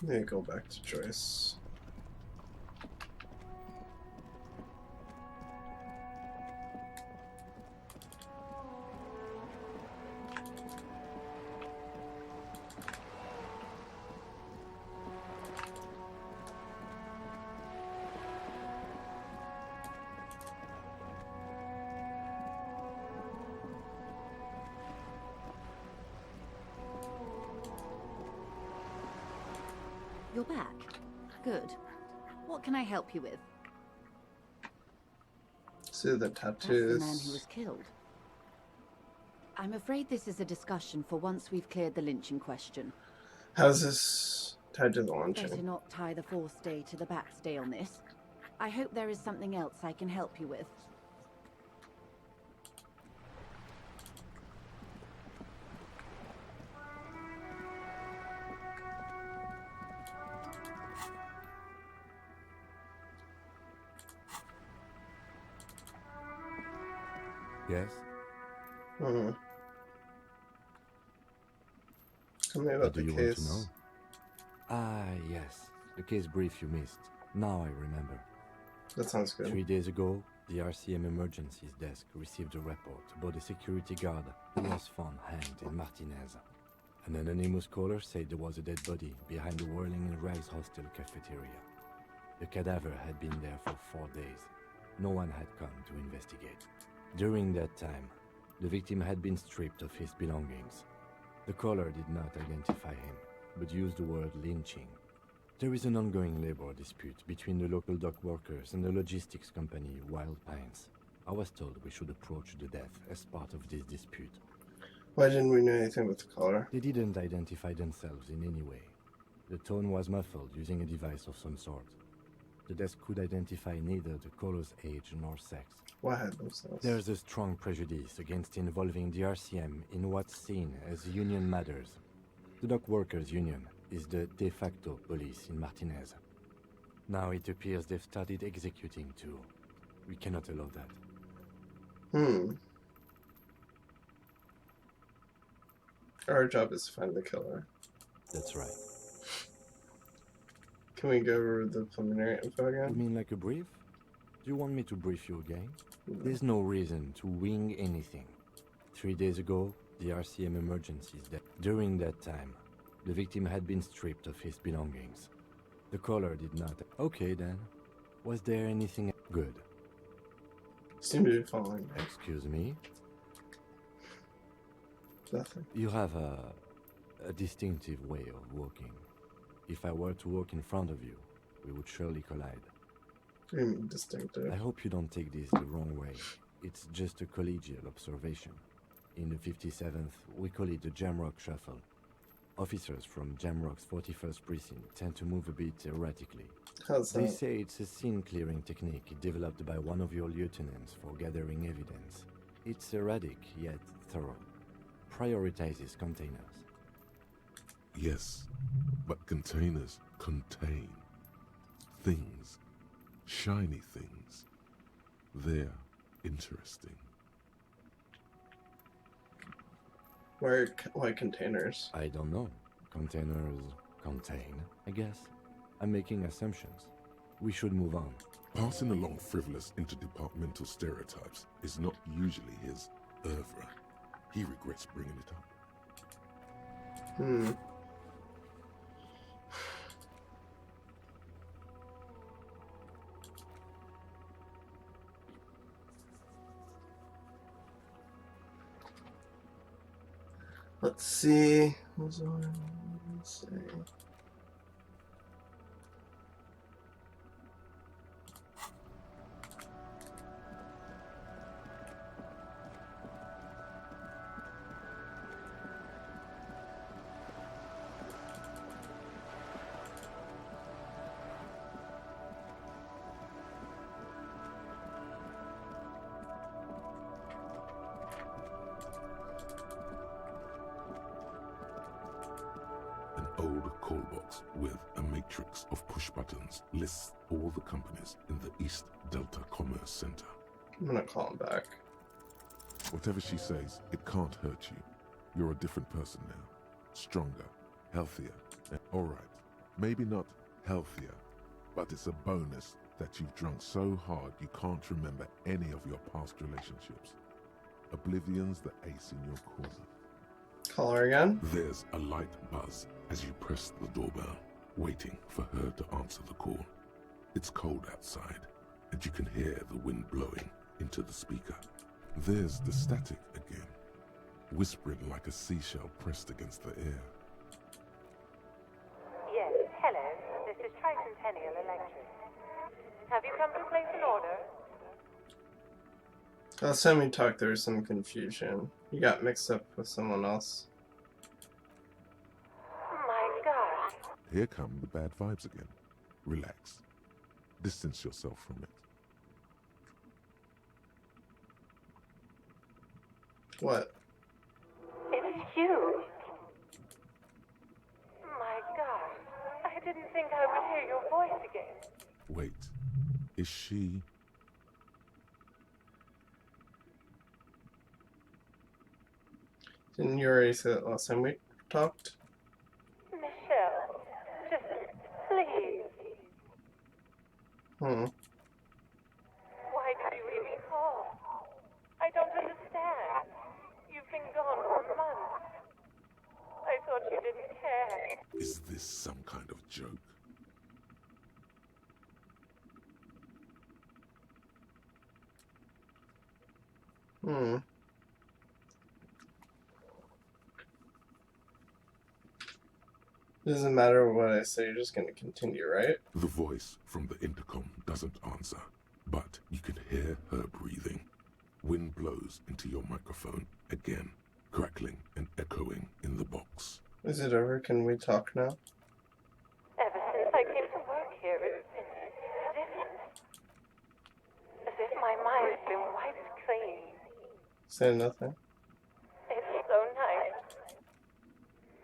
Let me go back to Joyce. You're back. Good. What can I help you with? See the That's the tattoos. man who was killed. I'm afraid this is a discussion for once we've cleared the lynching question. How's this tied to the Better lynching? not tie the fourth day to the backstay on this. I hope there is something else I can help you with. Yes? Hmm. Tell me What about do the you want to case. know? Ah, yes. The case brief you missed. Now I remember. That sounds good. 3 days ago, the RCM emergencies desk received a report about a security guard who was found hanged in Martinez. An anonymous caller said there was a dead body behind the Whirling in Rags hostel cafeteria. The cadaver had been there for 4 days. No one had come to investigate. During that time, the victim had been stripped of his belongings. The caller did not identify him, but used the word lynching. There is an ongoing labor dispute between the local dock workers and the logistics company Wild Pines. I was told we should approach the death as part of this dispute. Why didn't we know anything about the caller? They didn't identify themselves in any way. The tone was muffled using a device of some sort. The desk could identify neither the caller's age nor sex. Why had themselves? There's a strong prejudice against involving the RCM in what's seen as union matters. The dock workers' union is the de facto police in Martinez. Now it appears they've started executing too. We cannot allow that. Our job is to find the killer. That's right. Can we go over the preliminary info You again? mean like a brief? Do you want me to brief you again? There's no reason to wing anything. 3 days ago, the RCM emergencies dead. During that time, the victim had been stripped of his belongings. The caller did not. Okay then. Was there anything good? Seem to be following me. Excuse me? Nothing. You have a distinctive way of walking. If I were to walk in front of you, we would surely collide. What do you mean distinctive? I hope you don't take this the wrong way. It's just a collegial observation. In the 57th, we call it the Jamrock Shuffle. Officers from Jamrock's 41st Precinct tend to move a bit erratically. How's They that? say it's a scene-clearing technique developed by one of your lieutenants for gathering evidence. It's erratic, yet thorough. Prioritizes containers. Yes, but containers contain things. Shiny things. They're interesting. Where white containers? I don't know. Containers contain, I guess. I'm making assumptions. We should move on. Passing along frivolous interdepartmental stereotypes is not usually his oeuvre. He regrets bringing it up. Let's see. Let's see. Old call box with a matrix of push buttons lists all the companies in the East Delta Commerce Center. I'm gonna call him back. Whatever she says, it can't hurt you. You're a different person now. Stronger, healthier. Alright, maybe not healthier, but it's a bonus that you've drunk so hard you can't remember any of your past relationships. Oblivion's the ace in your corner. Call her again? There's a light buzz as you press the doorbell, waiting for her to answer the call. It's cold outside, and you can hear the wind blowing into the speaker. There's the static again, whispering like a seashell pressed against the air. Yes, hello. This is Tricentennial Electric. Have you come to place an order? Last time we talked, there was some confusion. You got mixed up with someone else. My God. Here come the bad vibes again. Relax. Distance yourself from it. What? It's you. My God. I didn't think I would hear your voice again. Wait. Is she... Didn't you already say that last time we talked? Michelle, just please. Hmm. Why did you even call? I don't understand. You've been gone for months. I thought you didn't care. Is this some kind of joke? Hmm. Doesn't matter what I say, you're just gonna continue, right? The voice from the intercom doesn't answer, but you can hear her breathing. Wind blows into your microphone again, crackling and echoing in the box. Is it over? Can we talk now? Ever since I came to work here, it's been different. As if my mind's been wiped clean. Say nothing. It's so nice.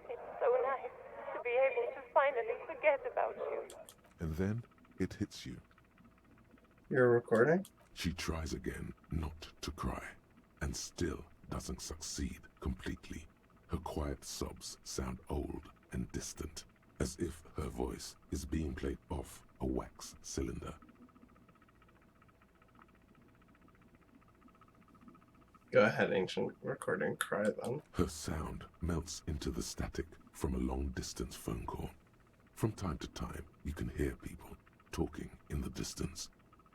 It's so nice to be able to finally forget about you. And then it hits you. You're recording? She tries again not to cry, and still doesn't succeed completely. Her quiet sobs sound old and distant, as if her voice is being played off a wax cylinder. Go ahead, ancient recording, cry then. Her sound melts into the static from a long-distance phone call. From time to time, you can hear people talking in the distance,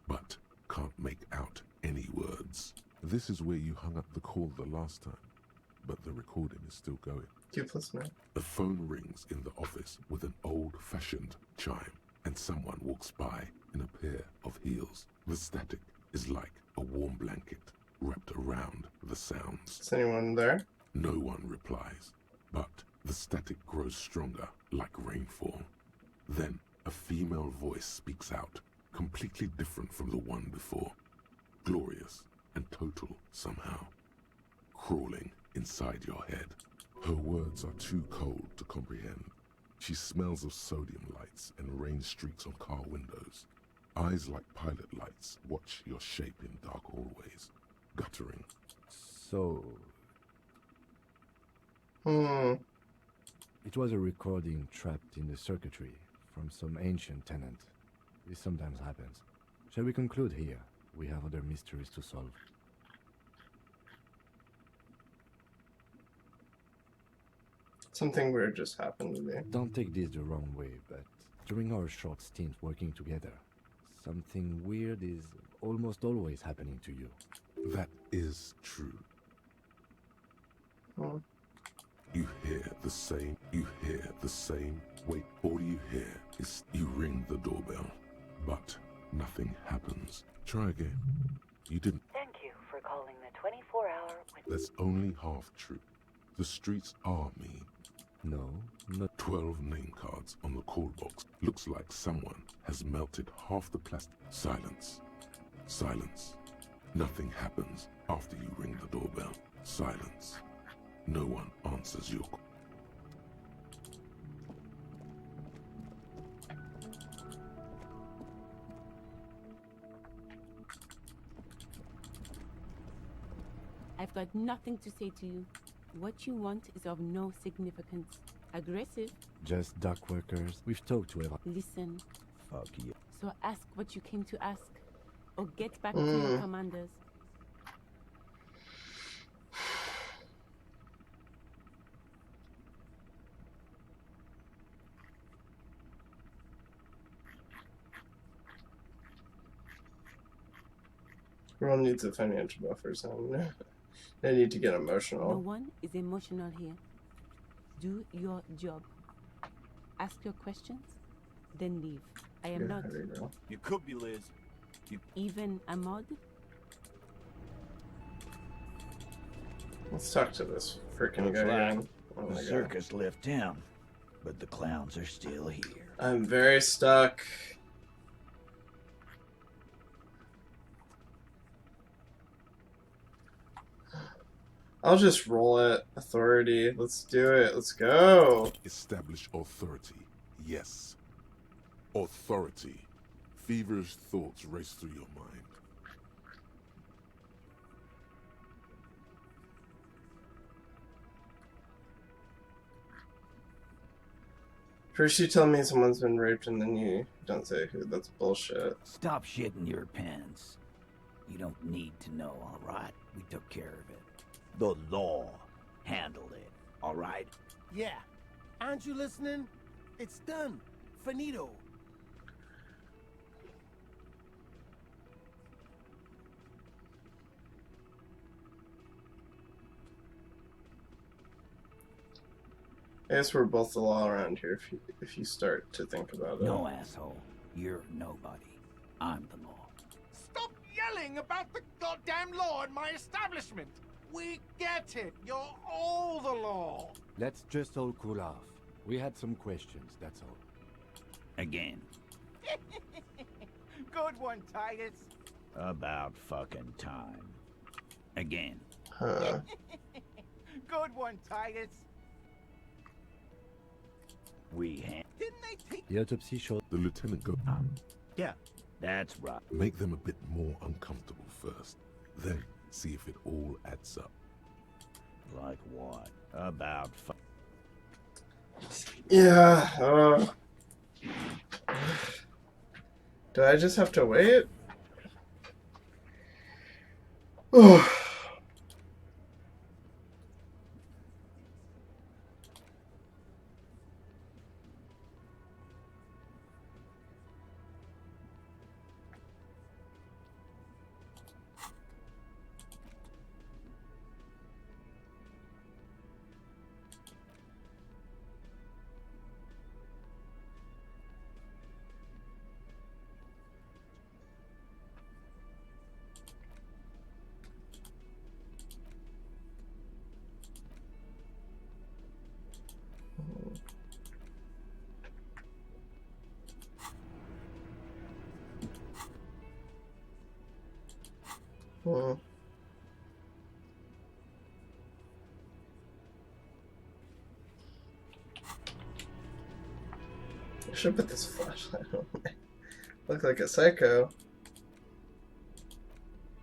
but can't make out any words. This is where you hung up the call the last time, but the recording is still going. Keep listening. A phone rings in the office with an old-fashioned chime, and someone walks by in a pair of heels. The static is like a warm blanket wrapped around the sounds. Is anyone there? No one replies, but the static grows stronger like rainfall. Then a female voice speaks out, completely different from the one before. Glorious and total somehow, crawling inside your head. Her words are too cold to comprehend. She smells of sodium lights and rain streaks on car windows. Eyes like pilot lights watch your shape in dark hallways, guttering. So, it was a recording trapped in the circuitry from some ancient tenant. This sometimes happens. Shall we conclude here? We have other mysteries to solve. Something weird just happened to me. Don't take this the wrong way, but during our short stint working together, something weird is almost always happening to you. That is true. Hmm. You hear the same. Wait, all you hear is you ring the doorbell, but nothing happens. Try again. You didn't. Thank you for calling the 24-hour... That's only half true. The streets are mean. No, not 12 name cards on the call box. Looks like someone has melted half the plastic. Silence. Silence. Nothing happens after you ring the doorbell. Silence. No one answers your call. I've got nothing to say to you. What you want is of no significance. Aggressive. just dock workers. We've talked to Eva. Listen. Fuck you. So ask what you came to ask. Or get back to your commanders. Everyone needs a financial buffer, so I need to get emotional. No one is emotional here. Do your job. Ask your questions, then leave. I am not. You could be, Liz. Even a mod? Let's talk to this freaking guy again. Oh the circus left town, but the clowns are still here. I'm very stuck. I'll just roll it. Authority. Let's do it. Let's go. Establish authority. Yes. Authority. Feverish thoughts race through your mind. First you tell me someone's been raped and then you don't say who. That's bullshit. Stop shitting your pants. You don't need to know, alright? We took care of it. The law handled it, alright? Yeah. Aren't you listening? It's done. Finito. I guess we're both the law around here if you start to think about it. No, asshole. You're nobody. I'm the law. Stop yelling about the goddamn law in my establishment. We get it. You're all the law. Let's just all cool off. We had some questions, that's all. Again. Good one, Titus. About fucking time. Again. Huh. Good one, Titus. Didn't they take... The autopsy showed... The lieutenant go... yeah, that's right. Make them a bit more uncomfortable first. Then see if it all adds up. Like what? About Yeah, do I just have to wait? I should put this flashlight on Look like a psycho.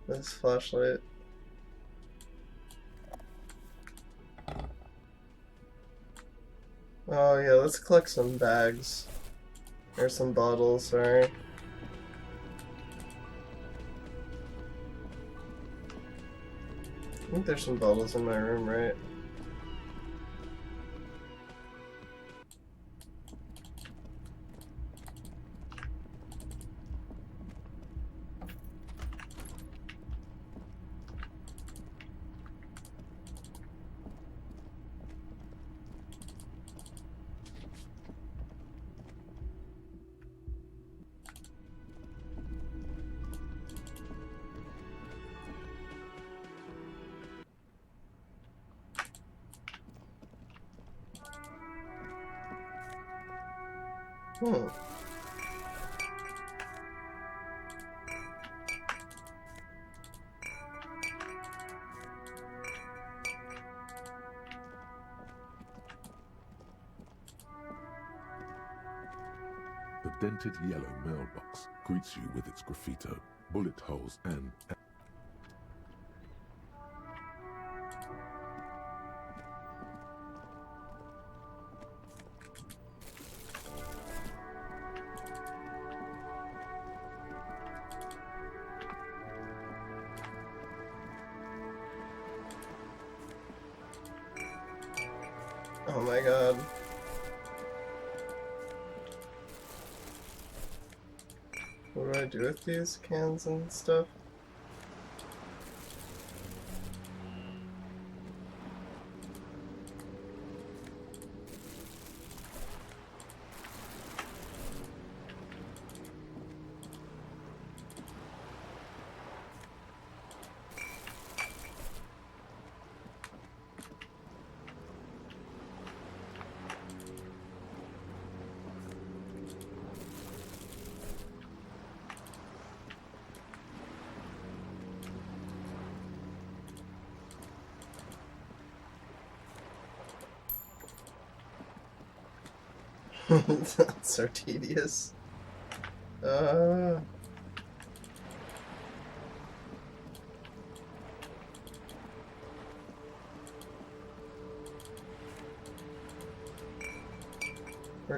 This flashlight. Oh yeah, let's collect some bags. Or some bottles, sorry. I think there's some bottles in my room, right? Hmm. The dented yellow mailbox greets you with its graffito, bullet holes, and Oh my god. What do I do with these cans and stuff? That's so tedious. We're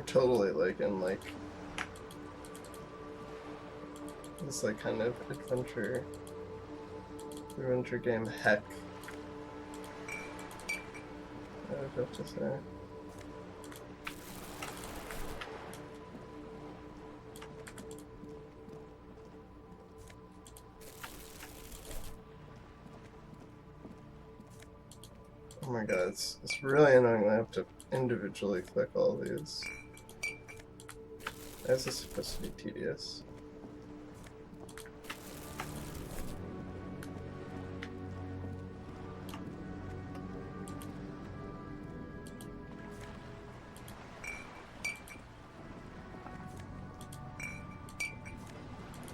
totally like in like this like kind of adventure game heck. I would have to say. Oh my god, it's really annoying. I have to individually click all these. This is supposed to be tedious.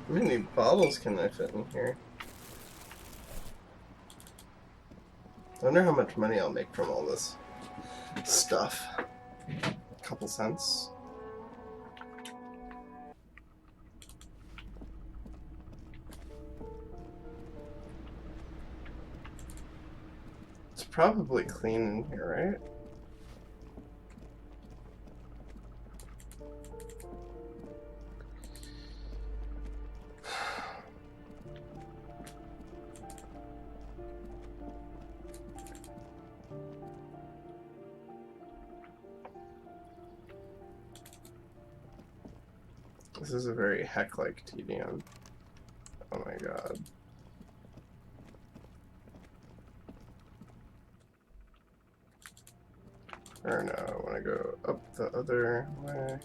How many bottles can I fit in here? I wonder how much money I'll make from all this stuff. A couple cents. It's probably clean in here, right? This is a very heck-like tedium. Oh my god. Or no, I want to go up the other way.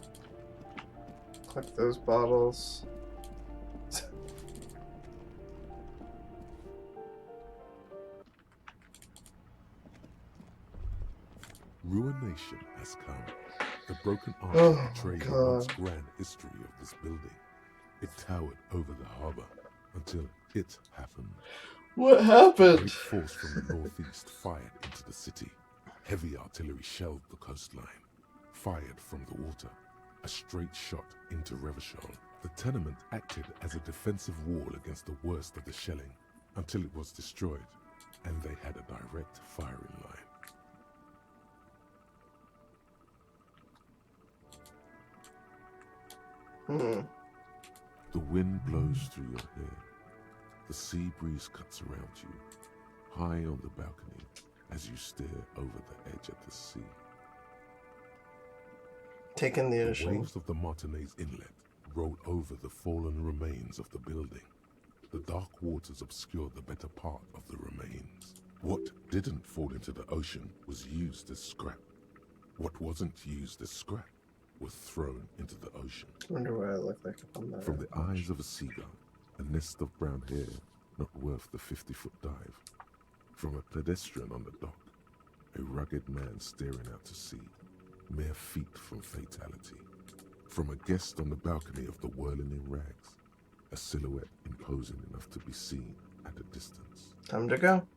Collect those bottles. ruination has come. The broken arch Oh, betrayed the God. once grand history of this building. It towered over the harbor until it happened. What happened? A great force from the northeast fired into the city. Heavy artillery shelled the coastline. Fired from the water. A straight shot into Revachol. The tenement acted as a defensive wall against the worst of the shelling until it was destroyed, and they had a direct firing line. The wind blows through your hair. The sea breeze cuts around you, high on the balcony, as you stare over the edge of the sea. Taking the ocean. The waves of the Martinez Inlet roll over the fallen remains of the building. The dark waters obscure the better part of the remains. What didn't fall into the ocean was used as scrap. What wasn't used as scrap was thrown into the ocean. I wonder what I look like up on that. From the eyes of a seagull, a nest of brown hair not worth the 50-foot dive. From a pedestrian on the dock, a rugged man staring out to sea, mere feet from fatality. From a guest on the balcony of the whirling in rags, a silhouette imposing enough to be seen at a distance. Time to go.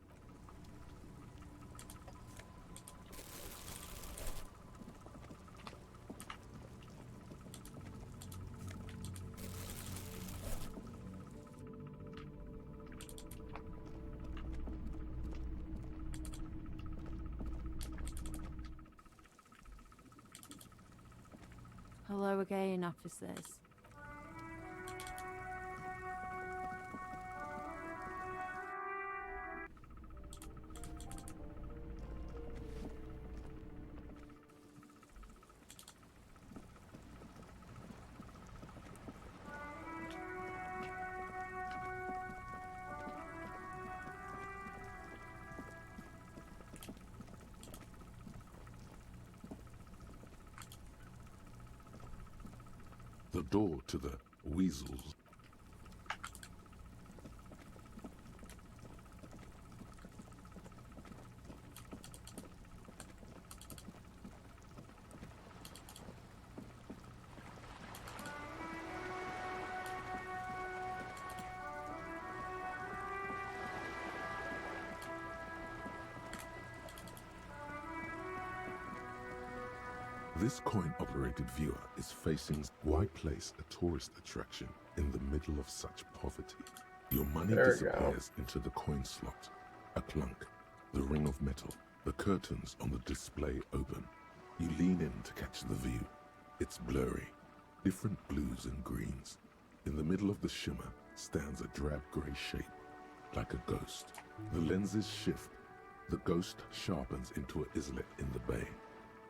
Hello again, officers. The door to the weasels. This coin-operated viewer is facing why place a tourist attraction in the middle of such poverty. Your money disappears into the coin slot. A clunk, the ring of metal, the curtains on the display open. You lean in to catch the view. It's blurry, different blues and greens. In the middle of the shimmer stands a drab grey shape, like a ghost. The lenses shift. The ghost sharpens into an islet in the bay.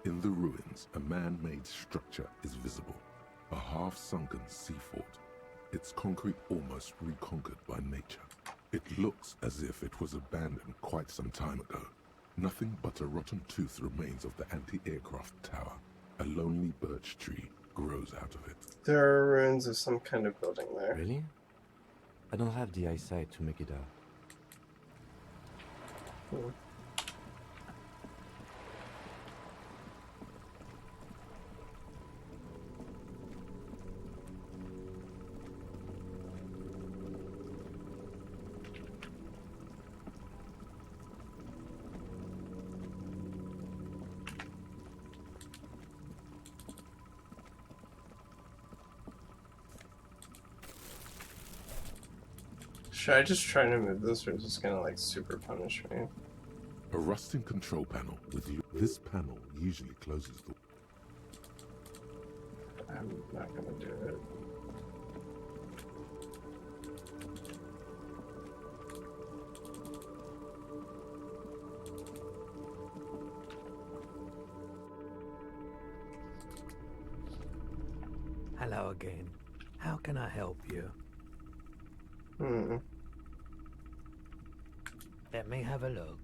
In the ruins, a man-made structure is visible, a half-sunken sea fort, its concrete almost reconquered by nature. It looks as if it was abandoned quite some time ago. Nothing but a rotten tooth remains of the anti-aircraft tower. A lonely birch tree grows out of it. There are ruins of some kind of building there. Really? I don't have the eyesight to make it out. Should I just try to move this, or is this gonna like super punish me? A rusting control panel with this panel usually closes the... I'm not gonna do it. Hello again. How can I help you? Let me have a look.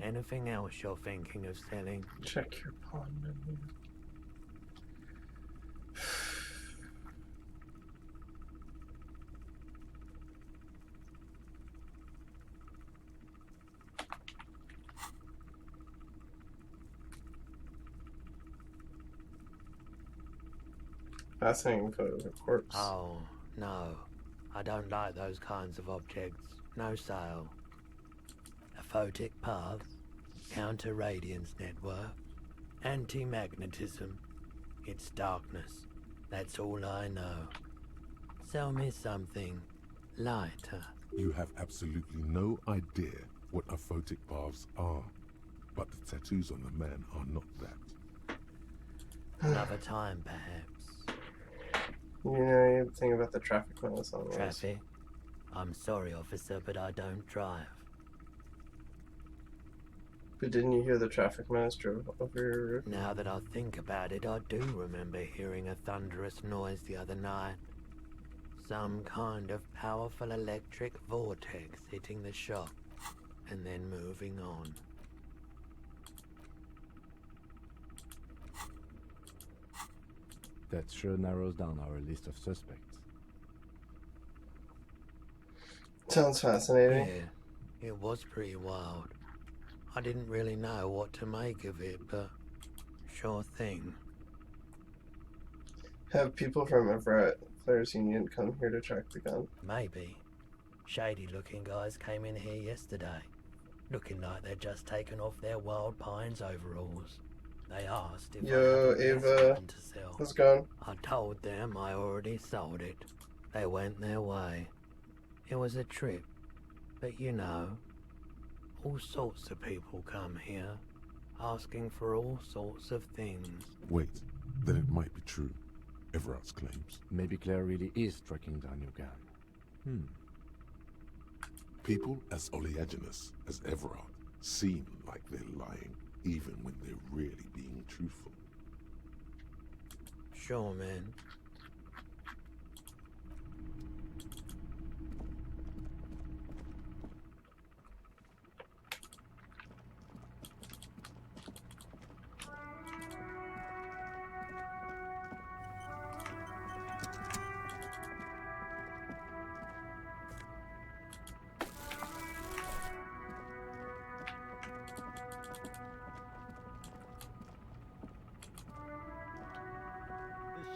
Anything else you're thinking of selling? Check your pawn menu. Fascinating photo of a corpse. Oh, no. I don't like those kinds of objects. No sale. A photic path, counter-radiance network, Anti-magnetism. It's darkness. That's all I know. Sell me something lighter. You have absolutely no idea what aphotic baths are, but the tattoos on the man are not that. Another time, perhaps. You know anything about the traffic laws on this? Traffic? I'm sorry, officer, but I don't drive. But didn't you hear the traffic menace drove over your roof? Now that I think about it, I do remember hearing a thunderous noise the other night. Some kind of powerful electric vortex hitting the shop, and then moving on. That sure narrows down our list of suspects. Sounds fascinating. Yeah, it was pretty wild. I didn't really know what to make of it, but sure thing. Have people from Everett Players Union come here to track the gun? Maybe. Shady-looking guys came in here yesterday, looking like they'd just taken off their Wild Pines overalls. They asked if Yo, I had a Eva, gun to sell. how's it going? I told them I already sold it. They went their way. It was a trip, but you know, all sorts of people come here, asking for all sorts of things. Wait, then it might be true. Everard's claims. Maybe Claire really is tracking down your gun. People as oleaginous as Everard seem like they're lying, even when they're really being truthful. Sure, man.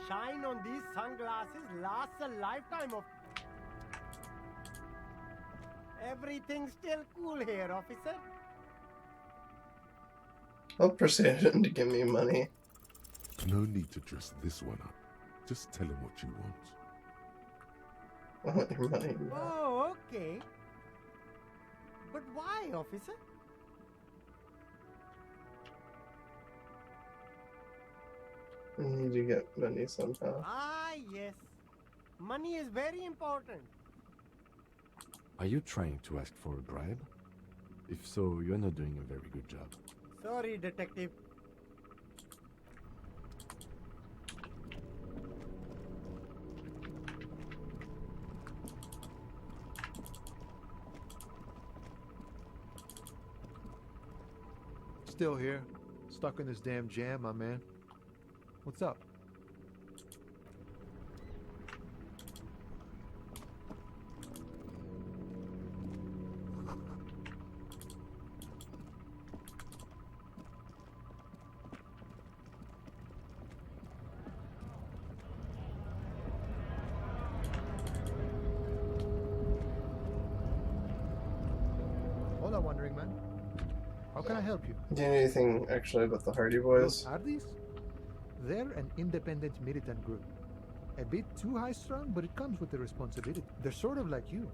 Shine on these sunglasses lasts a lifetime of... Everything's still cool here, officer. I'll persuade him to give me money. No need to dress this one up. Just tell him what you want. I want your money. Oh, okay. But why, officer? I need to get money somehow. Ah, yes. Money is very important. Are you trying to ask for a bribe? If so, you're not doing a very good job. Sorry, detective. Still here. Stuck in this damn jam, my man. What's up? All I'm wondering, man. How can I help you? Do you know anything actually about the Hardy Boys? Los Hardys? They're an independent militant group. A bit too high-strung, but it comes with the responsibility. They're sort of like you.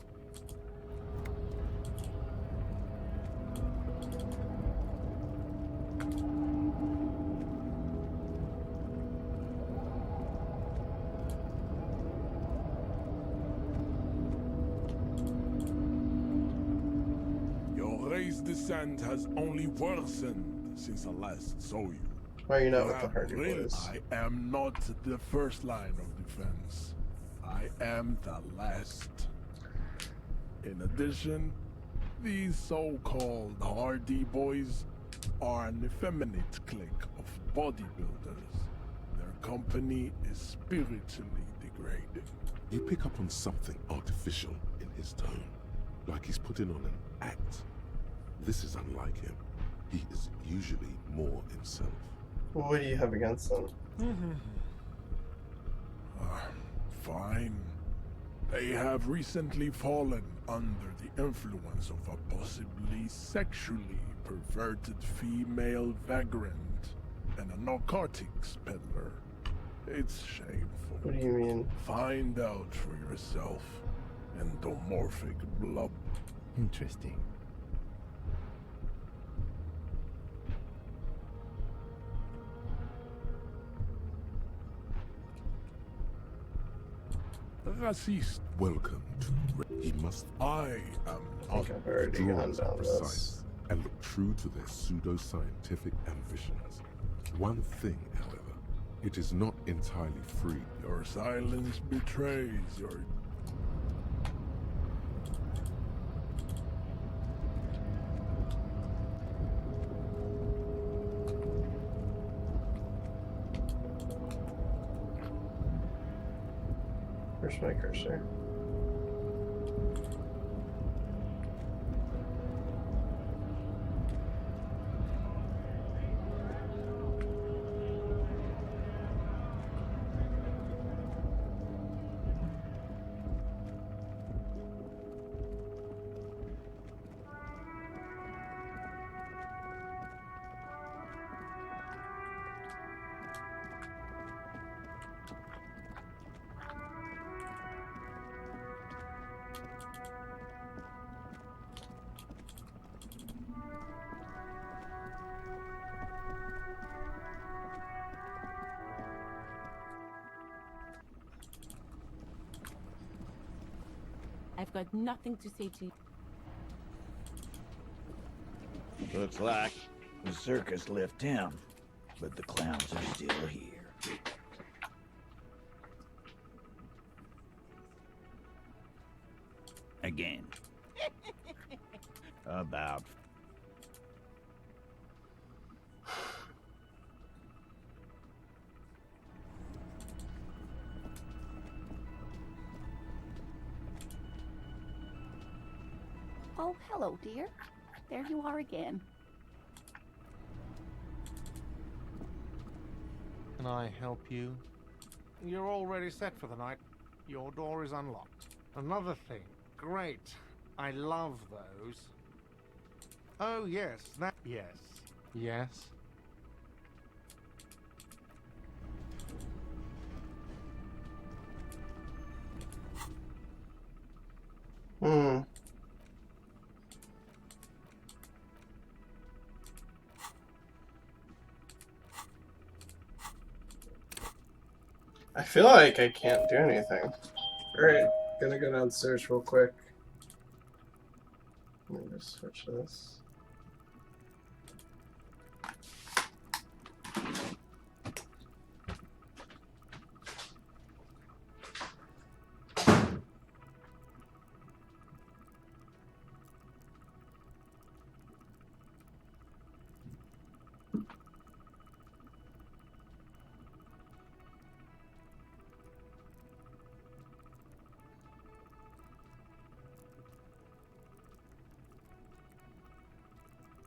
Your race descent has only worsened since I last saw you. Why are you not with the Hardy Really, Boys? I am not the first line of defense. I am the last. In addition, these so-called Hardy Boys are an effeminate clique of bodybuilders. Their company is spiritually degrading. You pick up on something artificial in his tone, like he's putting on an act. This is unlike him. He is usually more himself. What do you have against them? Fine. They have recently fallen under the influence of a possibly sexually perverted female vagrant. and a narcotics peddler. It's shameful. What do you mean? Find out for yourself. Endomorphic blob. Interesting. Racist. Welcome to... He must... I am I think I've already gone down precise and look true to their pseudo-scientific ambitions. One thing, however, it is not entirely free. Your silence betrays your... Where's my cursor? I've got nothing to say to you. Looks like the circus left town, but the clowns are still here. Again. About... Oh, hello, dear. There you are again. Can I help you? You're already set for the night. Your door is unlocked. Another thing. Great. I love those. Oh, yes. Yes. Yes. I feel like I can't do anything. Alright, gonna go downstairs real quick. Let me just switch this.